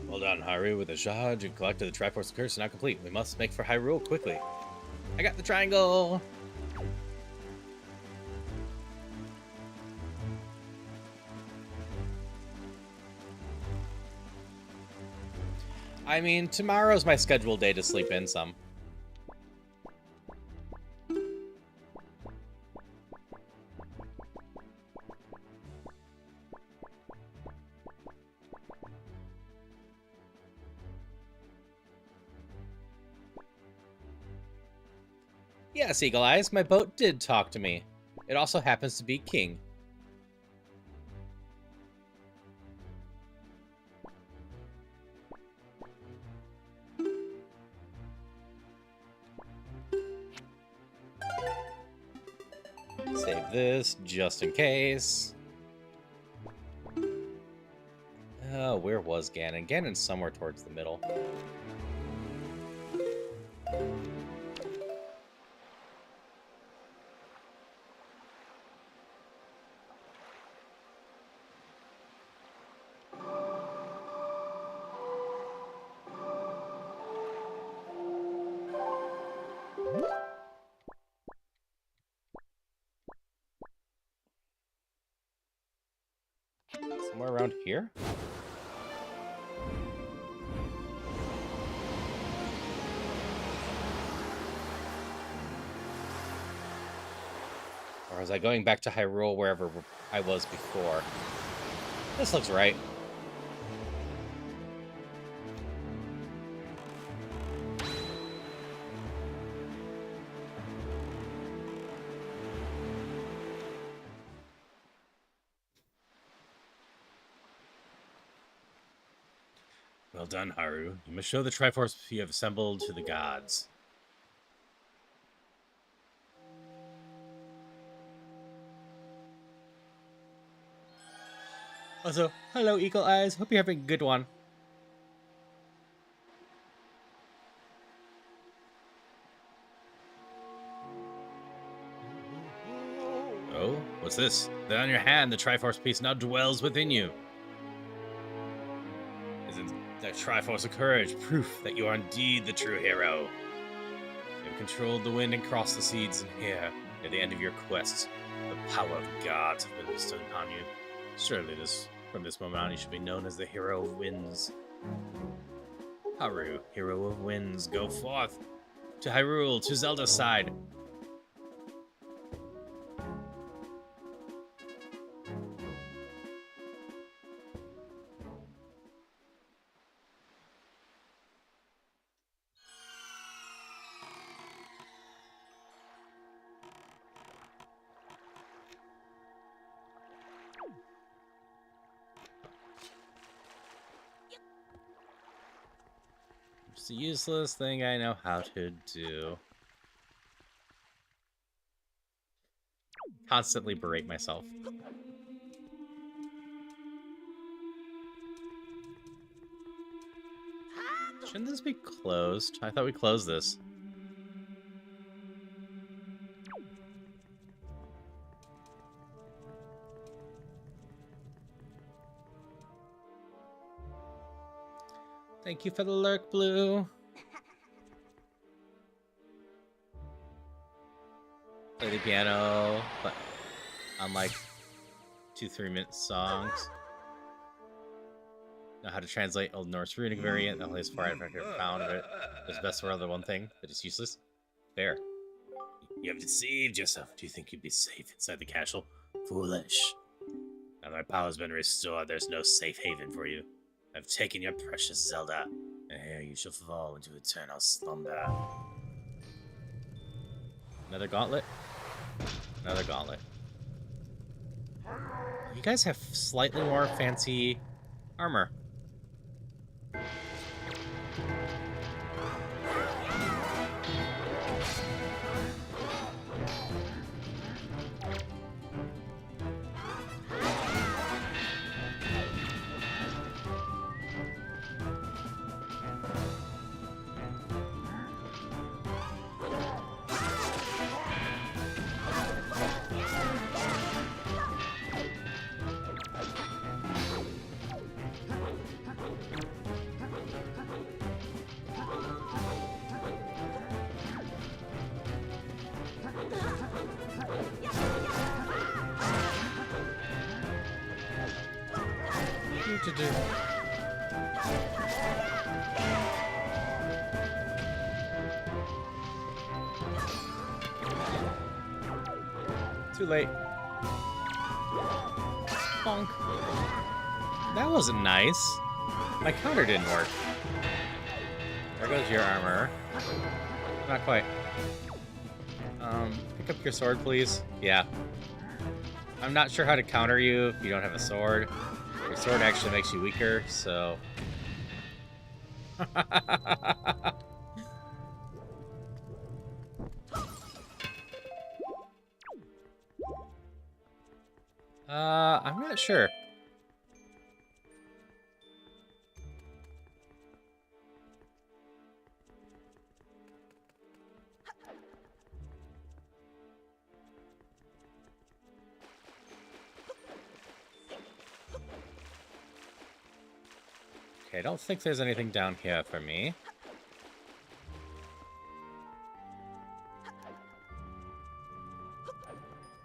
Well done, Haru, with the Shaj and collected the Triforce curse now complete. We must make for Hyrule quickly. I got the triangle! I mean, tomorrow's my scheduled day to sleep in some. Yes, Eagle Eyes, my boat did talk to me. It also happens to be King. Save this, just in case. Oh, where was Ganon? Ganon's somewhere towards the middle. Somewhere around here? Or was I going back to Hyrule wherever I was before? This looks right. Well done, Haru. You must show the Triforce you have assembled to the gods. Also, hello, Eagle Eyes. Hope you're having a good one. Oh, what's this? Then on your hand, the Triforce piece now dwells within you. Isn't that Triforce of courage proof that you are indeed the true hero? You have controlled the wind and crossed the seas, and here, at the end of your quest, the power of the gods have been bestowed upon you. Surely from this moment on, you should be known as the Hero of Winds. Haru, Hero of Winds, go forth! To Hyrule, to Zelda's side! It's a useless thing I know how to do. Constantly berate myself. Shouldn't this be closed? I thought we closed this. Thank you for the lurk, Blue. Play the piano, but unlike 2-3 minute songs. Know how to translate Old Norse runic variant, the only as far as I've ever found of it. It's best for other one thing, but it's useless. Fair. You have deceived yourself. Do you think you'd be safe inside the castle? Foolish. Now my power's been restored, there's no safe haven for you. I've taken your precious Zelda, and here you shall fall into eternal slumber. Another gauntlet? Another gauntlet. You guys have slightly more fancy armor. To do. Too late. Bonk. That wasn't nice. My counter didn't work. There goes your armor. Not quite. Pick up your sword, please. Yeah. I'm not sure how to counter you if you don't have a sword. Your sword actually makes you weaker, so... I'm not sure. Okay, I don't think there's anything down here for me.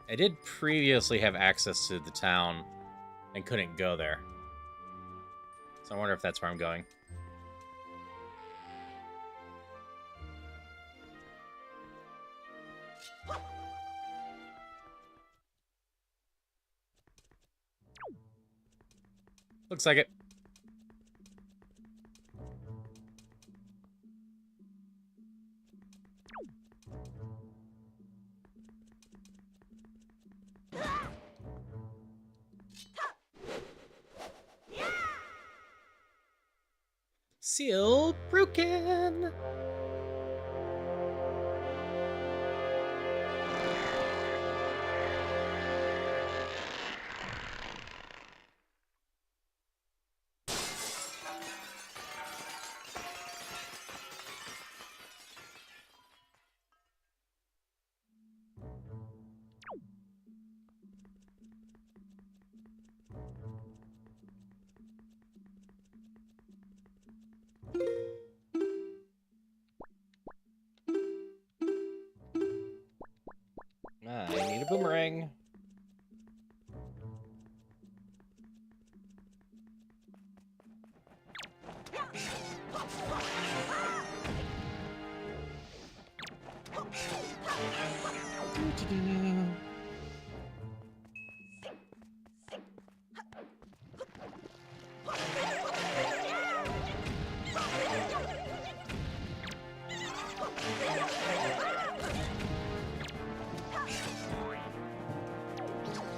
I did previously have access to the town and couldn't go there. So I wonder if that's where I'm going. Looks like it. Seal broken. I need a boomerang.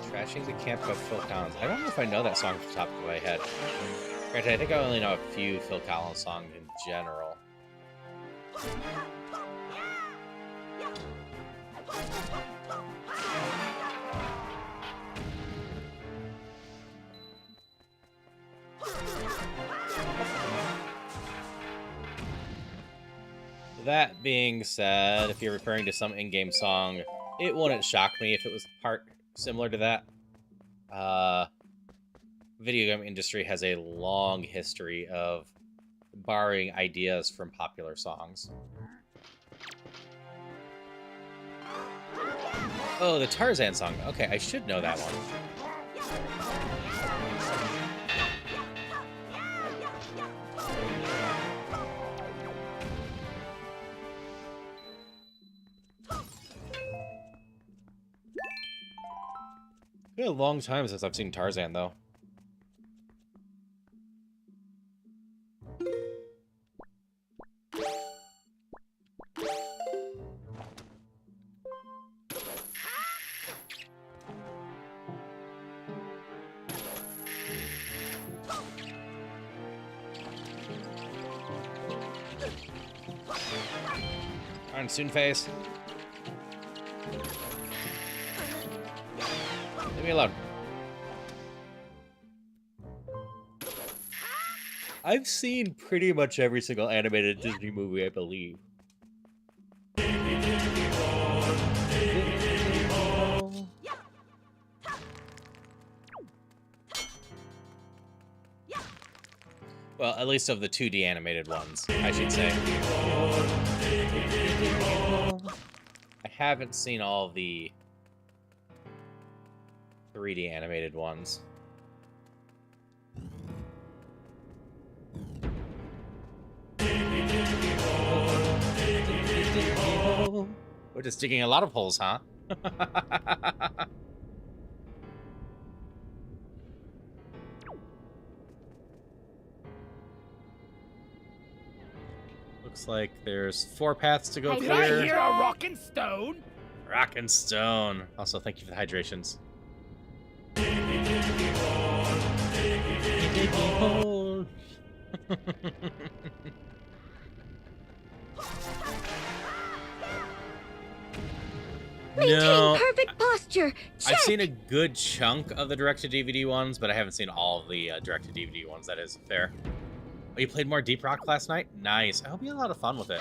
Trashing the Camp by Phil Collins. I don't know if I know that song off the top of my head. Granted, I think I only know a few Phil Collins songs in general. That being said, if you're referring to some in-game song, it wouldn't shock me if it was part similar to that. Video game industry has a long history of borrowing ideas from popular songs. Oh, the Tarzan song. Okay, I should know that one. It's been a long time since I've seen Tarzan, though. Darn Soon Face. Leave me alone. I've seen pretty much every single animated Disney movie, I believe. Well, at least of the 2D animated ones, I should say. I haven't seen all of the 3D animated ones. We're just digging a lot of holes, huh? Looks like there's 4 paths to go Did I clear. hear a rockin' stone? Rockin' stone. Also, thank you for the hydrations. Maintain perfect posture. Check. I've seen a good chunk of the direct-to-DVD ones, but I haven't seen all of the direct-to-DVD ones. That is fair. Oh, you played more Deep Rock last night? Nice. I hope you had a lot of fun with it.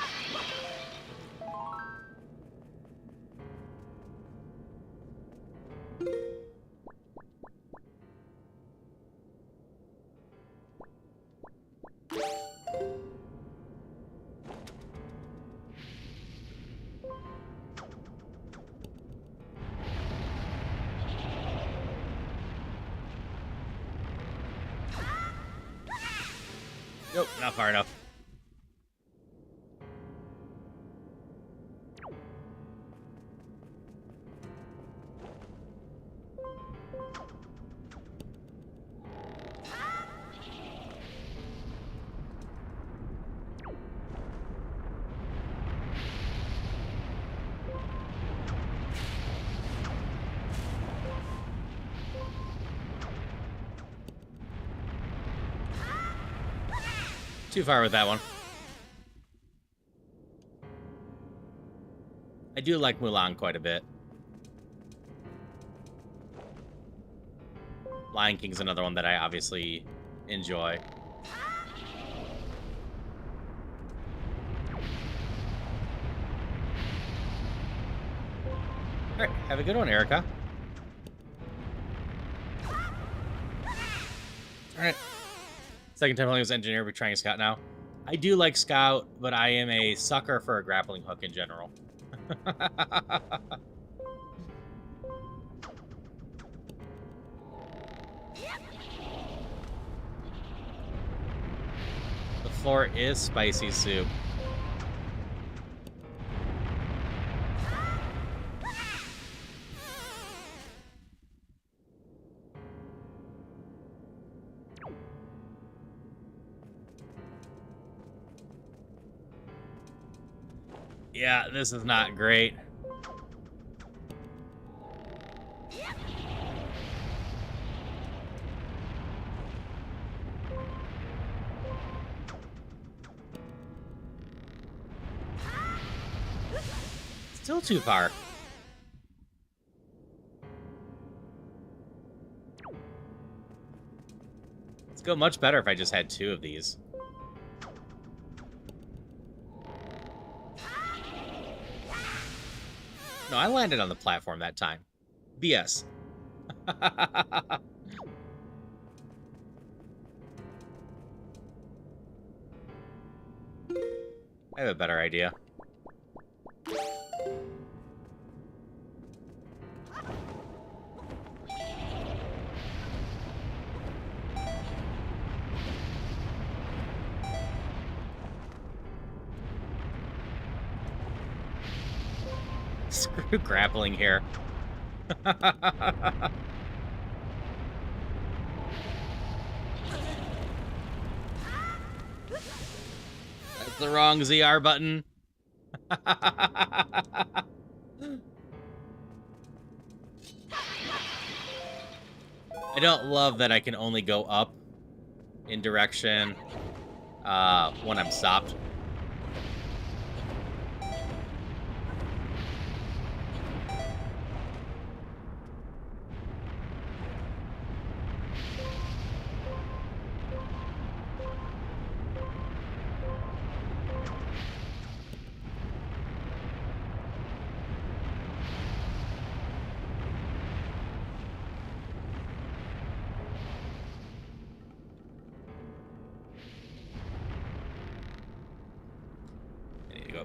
Nope, not far enough. Too far with that one. I do like Mulan quite a bit. Lion King's another one that I obviously enjoy. Alright, have a good one, Erica. Alright. Second time playing as engineer, we're trying Scout now. I do like Scout, but I am a sucker for a grappling hook in general. The floor is spicy soup. Yeah, this is not great. Still too far. Let's go much better if I just had 2 of these. No, I landed on the platform that time. BS. I have a better idea. Screw grappling here. That's the wrong ZR button. I don't love that I can only go up in direction when I'm stopped.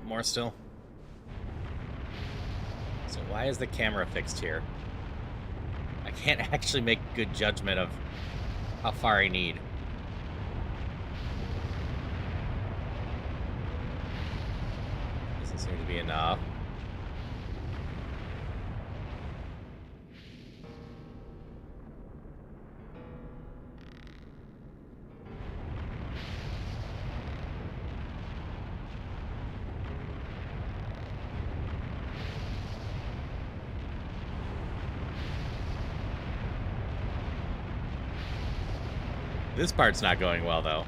More still. So why is the camera fixed here? I can't actually make good judgment of how far I need. Doesn't seem to be enough. This part's not going well, though.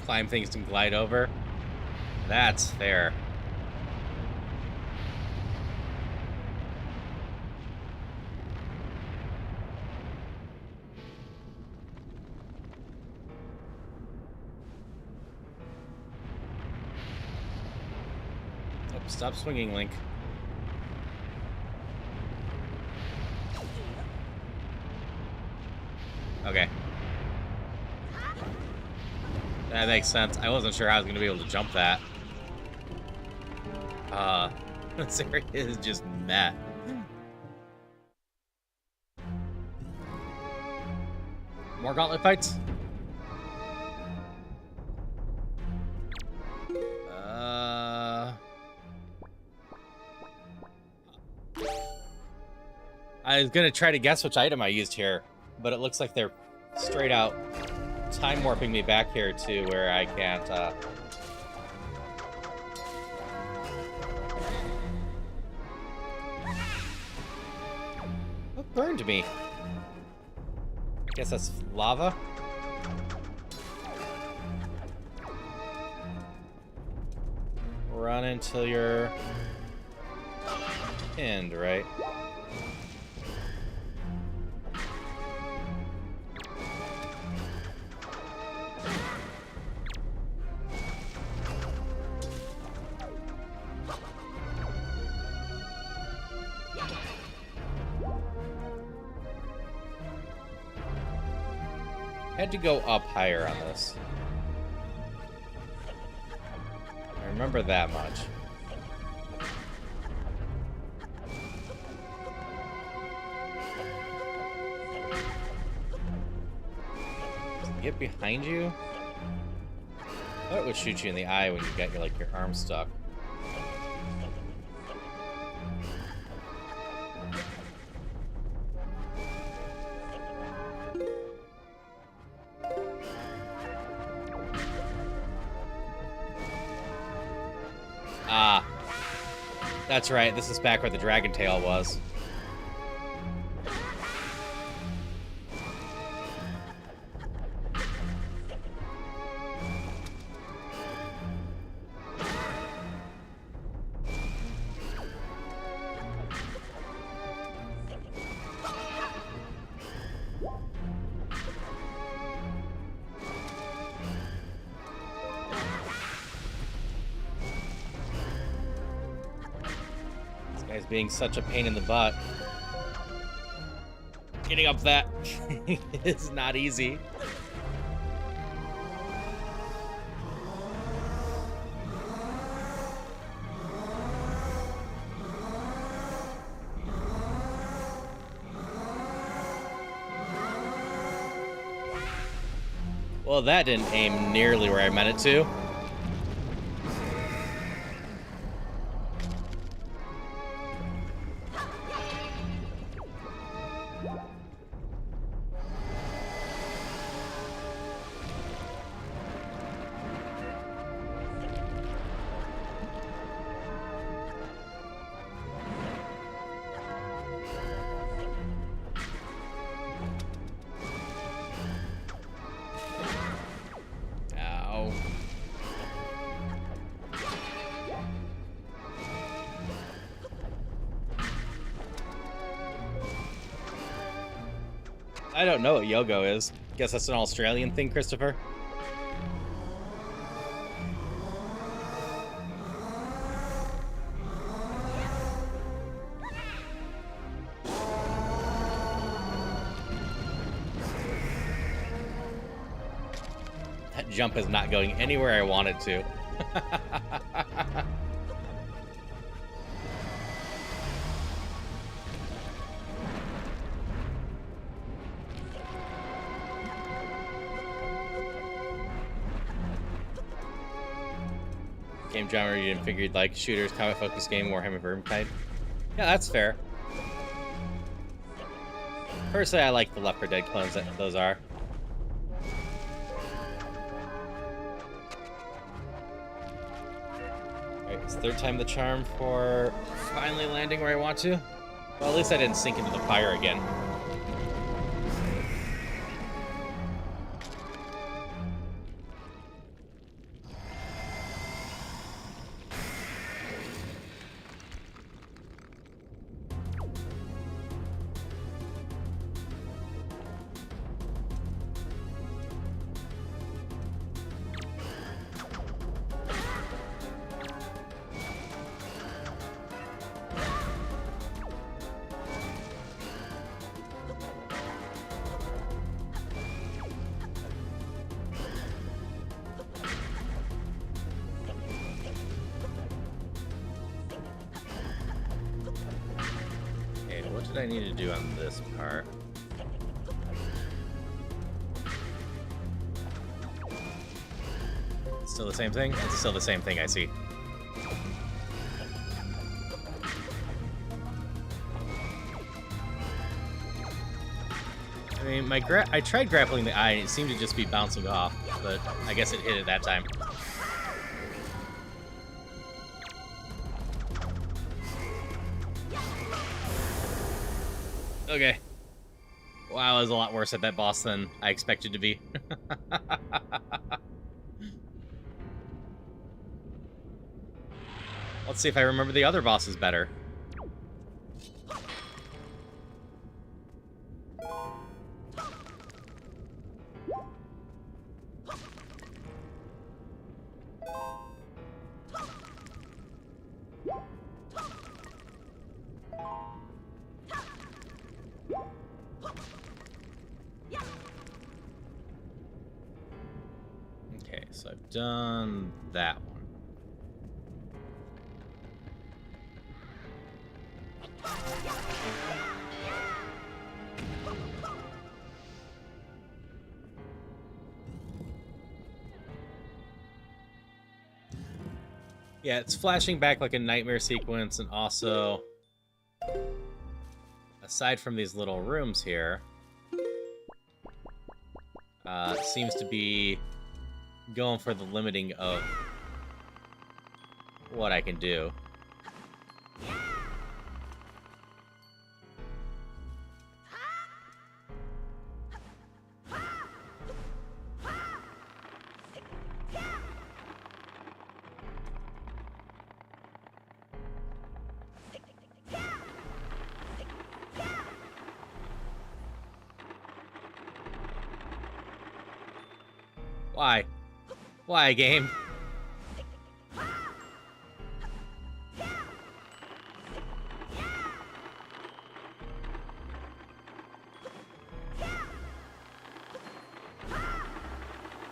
Climb things and glide over. That's fair. Oh, stop swinging, Link. Okay. That makes sense. I wasn't sure how I was going to be able to jump that. This area is just meh. More gauntlet fights? I was gonna try to guess which item I used here, but it looks like they're straight out time warping me back here to where I can't, What burned me? I guess that's lava? Run until you're pinned, right? Had to go up higher on this. I remember that much. Does it get behind you? I thought it would shoot you in the eye when you got your arm stuck. Ah, that's right. This is back where the dragon tail was. Guy's being such a pain in the butt. Getting up that is not easy. Well, that didn't aim nearly where I meant it to. I don't know what Yogo is. Guess that's an Australian thing, Christopher? That jump is not going anywhere I want it to. Game genre you didn't figure you'd like. Shooters, combat focus game, Warhammer Vermintide. Yeah, that's fair. Personally, I like the Left 4 Dead clones that those are. Alright, it's third time the charm for finally landing where I want to. Well, at least I didn't sink into the fire again. What I need to do on this part? Still the same thing? It's still the same thing, I see. I mean, I tried grappling the eye, and it seemed to just be bouncing off, but I guess it hit it that time. Okay. Wow, I was a lot worse at that boss than I expected to be. Let's see if I remember the other bosses better. Okay, so I've done that one. Yeah, it's flashing back like a nightmare sequence, and also, aside from these little rooms here, it seems to be going for the limiting of what I can do. Why? Why, game?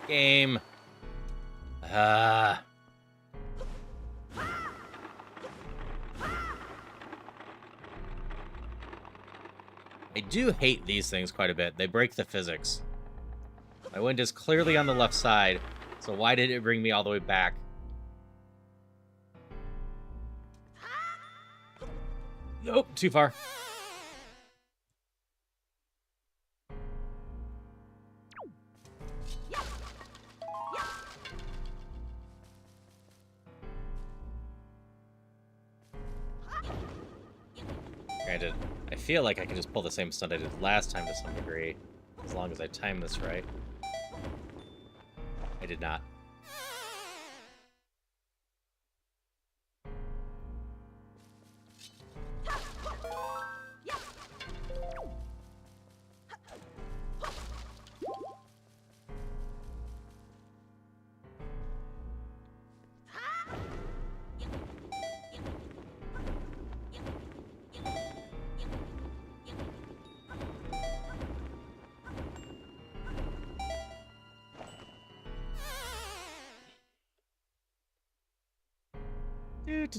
Game. I do hate these things quite a bit. They break the physics. My wind is clearly on the left side, so why did it bring me all the way back? Nope, too far. Granted, I feel like I can just pull the same stunt I did last time to some degree, as long as I time this right. I did not.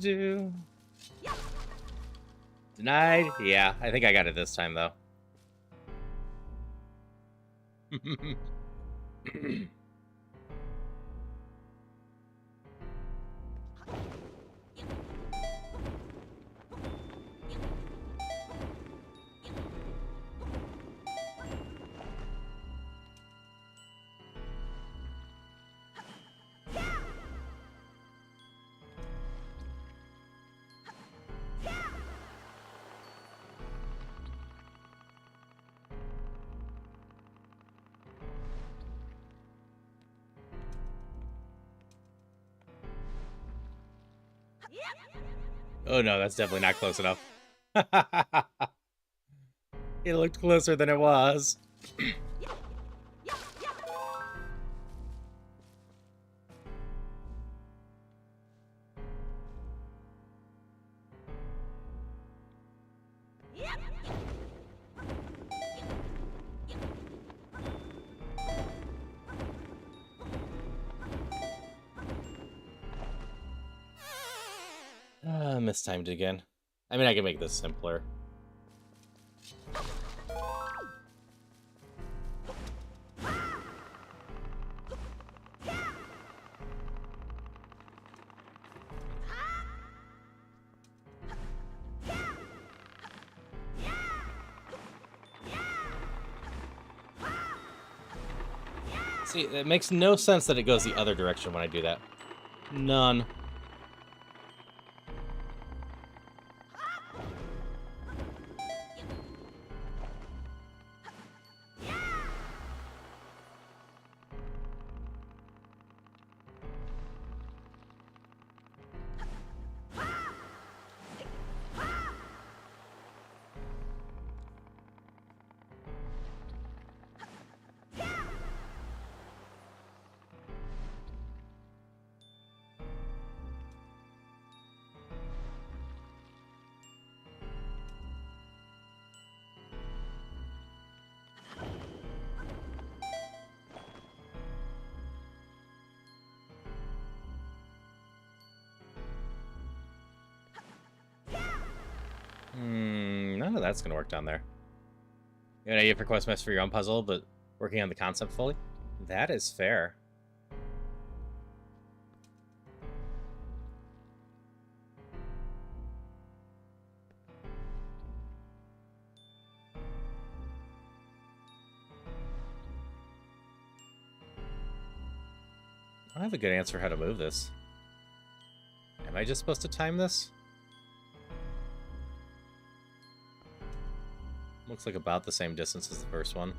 Do. Denied? Yeah, I think I got it this time, though. Oh no, that's definitely not close enough. It looked closer than it was. Mistimed again. I mean, I can make this simpler. See, it makes no sense that it goes the other direction when I do that. None. None of that's gonna work down there. You have an idea for quest mess for your own puzzle, but working on the concept fully? That is fair. I have a good answer for how to move this. Am I just supposed to time this? Looks like about the same distance as the first one.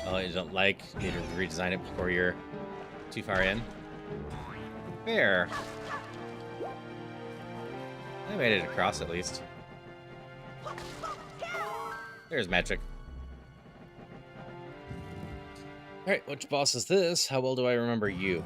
Oh, you don't like? You need to redesign it before you're too far in? Fair. I made it across at least. There's magic. Alright, which boss is this? How well do I remember you?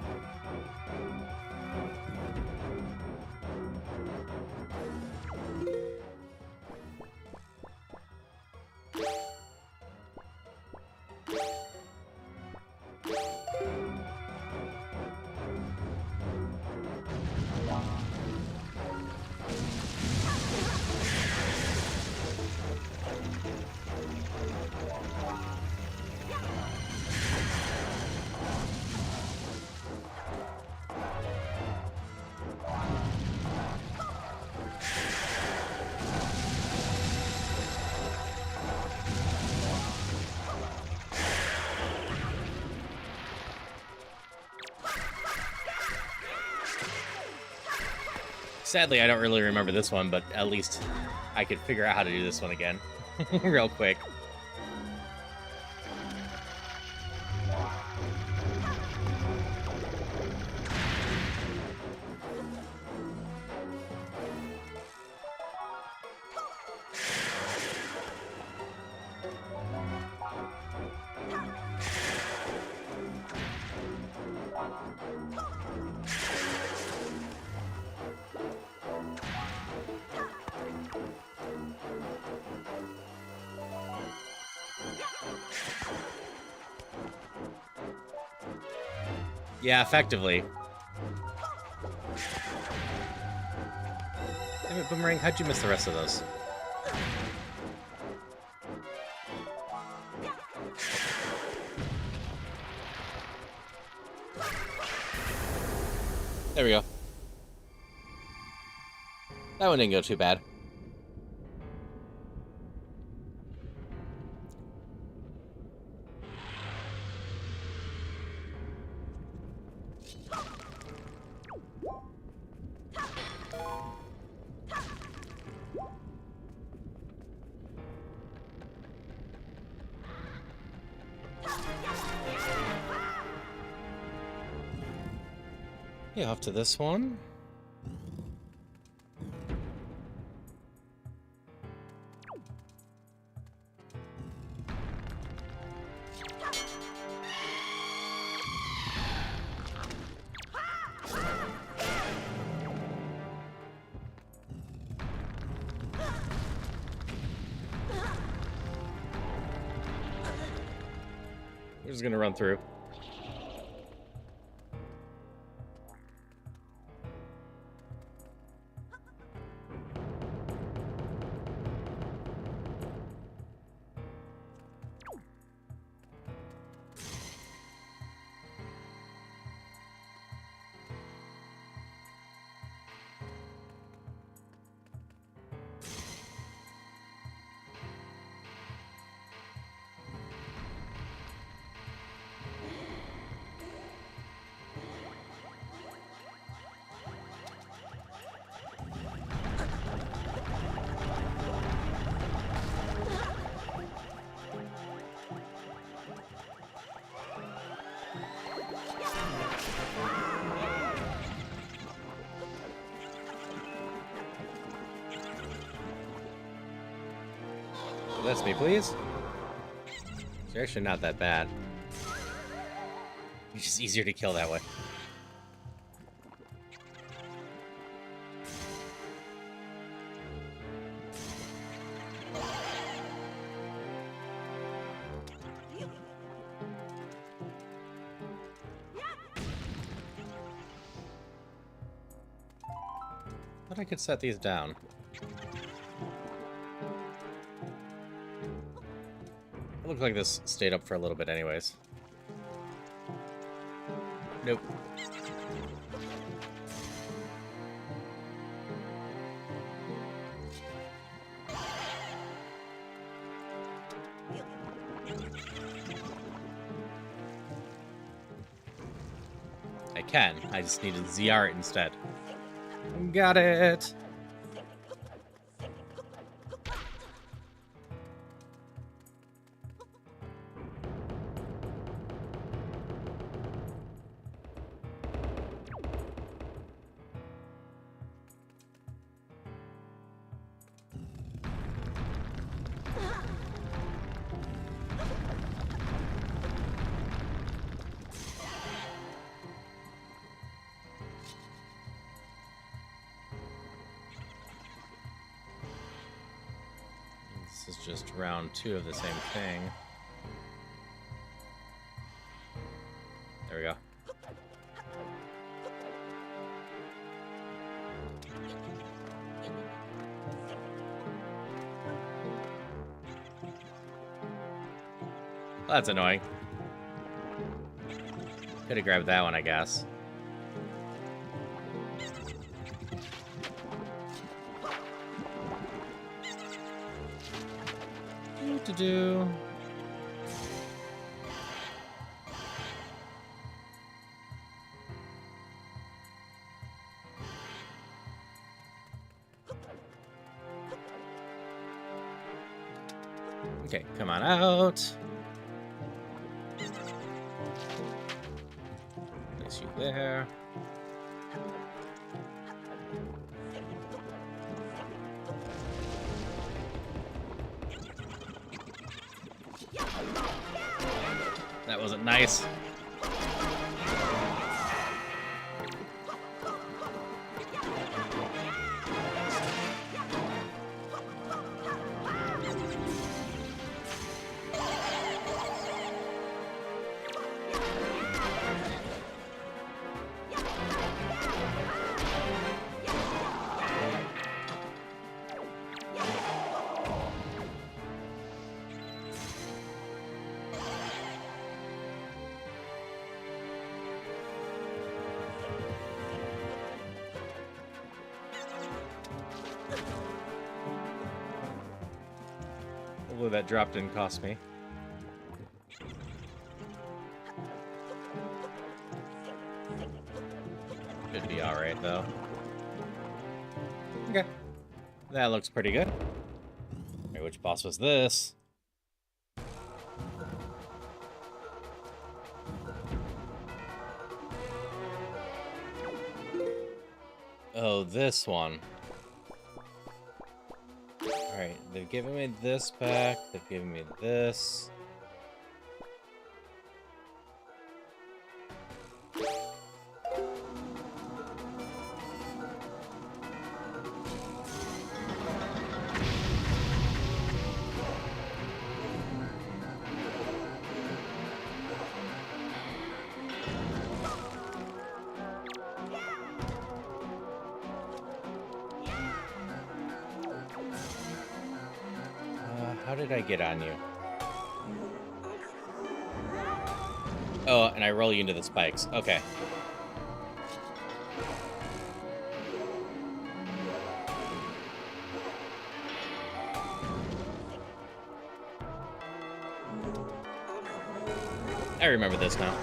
Sadly, I don't really remember this one, but at least I could figure out how to do this one again. Real quick. Yeah, effectively. Damn it, Boomerang, how'd you miss the rest of those? There we go. That one didn't go too bad. Yeah, off to this one. just gonna run through. That's me, please. They're actually not that bad. It's just easier to kill that way. But I could set these down. It looked like this stayed up for a little bit anyways. Nope. I can. I just needed ZR it instead. Got it! This is just round 2 of the same thing. There we go. Well, that's annoying. Could have grabbed that one, I guess. What to do? Okay, come on out. Place you there. That wasn't nice. Hopefully that drop didn't cost me. Should be alright, though. Okay. That looks pretty good. Okay, which boss was this? Oh, this one. Alright, they've given me this back, they've given me this. did I get on you? Oh, and I roll you into the spikes. Okay. I remember this now.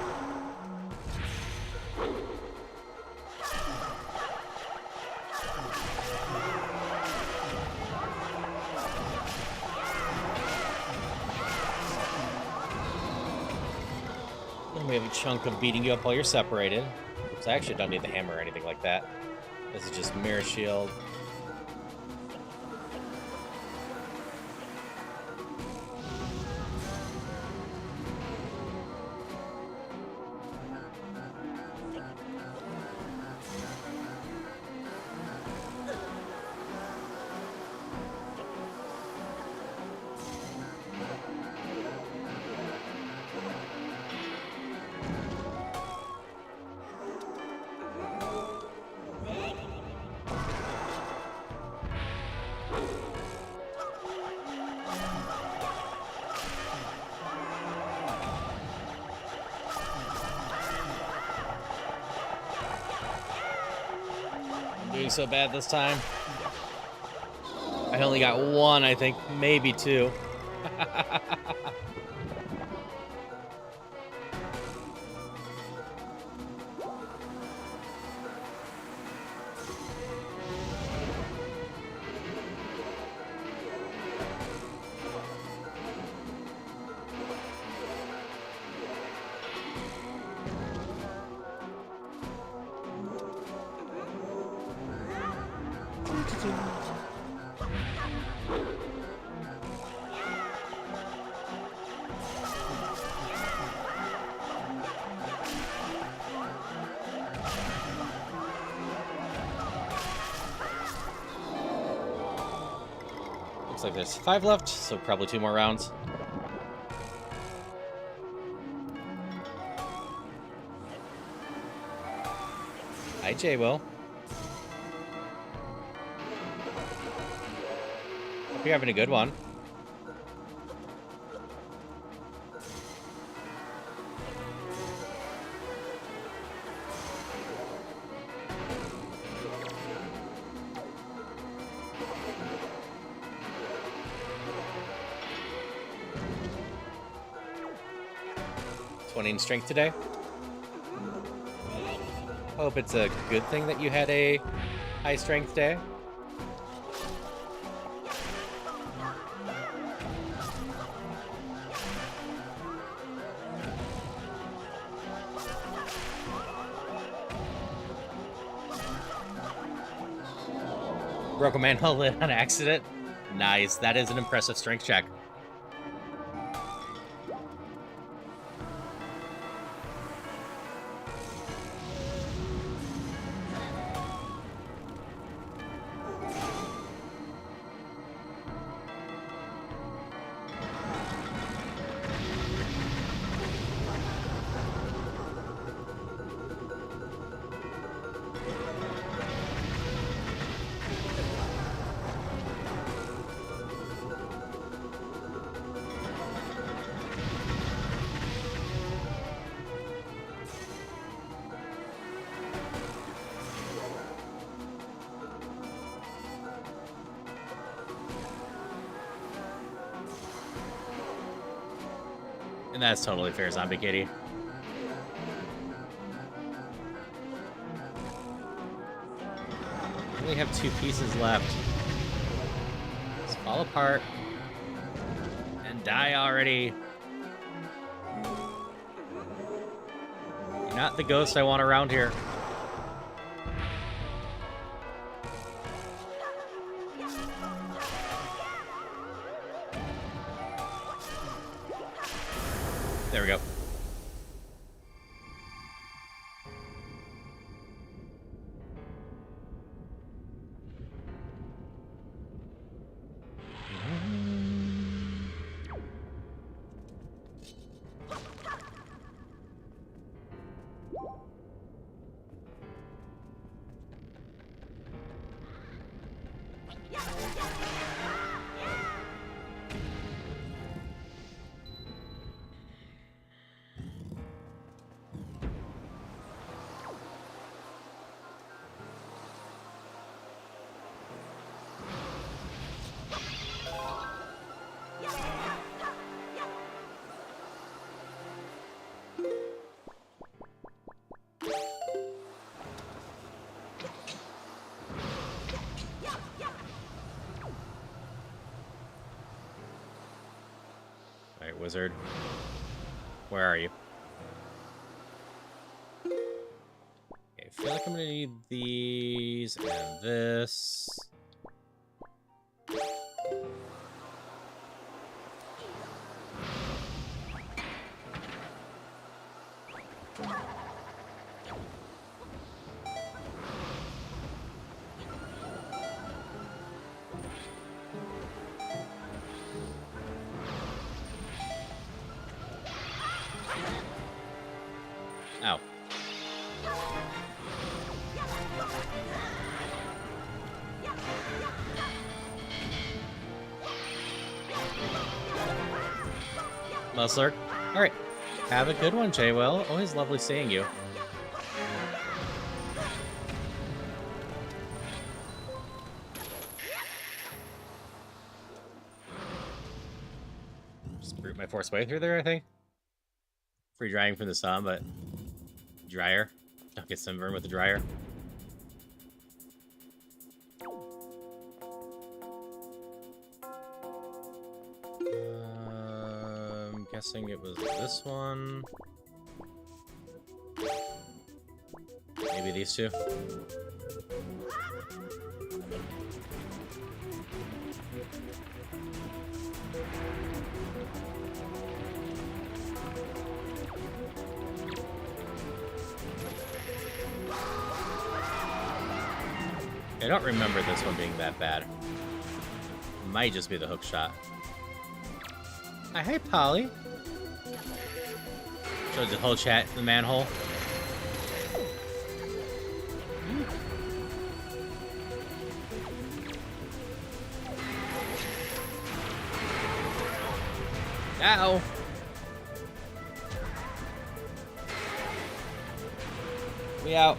And we have a chunk of beating you up while you're separated. Oops, I actually don't need the hammer or anything like that. This is just mirror shield. Doing so bad this time. I only got one, I think, maybe two. Looks like there's 5 left, so probably 2 more rounds. Hi, J-Will. Hope you're having a good one. In strength today. Hope it's a good thing that you had a high strength day. Broke a manhole lid on accident. Nice. That is an impressive strength check. And that's totally fair, Zombie Kitty. We only have 2 pieces left. Just fall apart. And die already. You're not the ghost I want around here. There we go. wizard. Where are you? Okay, I feel like I'm gonna need these and this. Ow. Musler. Alright. Have a good one, Jaywell. Always lovely seeing you. Just brute my force way through there, I think. Free drying from the sun, but dryer. Don't get sunburned with the dryer. I'm guessing it was this one. Maybe these two. I don't remember this one being that bad. Might just be the hook shot. Hi, Polly. Shows the whole chat in the manhole. Ow! We out.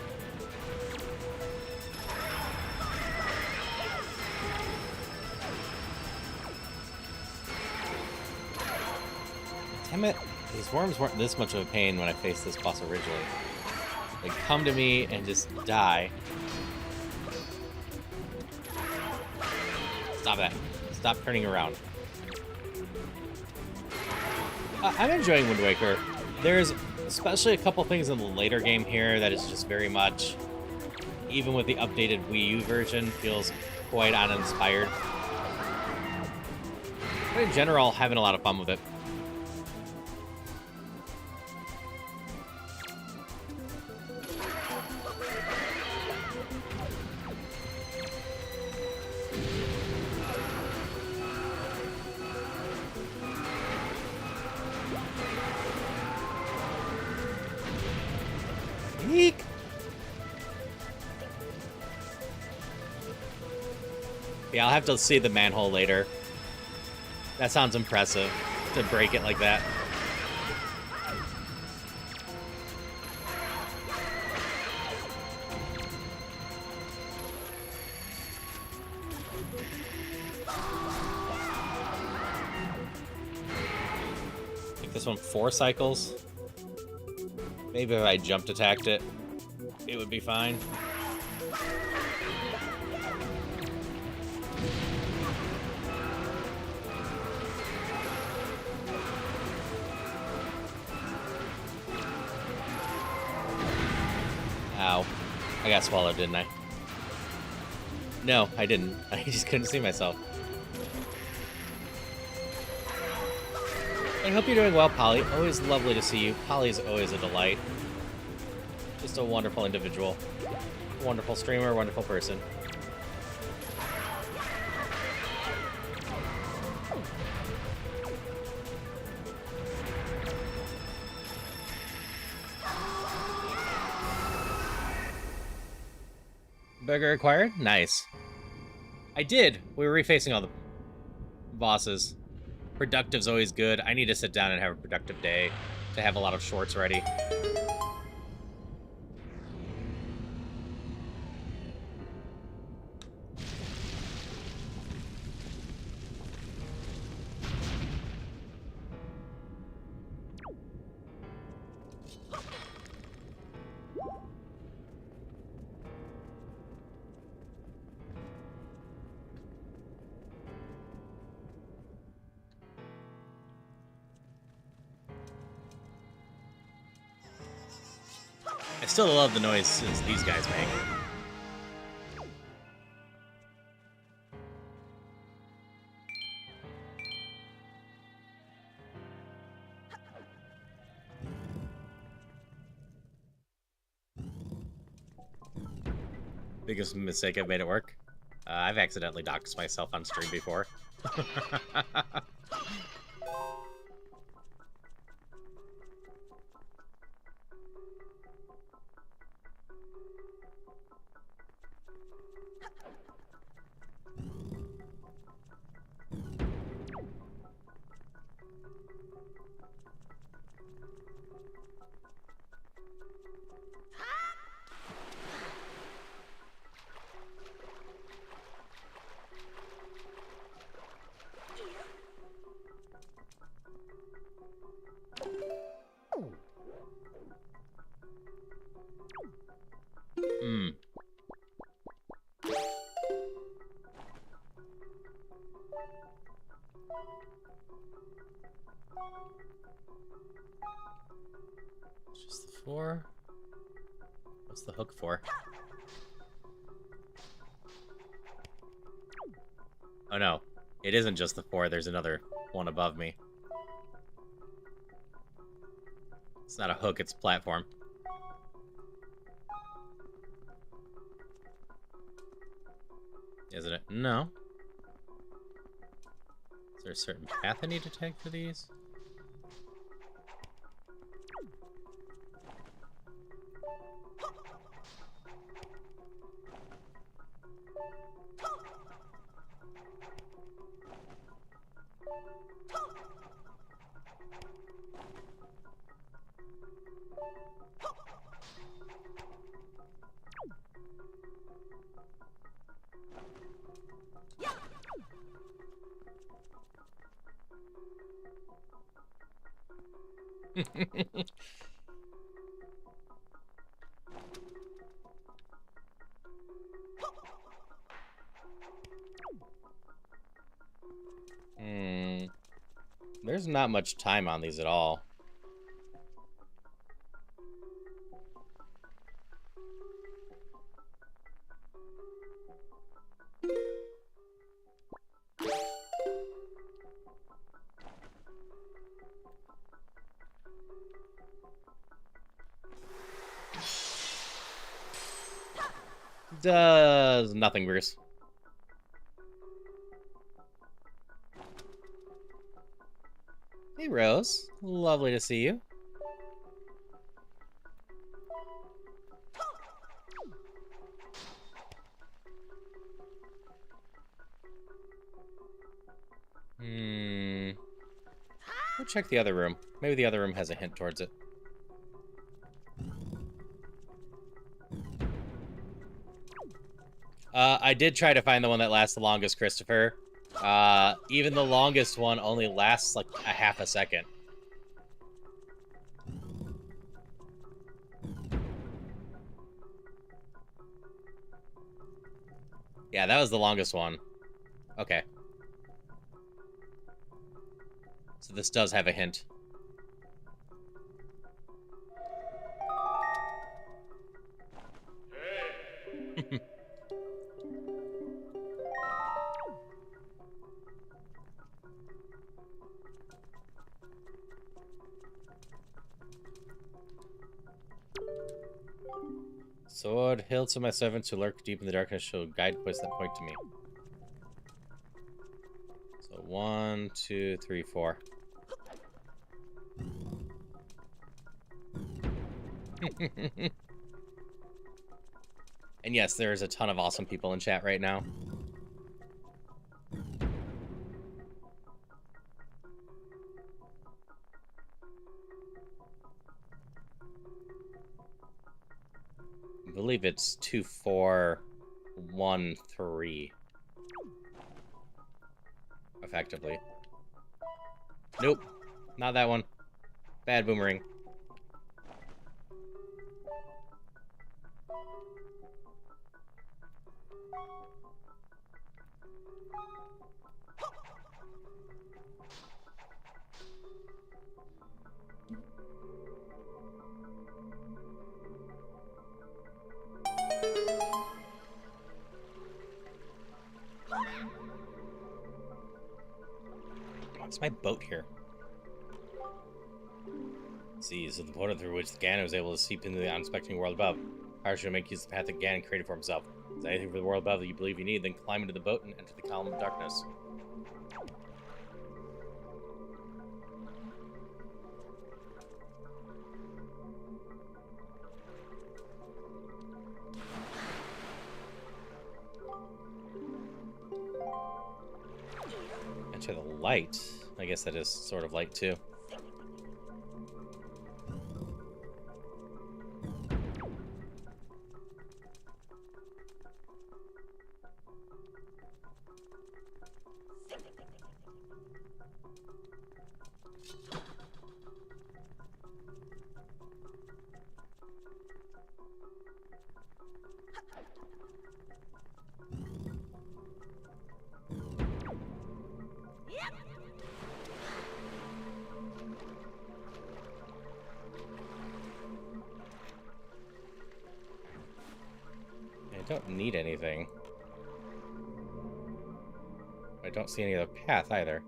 Damn it. These worms weren't this much of a pain when I faced this boss originally. They come to me and just die. Stop that. Stop turning around. I'm enjoying Wind Waker. There's especially a couple things in the later game here that is just very much, even with the updated Wii U version, feels quite uninspired. But in general, having a lot of fun with it. Eek! Yeah, I'll have to see the manhole later. That sounds impressive, to break it like that. I think this one 4 cycles. Maybe if I jumped attacked it, it would be fine. Ow. I got swallowed, didn't I? No, I didn't. I just couldn't see myself. I hope you're doing well, Polly. Always lovely to see you. Polly is always a delight. Just a wonderful individual. Wonderful streamer, wonderful person. Burger acquired? Nice. I did. We were refacing all the bosses. Productive's always good. I need to sit down and have a productive day to have a lot of shorts ready. still love the noises these guys make. Biggest mistake I've made at work. I've accidentally doxed myself on stream before. Hmm. It's just the 4. What's the hook for? Oh no, it isn't just the 4. There's another one above me. It's not a hook, it's a platform. Isn't it? No. Is there a certain path I need to take for these? There's not much time on these at all. Does nothing, Bruce. Hey, Rose. Lovely to see you. Go check the other room. Maybe the other room has a hint towards it. I did try to find the one that lasts the longest, Christopher. Even the longest one only lasts like a half a second. Yeah, that was the longest one. Okay. So this does have a hint. Sword, hail to my servants who lurk deep in the darkness, show guideposts that point to me. So 1, 2, 3, 4. And yes, there is a ton of awesome people in chat right now. I believe it's 2, 4, 1, 3. Effectively. Nope. Not that one. Bad boomerang. Why is my boat here? See, so the portal through which Ganon was able to seep into the unsuspecting world above. Power should make use of the path that Ganon created for himself. Is there anything for the world above that you believe you need, then climb into the boat and enter the column of darkness. Enter the light. I guess that is sort of light too. I don't need anything. I don't see any other path either.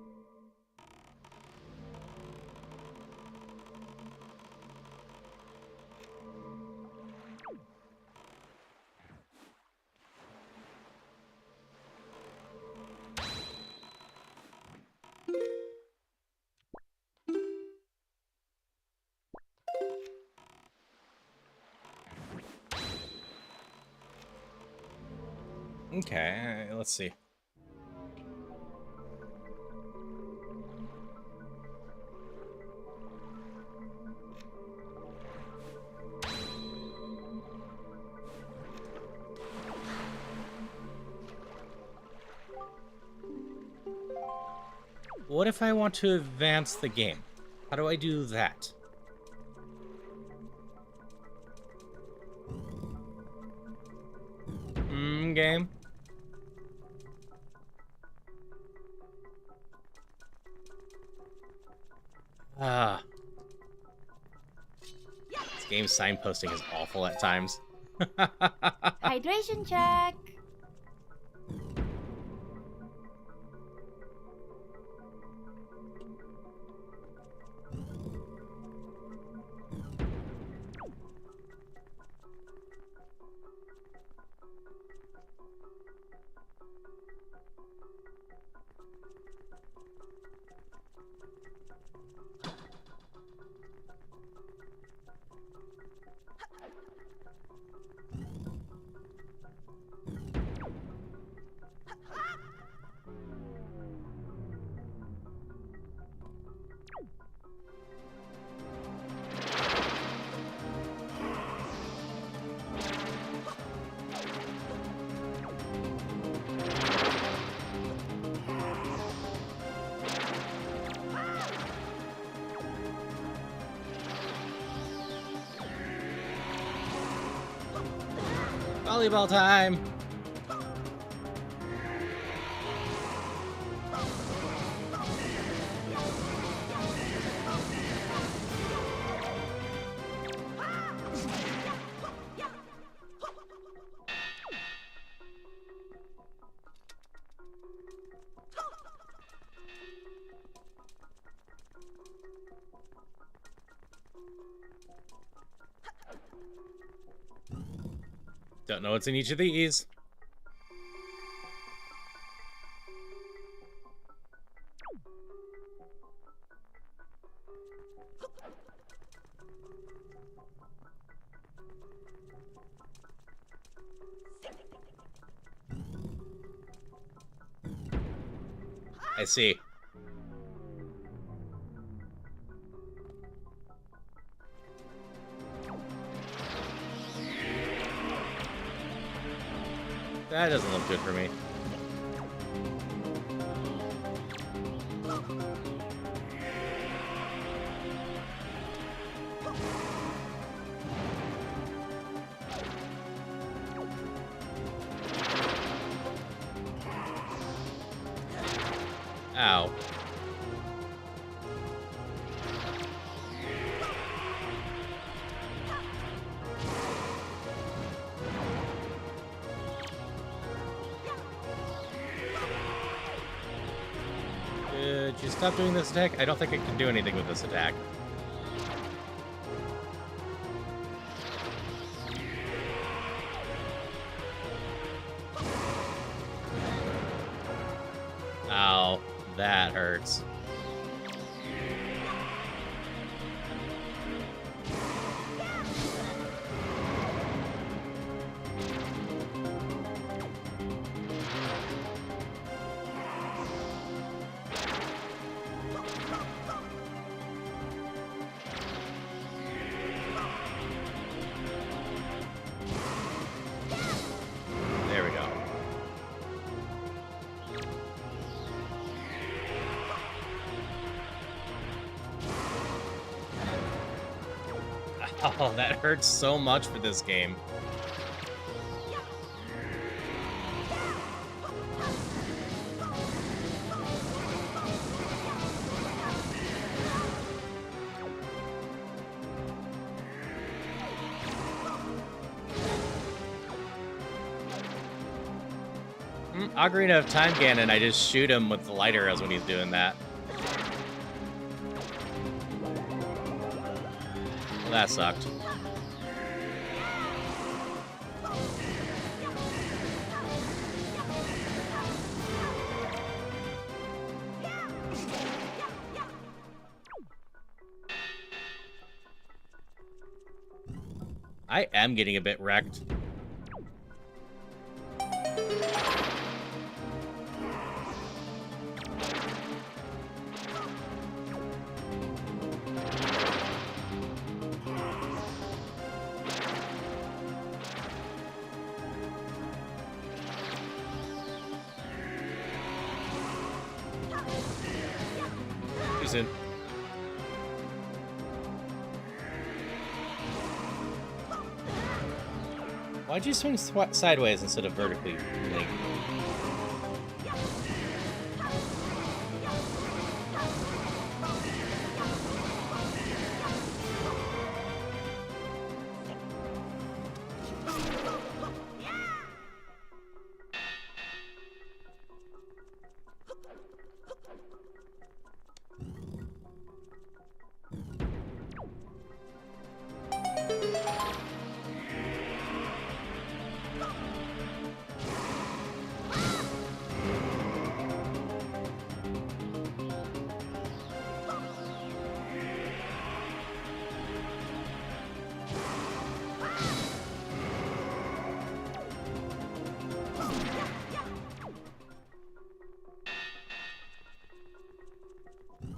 Okay, let's see. What if I want to advance the game? How do I do that? Game? Ah. This game's signposting is awful at times. Hydration check. Volleyball time! Don't know what's in each of these. I see. That doesn't look good for me. Ow. Just stop doing this attack? I don't think I can do anything with this attack. Ow, that hurts. There we go. Oh, that hurts so much for this game. Ocarina of Time Ganon, I just shoot him with the lighter as when he's doing that. Well, that sucked. I am getting a bit wrecked. Too soon. Why'd you swing sideways instead of vertically? Like,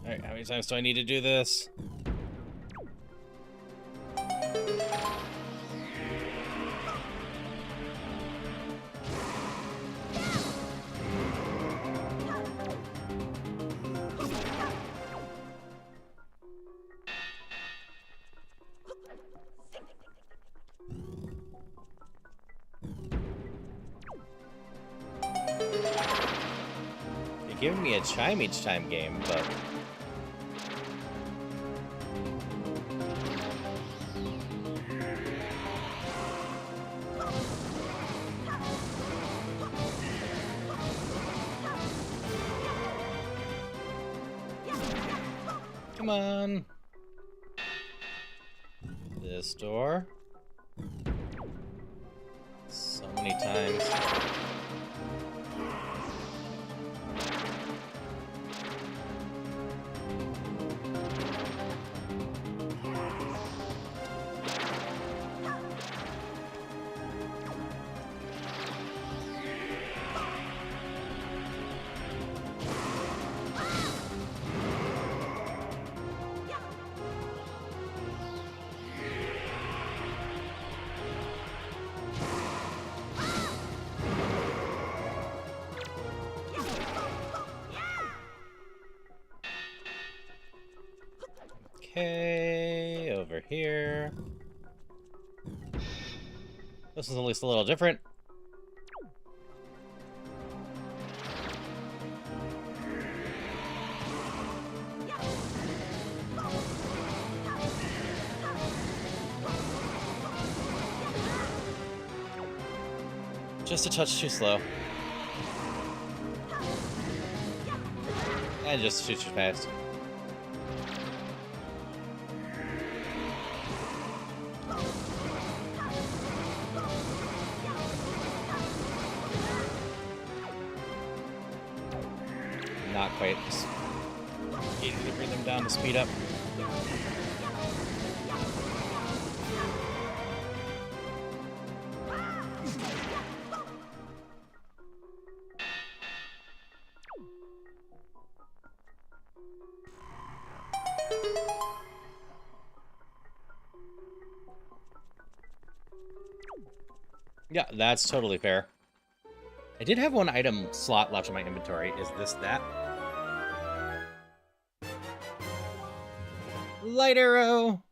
alright, how many times do I need to do this? You're giving me a chime each time game, but... Come on. This door. So many times. Okay, over here. This is at least a little different. Just a touch too slow. And just shoot you fast. Not quite. Just needed to bring them down to speed up. Yeah, that's totally fair. I did have one item slot left in my inventory. Is this that? Light arrow!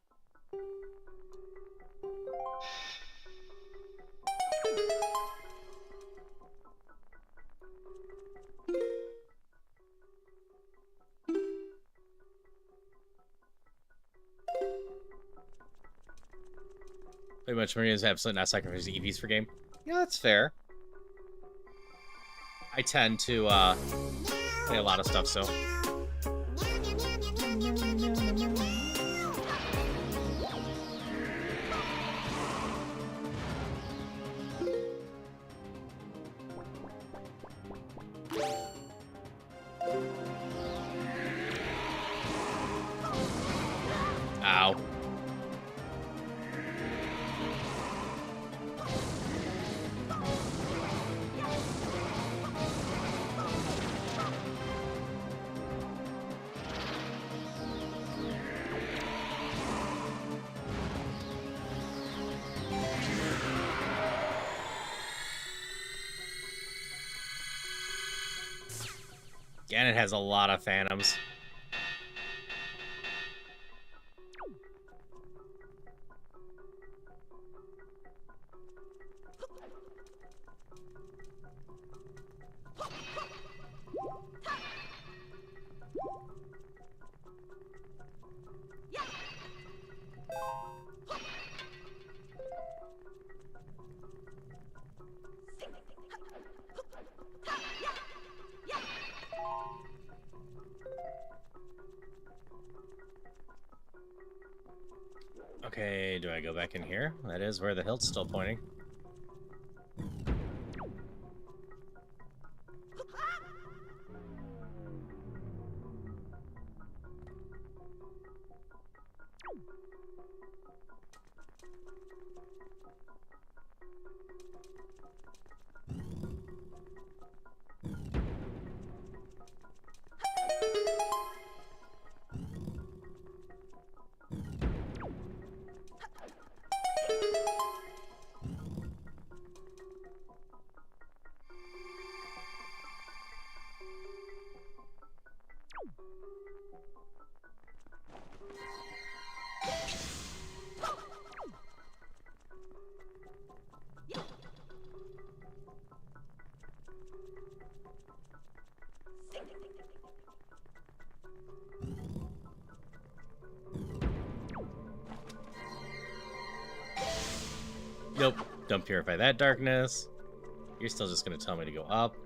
Pretty much Marinas have not sacrificed EVs for game. Yeah, that's fair. I tend to play a lot of stuff, so. Ow. And it has a lot of phantoms. Okay, do I go back in here? That is where the hill's still pointing. Nope, don't purify that darkness. You're still just gonna tell me to go up.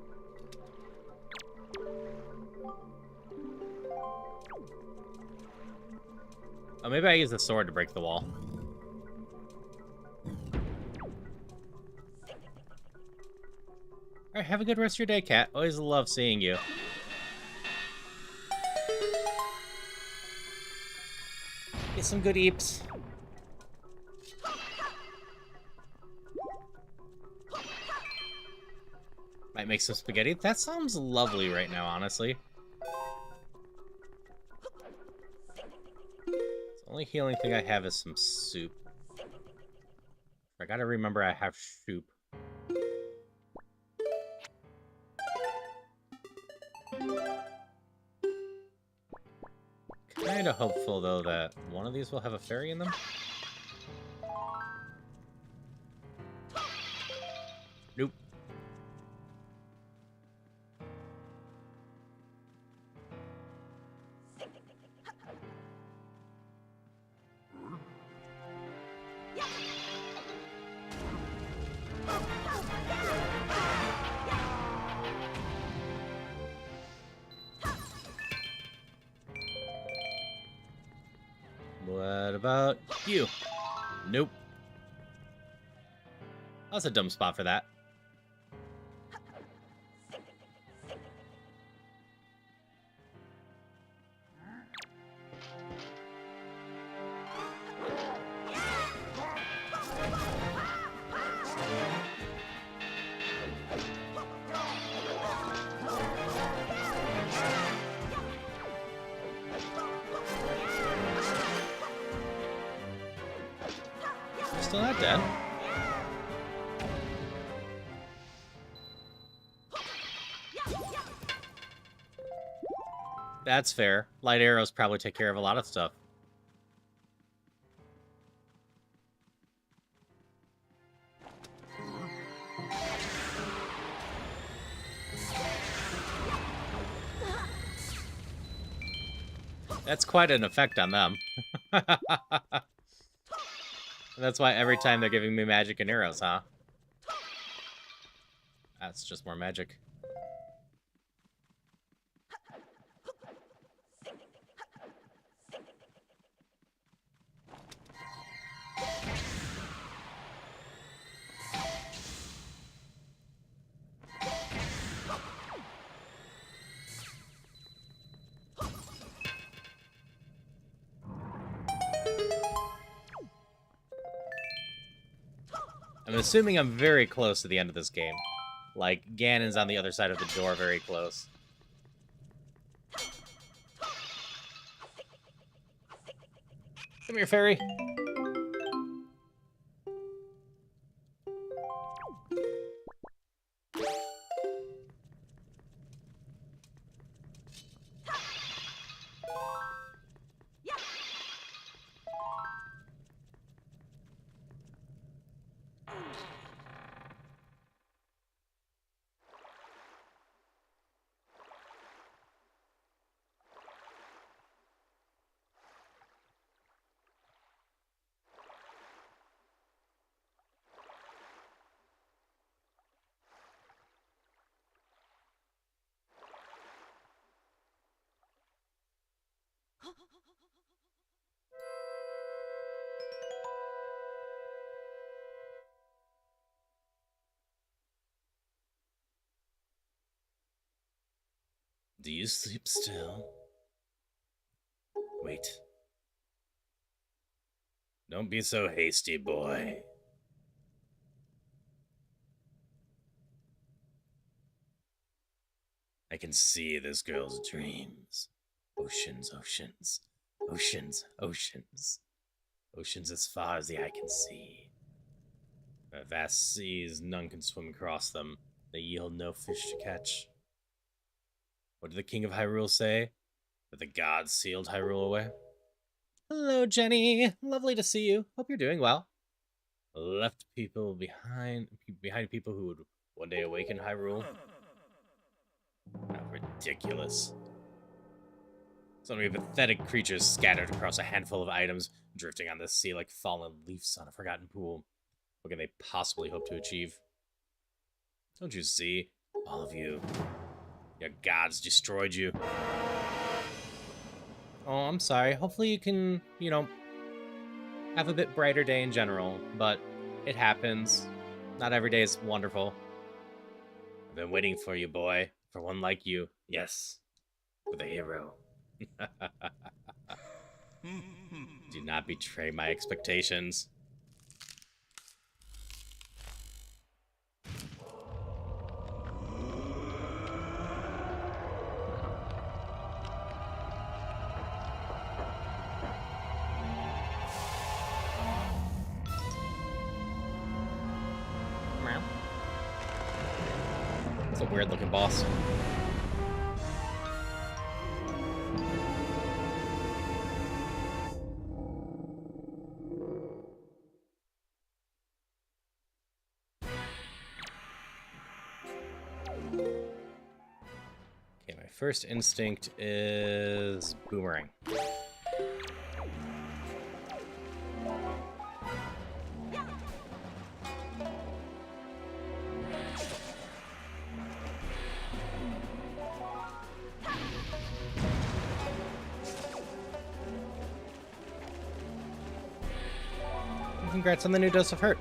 Oh, maybe I use the sword to break the wall. Alright, have a good rest of your day, Cat. Always love seeing you. Get some good eeps. Might make some spaghetti. That sounds lovely right now, honestly. The only healing thing I have is some soup. I gotta remember I have soup. Kinda hopeful, though, that one of these will have a fairy in them. Nope. What about you? Nope. That's a dumb spot for that. Still not dead. That's fair. Light arrows probably take care of a lot of stuff. That's quite an effect on them. That's why every time they're giving me magic and arrows, huh? That's just more magic. I'm assuming I'm very close to the end of this game. Like, Ganon's on the other side of the door, very close. Come here, fairy. Do you sleep still? Wait. Don't be so hasty, boy. I can see this girl's dreams. Oceans, oceans, oceans, oceans. Oceans as far as the eye can see. Vast seas, none can swim across them. They yield no fish to catch. What did the King of Hyrule say? That the gods sealed Hyrule away? Hello, Jenny. Lovely to see you. Hope you're doing well. Left people behind people who would one day awaken Hyrule. How ridiculous. So many pathetic creatures scattered across a handful of items, drifting on the sea like fallen leaves on a forgotten pool. What can they possibly hope to achieve? Don't you see? All of you. Your gods destroyed you. Oh, I'm sorry. Hopefully you can, have a bit brighter day in general, but it happens. Not every day is wonderful. I've been waiting for you, boy. For one like you. Yes. For the hero. Do not betray my expectations. It's a weird looking boss. Okay, my first instinct is boomerang. congrats on the new dose of hurt.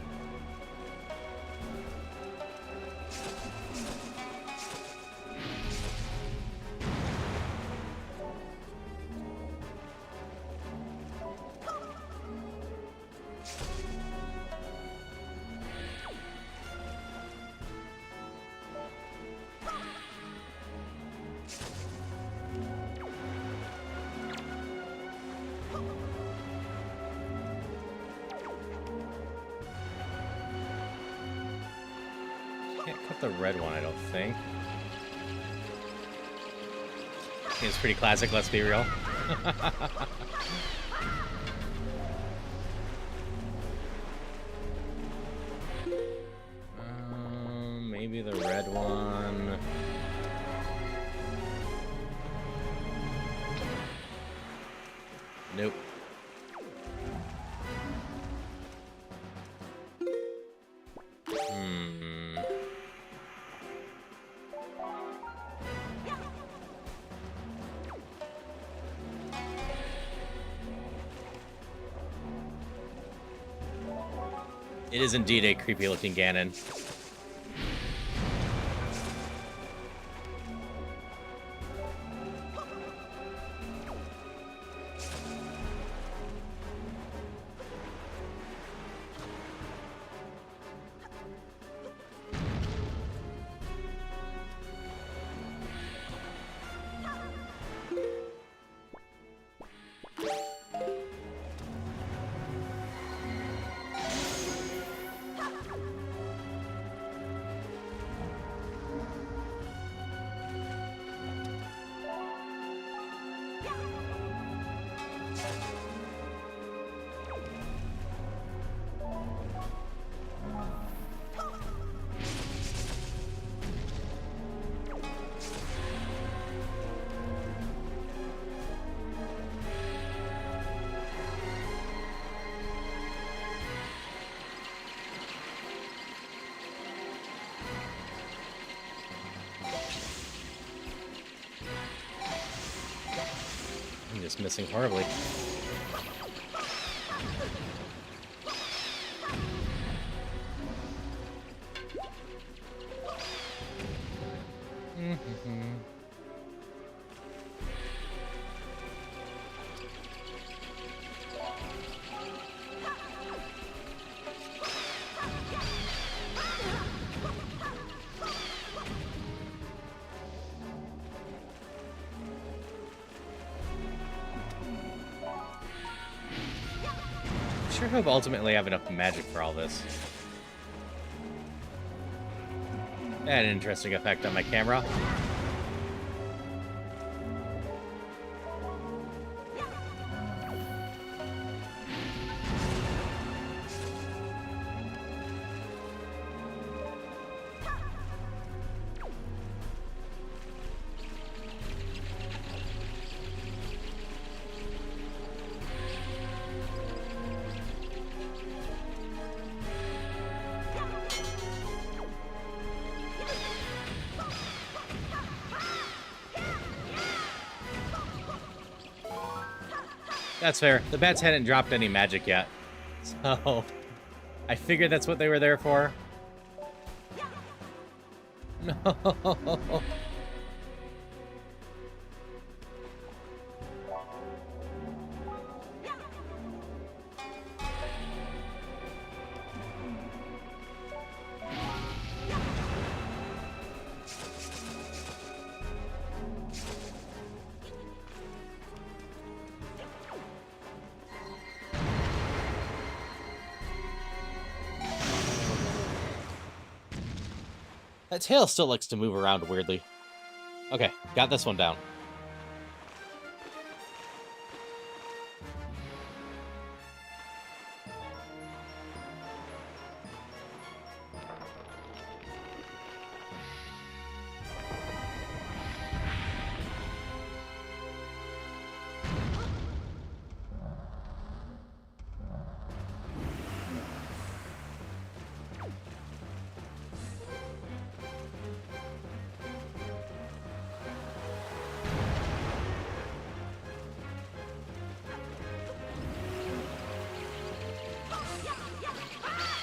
Can't cut the red one, I don't think. It's pretty classic, let's be real. Maybe the red one. Nope. It is indeed a creepy-looking Ganon. I'm just missing horribly. I sure hope ultimately I have enough magic for all this. That had an interesting effect on my camera. That's fair. The bats hadn't dropped any magic yet. So, I figured that's what they were there for. No. That tail still likes to move around weirdly. Okay, got this one down.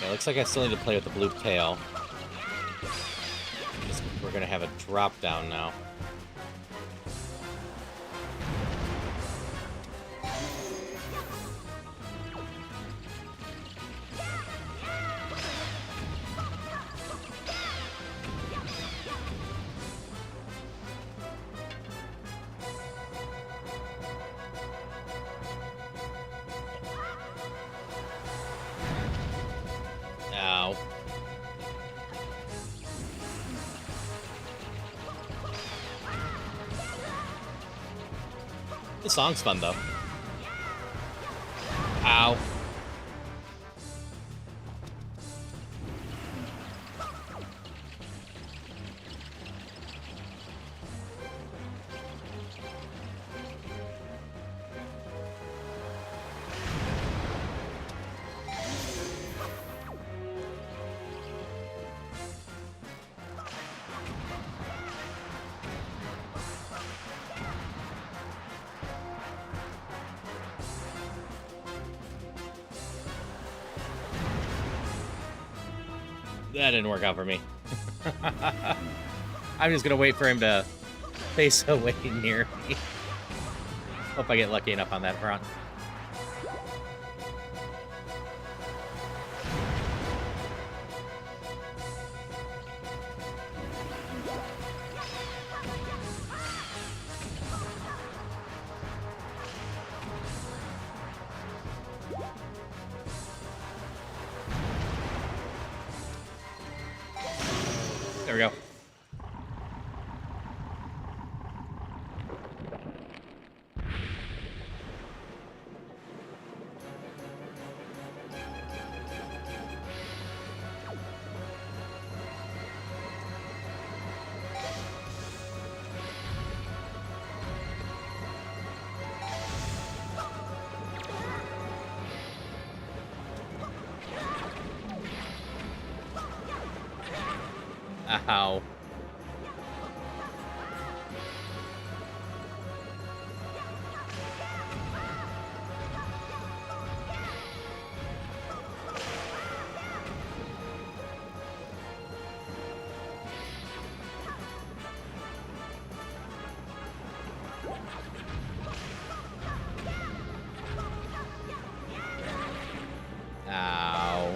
It looks like I still need to play with the blue tail. We're gonna have a drop down now. Ow. The song's fun, though. Ow. That didn't work out for me. I'm just gonna wait for him to face away near me. Hope I get lucky enough on that front. There we go. Ow. Ow.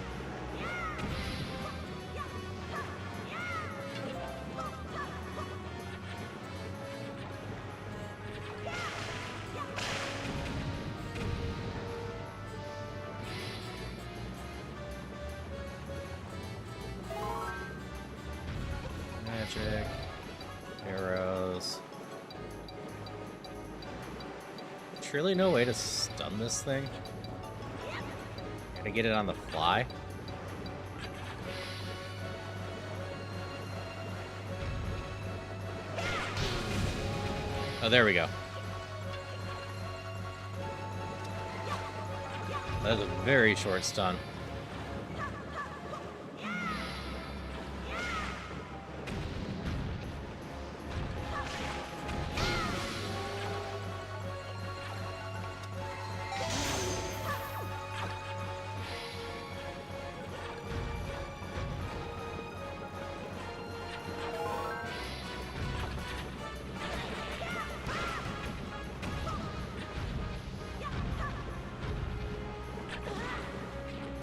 Magic. Arrows. Surely no way to stun this thing? Gotta get it on the fly? Oh, there we go. That was a very short stun.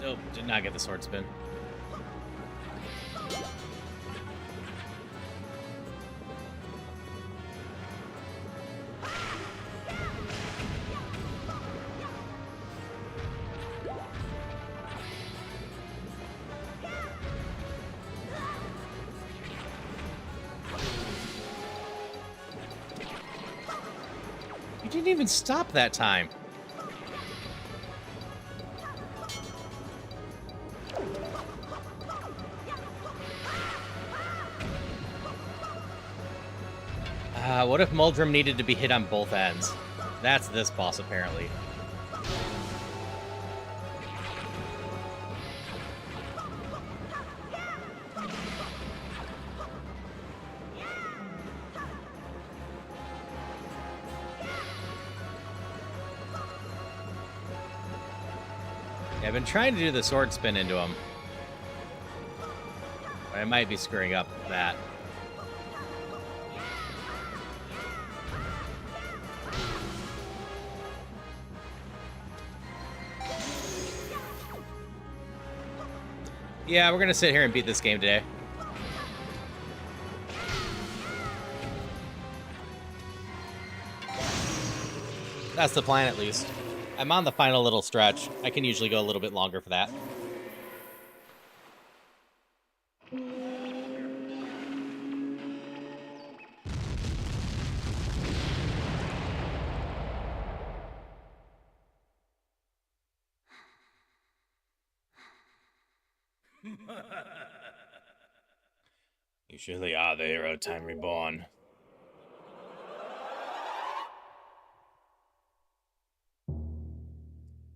Nope, did not get the sword spin. You didn't even stop that time. What if Muldrum needed to be hit on both ends? That's this boss, apparently. Yeah, I've been trying to do the sword spin into him, I might be screwing up that. Yeah, we're gonna sit here and beat this game today. That's the plan, at least. I'm on the final little stretch. I can usually go a little bit longer for that. You surely are the hero time reborn.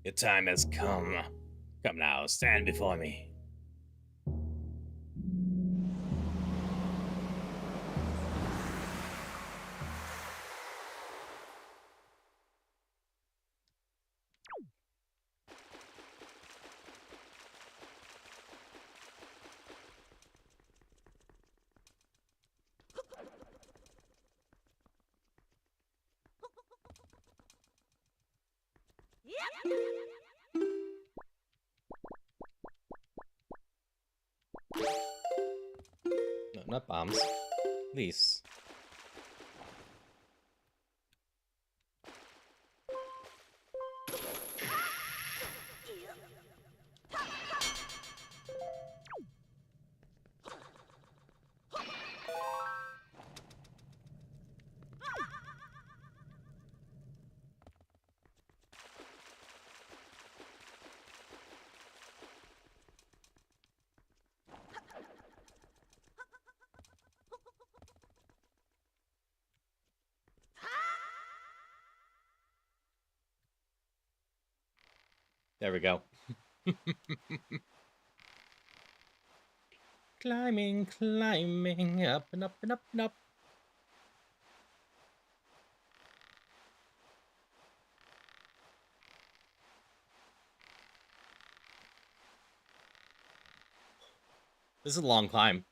Your time has come. Come now, stand before me. No, not bombs. Lease. There we go. Climbing, climbing, up and up and up and up. This is a long climb.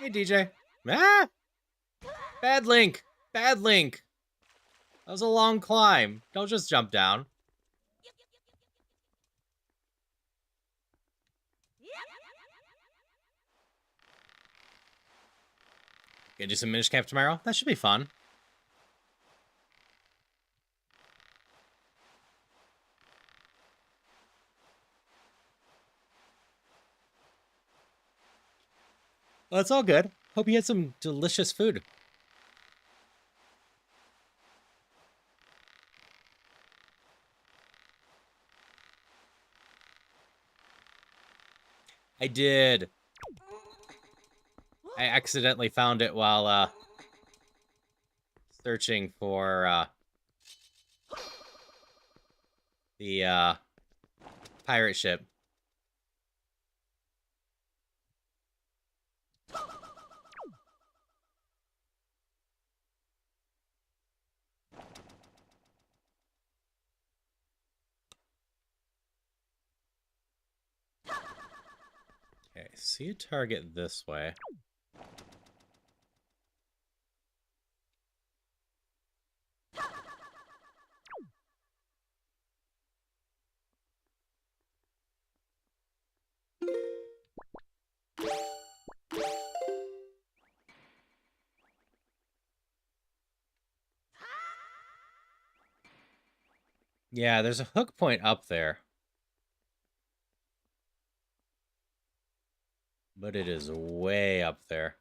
Hey, DJ. Ah! Bad link. Bad link. That was a long climb. Don't just jump down. Gonna do some Minish Camp tomorrow? That should be fun. Well, it's all good. Hope you had some delicious food. I did. I accidentally found it while searching for the pirate ship. Okay, see a target this way. Yeah, there's a hook point up there. But it is way up there.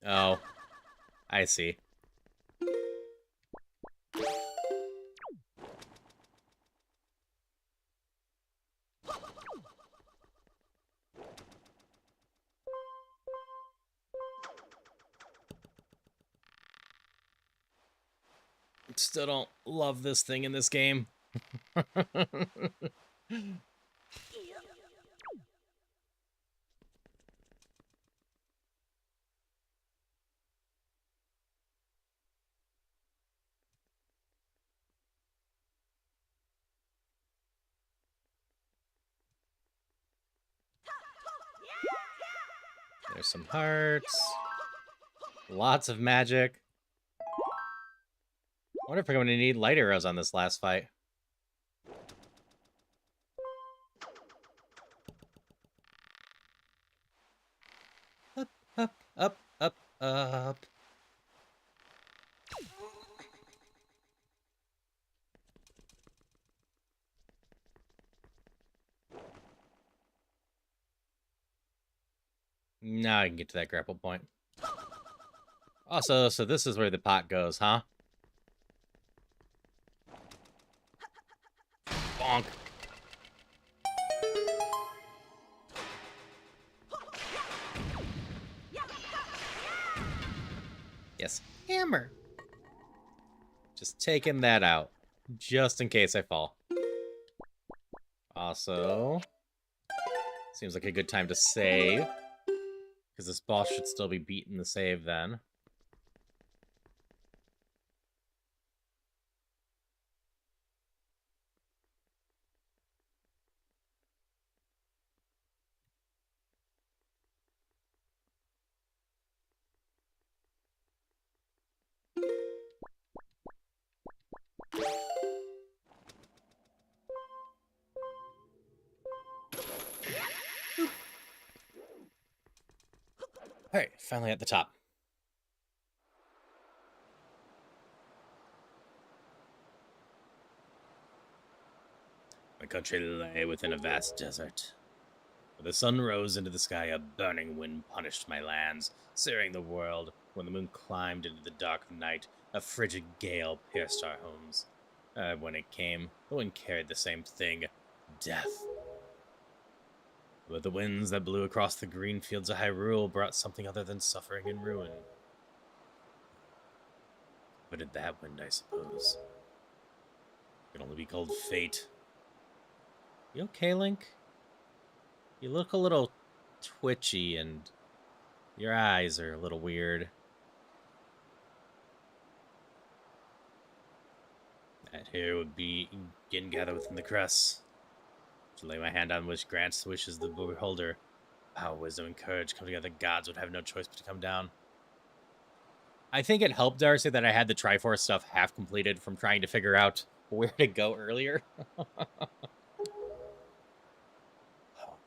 Oh, I see. Still don't love this thing in this game. There's some hearts. Lots of magic. I wonder if I'm going to need light arrows on this last fight. Up, up, up, up, up. Now I can get to that grapple point. Also, so this is where the pot goes, huh? Bonk. Yes, hammer. Just taking that out, just in case I fall. Also, seems like a good time to save, because this boss should still be beating the save then. Alright, finally at the top. My country lay within a vast desert. When the sun rose into the sky, a burning wind punished my lands, searing the world. When the moon climbed into the dark of night, a frigid gale pierced our homes. When it came, the wind carried the same thing, death. But the winds that blew across the green fields of Hyrule brought something other than suffering and ruin. What did that wind, I suppose? It can only be called fate. You okay, Link? You look a little twitchy and your eyes are a little weird. That here would be again gathered within the crest. To lay my hand on which grants the wishes of the beholder. Power, wisdom, and courage come together. Gods would have no choice but to come down. I think it helped, Darcy, that I had the Triforce stuff half completed from trying to figure out where to go earlier.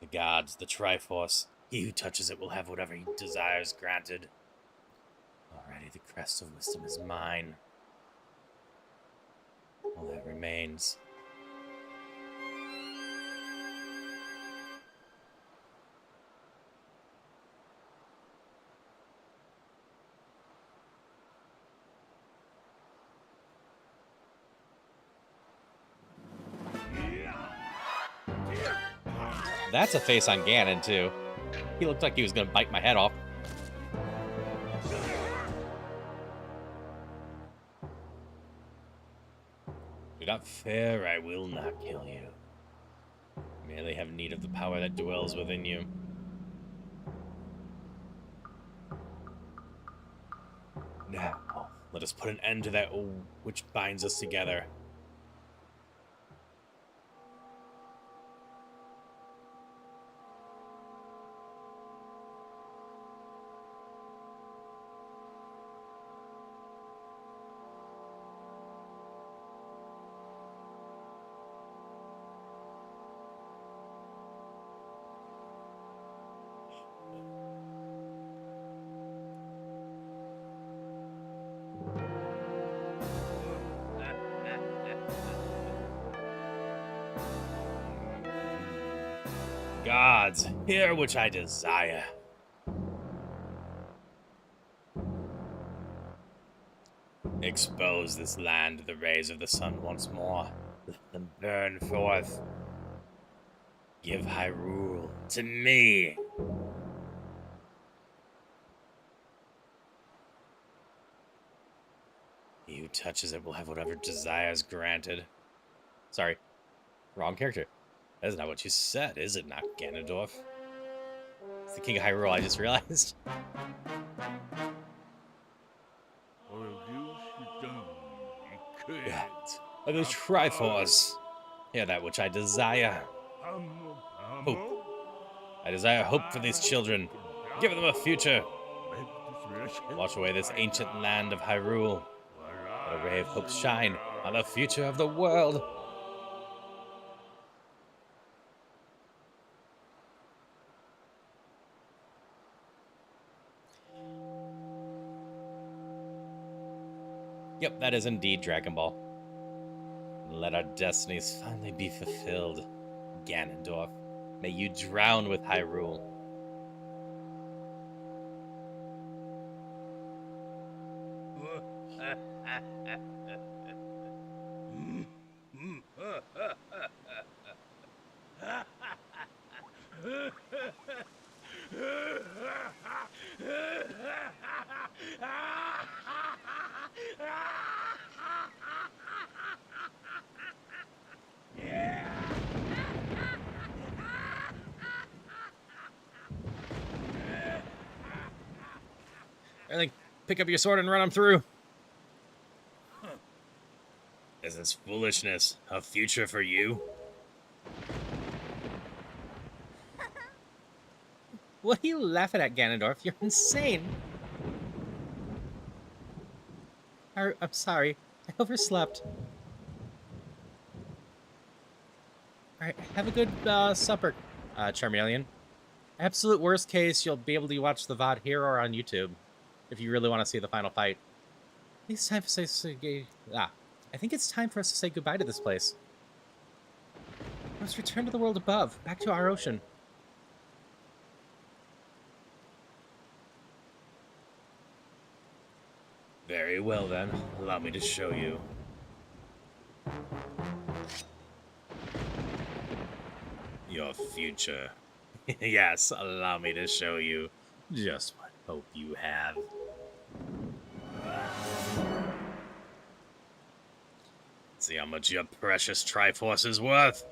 The gods, the Triforce. He who touches it will have whatever he desires granted. Already the crest of wisdom is mine. All that remains. That's a face on Ganon, too. He looked like he was going to bite my head off. Do not fear, I will not kill you. I merely have need of the power that dwells within you. Now, let us put an end to that which binds us together. Gods, hear which I desire. Expose this land to the rays of the sun once more. Let them burn forth. Give Hyrule to me. He who touches it will have whatever desires granted. Sorry, wrong character. That is not what you said, is it not, Ganondorf? It's the King of Hyrule, I just realized. Of the Triforce. Hear that which I desire. Hope. I desire hope for these children. Give them a future. Wash away this ancient land of Hyrule. Let a ray of hope shine on the future of the world. Yep, that is indeed Dragon Ball. Let our destinies finally be fulfilled, Ganondorf. May you drown with Hyrule. I think pick up your sword and run him through. Is this foolishness a future for you? What are you laughing at, Ganondorf? You're insane. I'm sorry. I overslept. Alright, have a good supper, Charmeleon. Absolute worst case, you'll be able to watch the VOD here or on YouTube if you really want to see the final fight. I think it's time for I think it's time for us to say goodbye to this place. Let's return to the world above, back to our ocean. Very well then, allow me to show you. Your future. Yes, allow me to show you just what hope you have. See how much your precious Triforce is worth.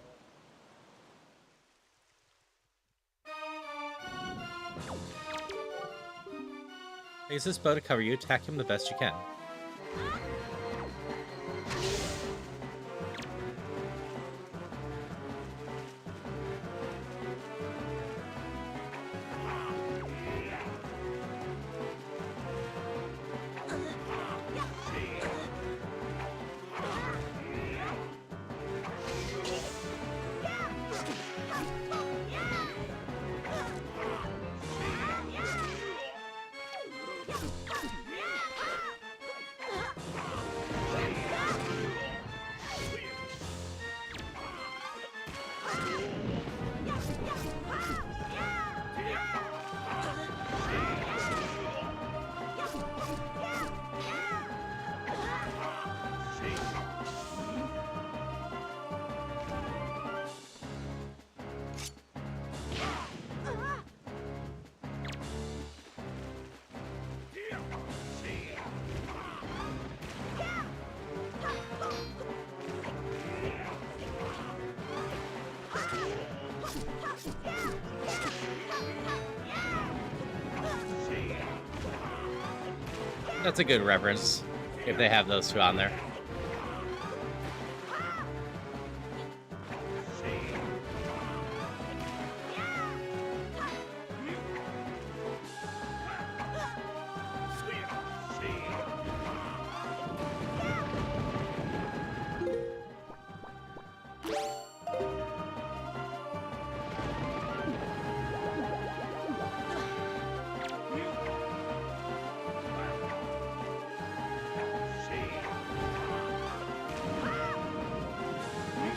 Use this bow to cover you. Attack him the best you can. That's a good reference, if they have those two on there.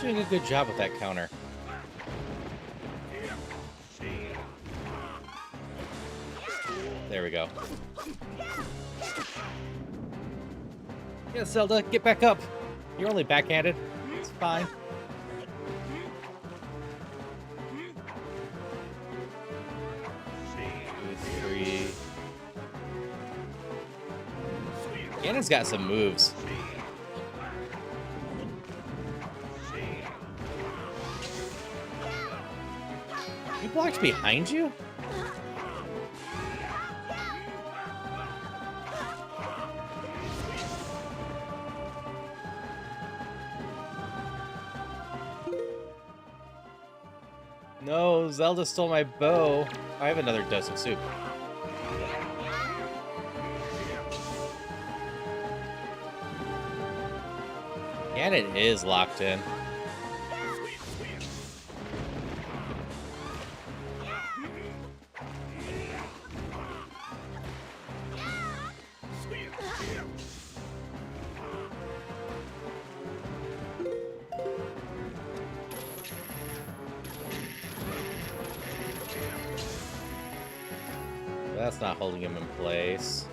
You're doing a good job with that counter. There we go. Yeah, Zelda, get back up. You're only backhanded. It's fine. Three. Ganon's got some moves. You blocked behind you? No, Zelda stole my bow. I have another dose of soup. Ganon is locked in. That's not holding him in place.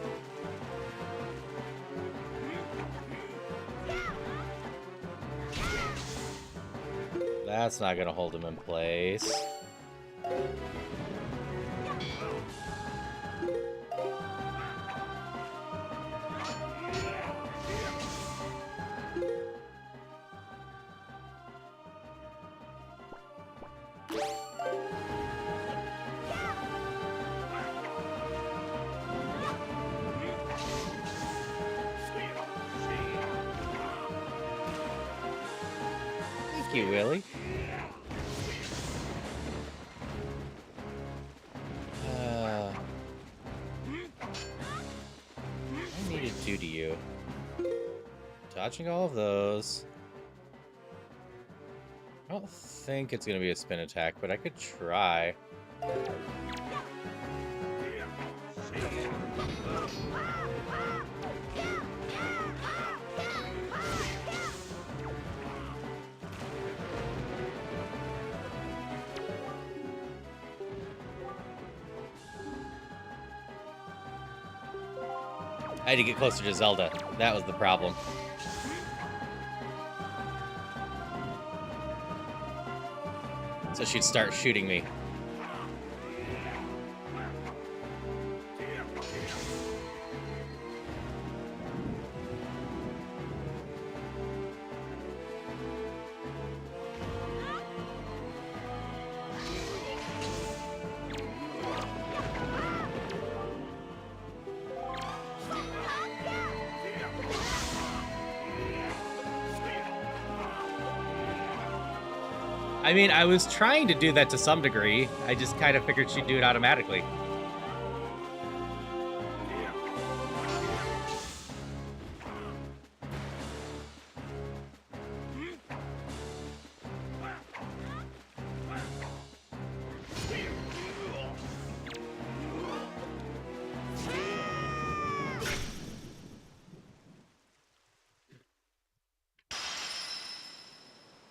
That's not gonna hold him in place. Thank you, Willie. I need to do to you. Dodging all of those. I don't think it's gonna be a spin attack, but I could try. I had to get closer to Zelda. That was the problem. So she'd start shooting me. I mean, I was trying to do that to some degree. I just kind of figured she'd do it automatically.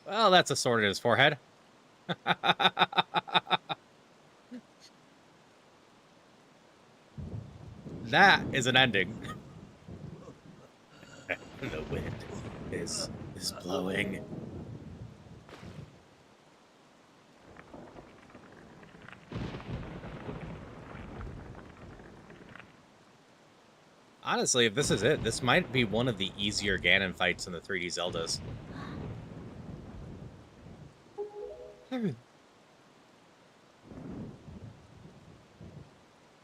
Well, that's a sword in his forehead. That is an ending. The wind is blowing. Honestly, if this is it, this might be one of the easier Ganon fights in the 3D Zeldas.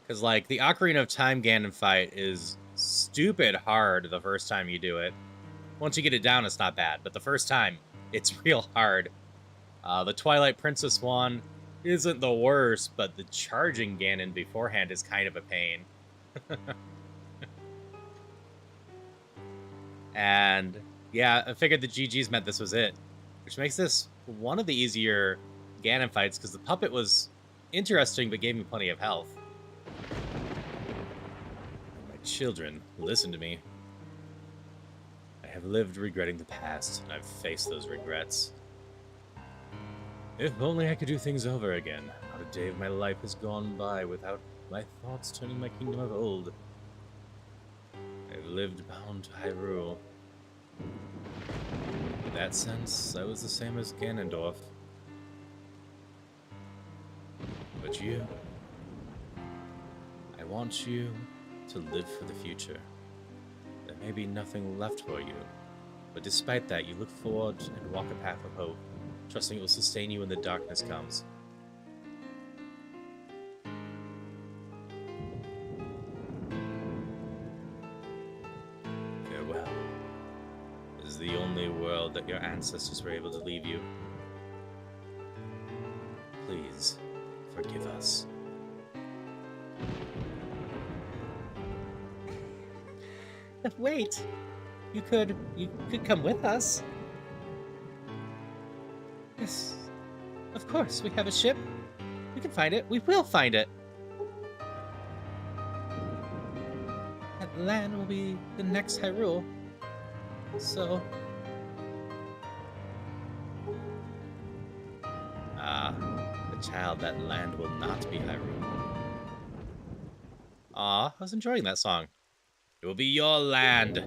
Because, like, the Ocarina of Time Ganon fight is stupid hard the first time you do it. Once you get it down, it's not bad. But the first time, it's real hard. The Twilight Princess one isn't the worst, but the charging Ganon beforehand is kind of a pain. And, yeah, I figured the GGs meant this was it. Which makes this one of the easier Ganon fights, because the puppet was interesting, but gave me plenty of health. My children, listen to me. I have lived regretting the past, and I've faced those regrets. If only I could do things over again. Not a day of my life has gone by without my thoughts turning my kingdom of old. I've lived bound to Hyrule, In that sense, I was the same as Ganondorf. But you... I want you to live for the future. There may be nothing left for you, but despite that, you look forward and walk a path of hope, trusting it will sustain you when the darkness comes. Farewell. This is the only world that your ancestors were able to leave you. Please, forgive us. Wait! You could come with us. Yes, of course, we have a ship. We can find it. We will find it. That land will be the next Hyrule. So... the child, that land will not be Hyrule. Aw, I was enjoying that song. It will be your land.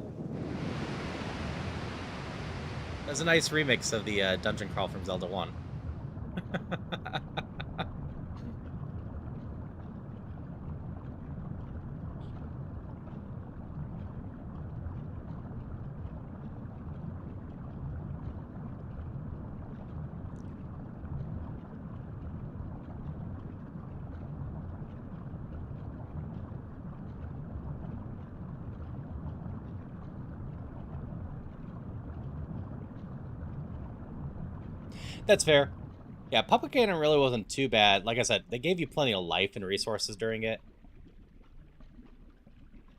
That's a nice remix of the dungeon crawl from Zelda 1. That's fair. Yeah, Public Ganon really wasn't too bad. Like I said, they gave you plenty of life and resources during it.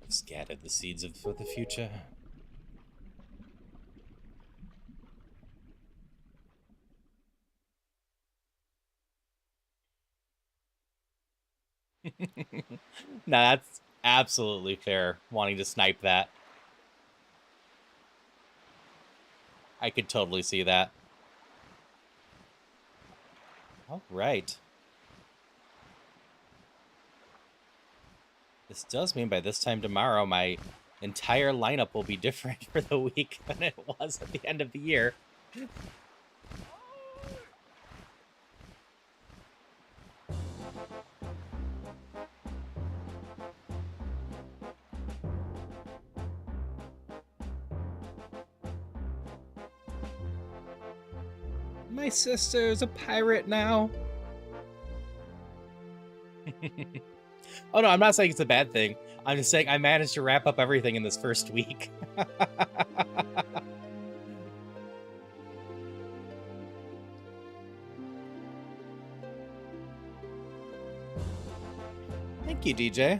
I've scattered the seeds for the future. No, that's absolutely fair, wanting to snipe that. I could totally see that. All right. This does mean by this time tomorrow, my entire lineup will be different for the week than it was at the end of the year. My sister's a pirate now. Oh no, I'm not saying it's a bad thing. I'm just saying I managed to wrap up everything in this first week. Thank you, DJ.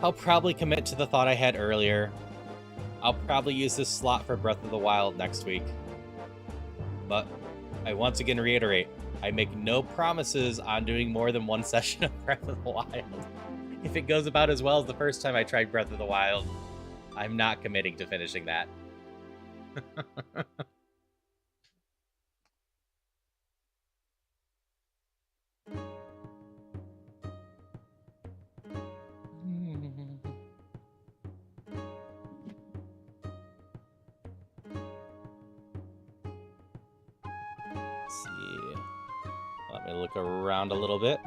I'll probably commit to the thought I had earlier. I'll probably use this slot for Breath of the Wild next week. But I once again reiterate, I make no promises on doing more than one session of Breath of the Wild. If it goes about as well as the first time I tried Breath of the Wild, I'm not committing to finishing that. Let's see. Let me look around a little bit.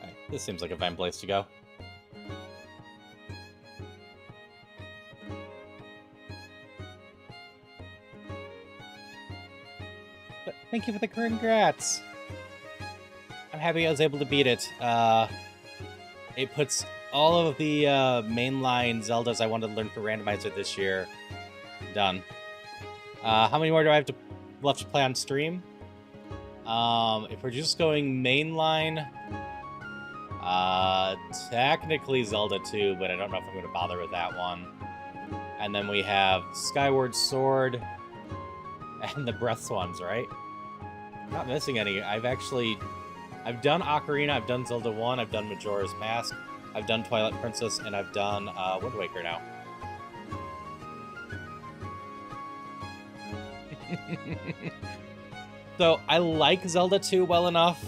Alright, this seems like a fine place to go. Thank you for the congrats. I'm happy I was able to beat it. It puts all of the mainline Zeldas I wanted to learn for randomizer this year done. How many more do I have left to play on stream? If we're just going mainline, technically Zelda 2, but I don't know if I'm going to bother with that one. And then we have Skyward Sword, And the Breaths ones, right? Not missing any. I've done Ocarina, I've done Zelda 1, I've done Majora's Mask, I've done Twilight Princess, and I've done Wind Waker now. So, I like Zelda 2 well enough,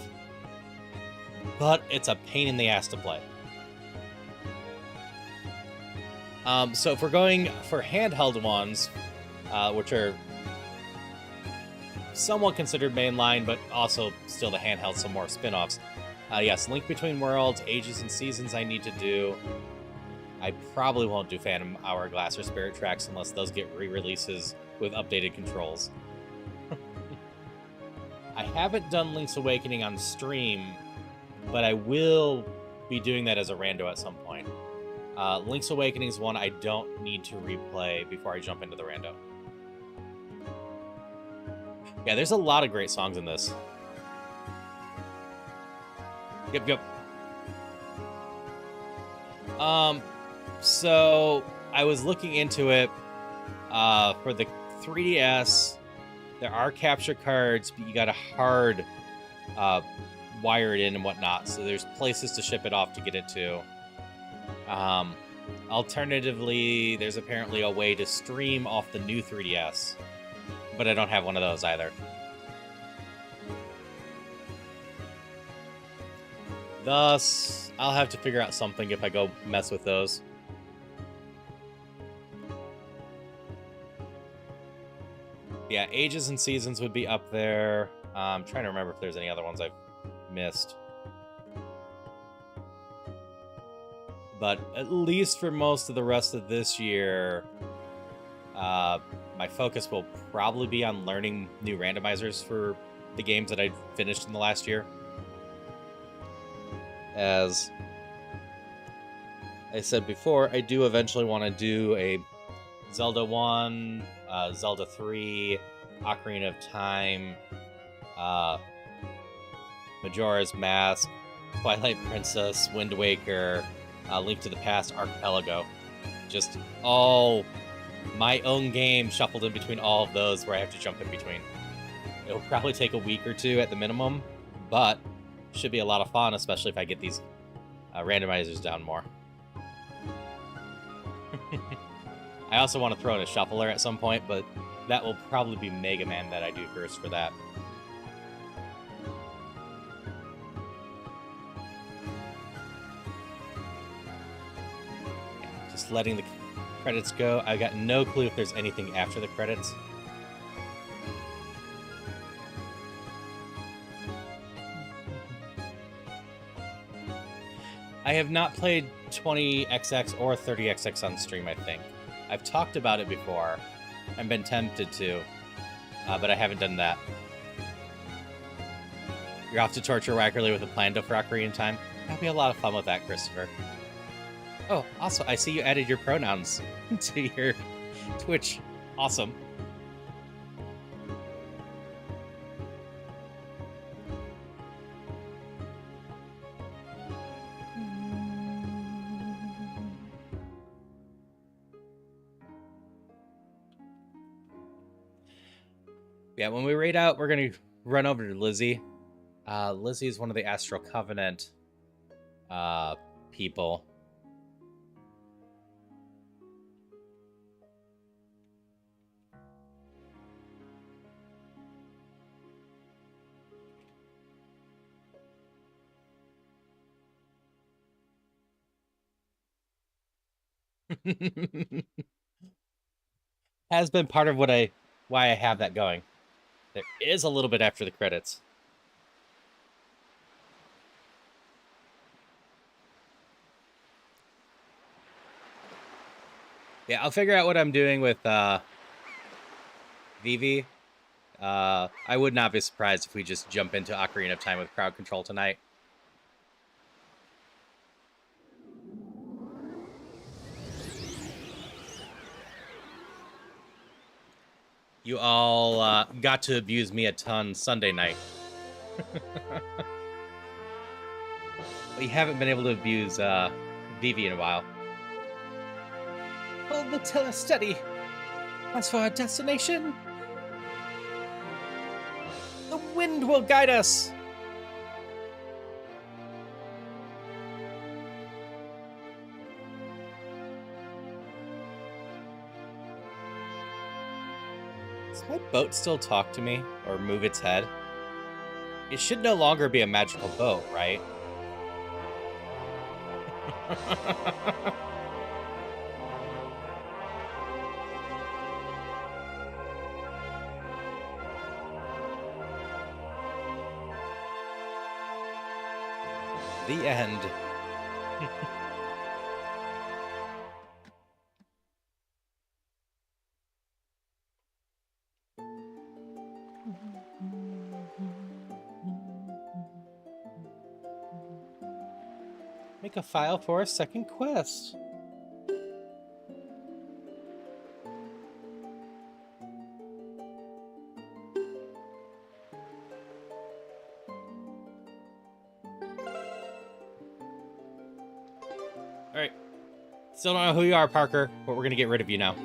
but it's a pain in the ass to play. So if we're going for handheld ones, which are somewhat considered mainline, but also still the handheld, some more spin-offs. Yes, Link Between Worlds, Ages and Seasons I need to do. I probably won't do Phantom Hourglass or Spirit Tracks unless those get re-releases with updated controls. I haven't done Link's Awakening on stream, but I will be doing that as a rando at some point. Link's Awakening is one I don't need to replay before I jump into the rando. Yeah, there's a lot of great songs in this. Yep. So I was looking into it for the 3DS. There are capture cards, but you got to hard wire it in and whatnot. So there's places to ship it off to get it to. Alternatively, there's apparently a way to stream off the new 3DS, but I don't have one of those either. Thus, I'll have to figure out something if I go mess with those. Yeah, Ages and Seasons would be up there. I'm trying to remember if there's any other ones I've missed. But at least for most of the rest of this year, my focus will probably be on learning new randomizers for the games that I finished in the last year. As I said before, I do eventually want to do a Zelda 1, Zelda 3, Ocarina of Time, Majora's Mask, Twilight Princess, Wind Waker, Link to the Past, Archipelago. Just all my own game shuffled in between all of those where I have to jump in between. It'll probably take a week or two at the minimum, but should be a lot of fun, especially if I get these randomizers down more. I also want to throw in a shuffler at some point, but that will probably be Mega Man that I do first for that. Just letting the credits go. I got no clue if there's anything after the credits. I have not played 20XX or 30XX on stream, I think. I've talked about it before and been tempted to, but I haven't done that. You're off to torture Wackerly with a plan for Ocarina Time. That'd be a lot of fun with that, Christopher. Oh, also, I see you added your pronouns to your Twitch. Awesome. Yeah, when we raid out, we're going to run over to Lizzie. Lizzie is one of the Astral Covenant people. Has been part of why I have that going. There is a little bit after the credits. Yeah, I'll figure out what I'm doing with Vivi. I would not be surprised if we just jump into Ocarina of Time with crowd control tonight. You all got to abuse me a ton Sunday night. But you haven't been able to abuse Vivi in a while. Hold the tiller steady. As for our destination, The wind will guide us. Does my boat still talk to me or move its head? It should no longer be a magical boat, right? The end. Make a file for a second quest. Alright. Still don't know who you are, Parker, but we're gonna get rid of you now.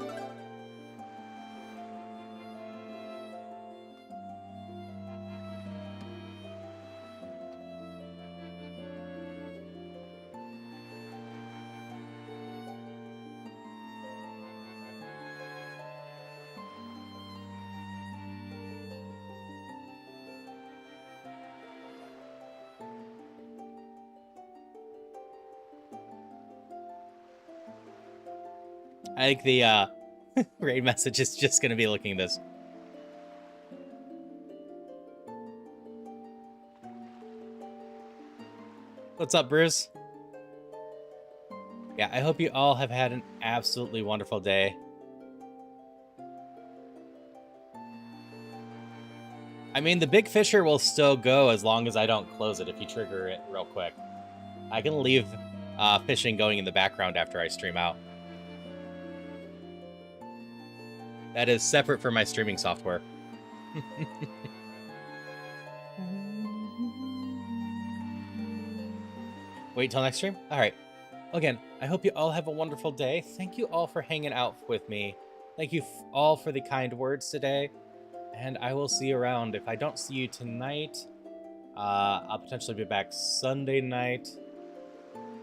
I think the raid message is just going to be looking at this. What's up, Bruce? Yeah, I hope you all have had an absolutely wonderful day. I mean, the big fisher will still go as long as I don't close it if you trigger it real quick. I can leave fishing going in the background after I stream out. That is separate from my streaming software. Wait till next stream? Alright. Again, I hope you all have a wonderful day. Thank you all for hanging out with me. Thank you all for the kind words today. And I will see you around. If I don't see you tonight, I'll potentially be back Sunday night.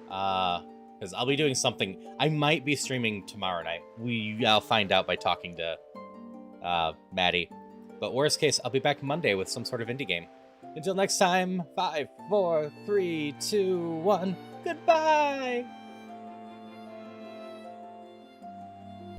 Because I'll be doing something. I might be streaming tomorrow night. I'll find out by talking to Maddie. But worst case, I'll be back Monday with some sort of indie game. Until next time, 5, 4, 3, 2, 1. Goodbye!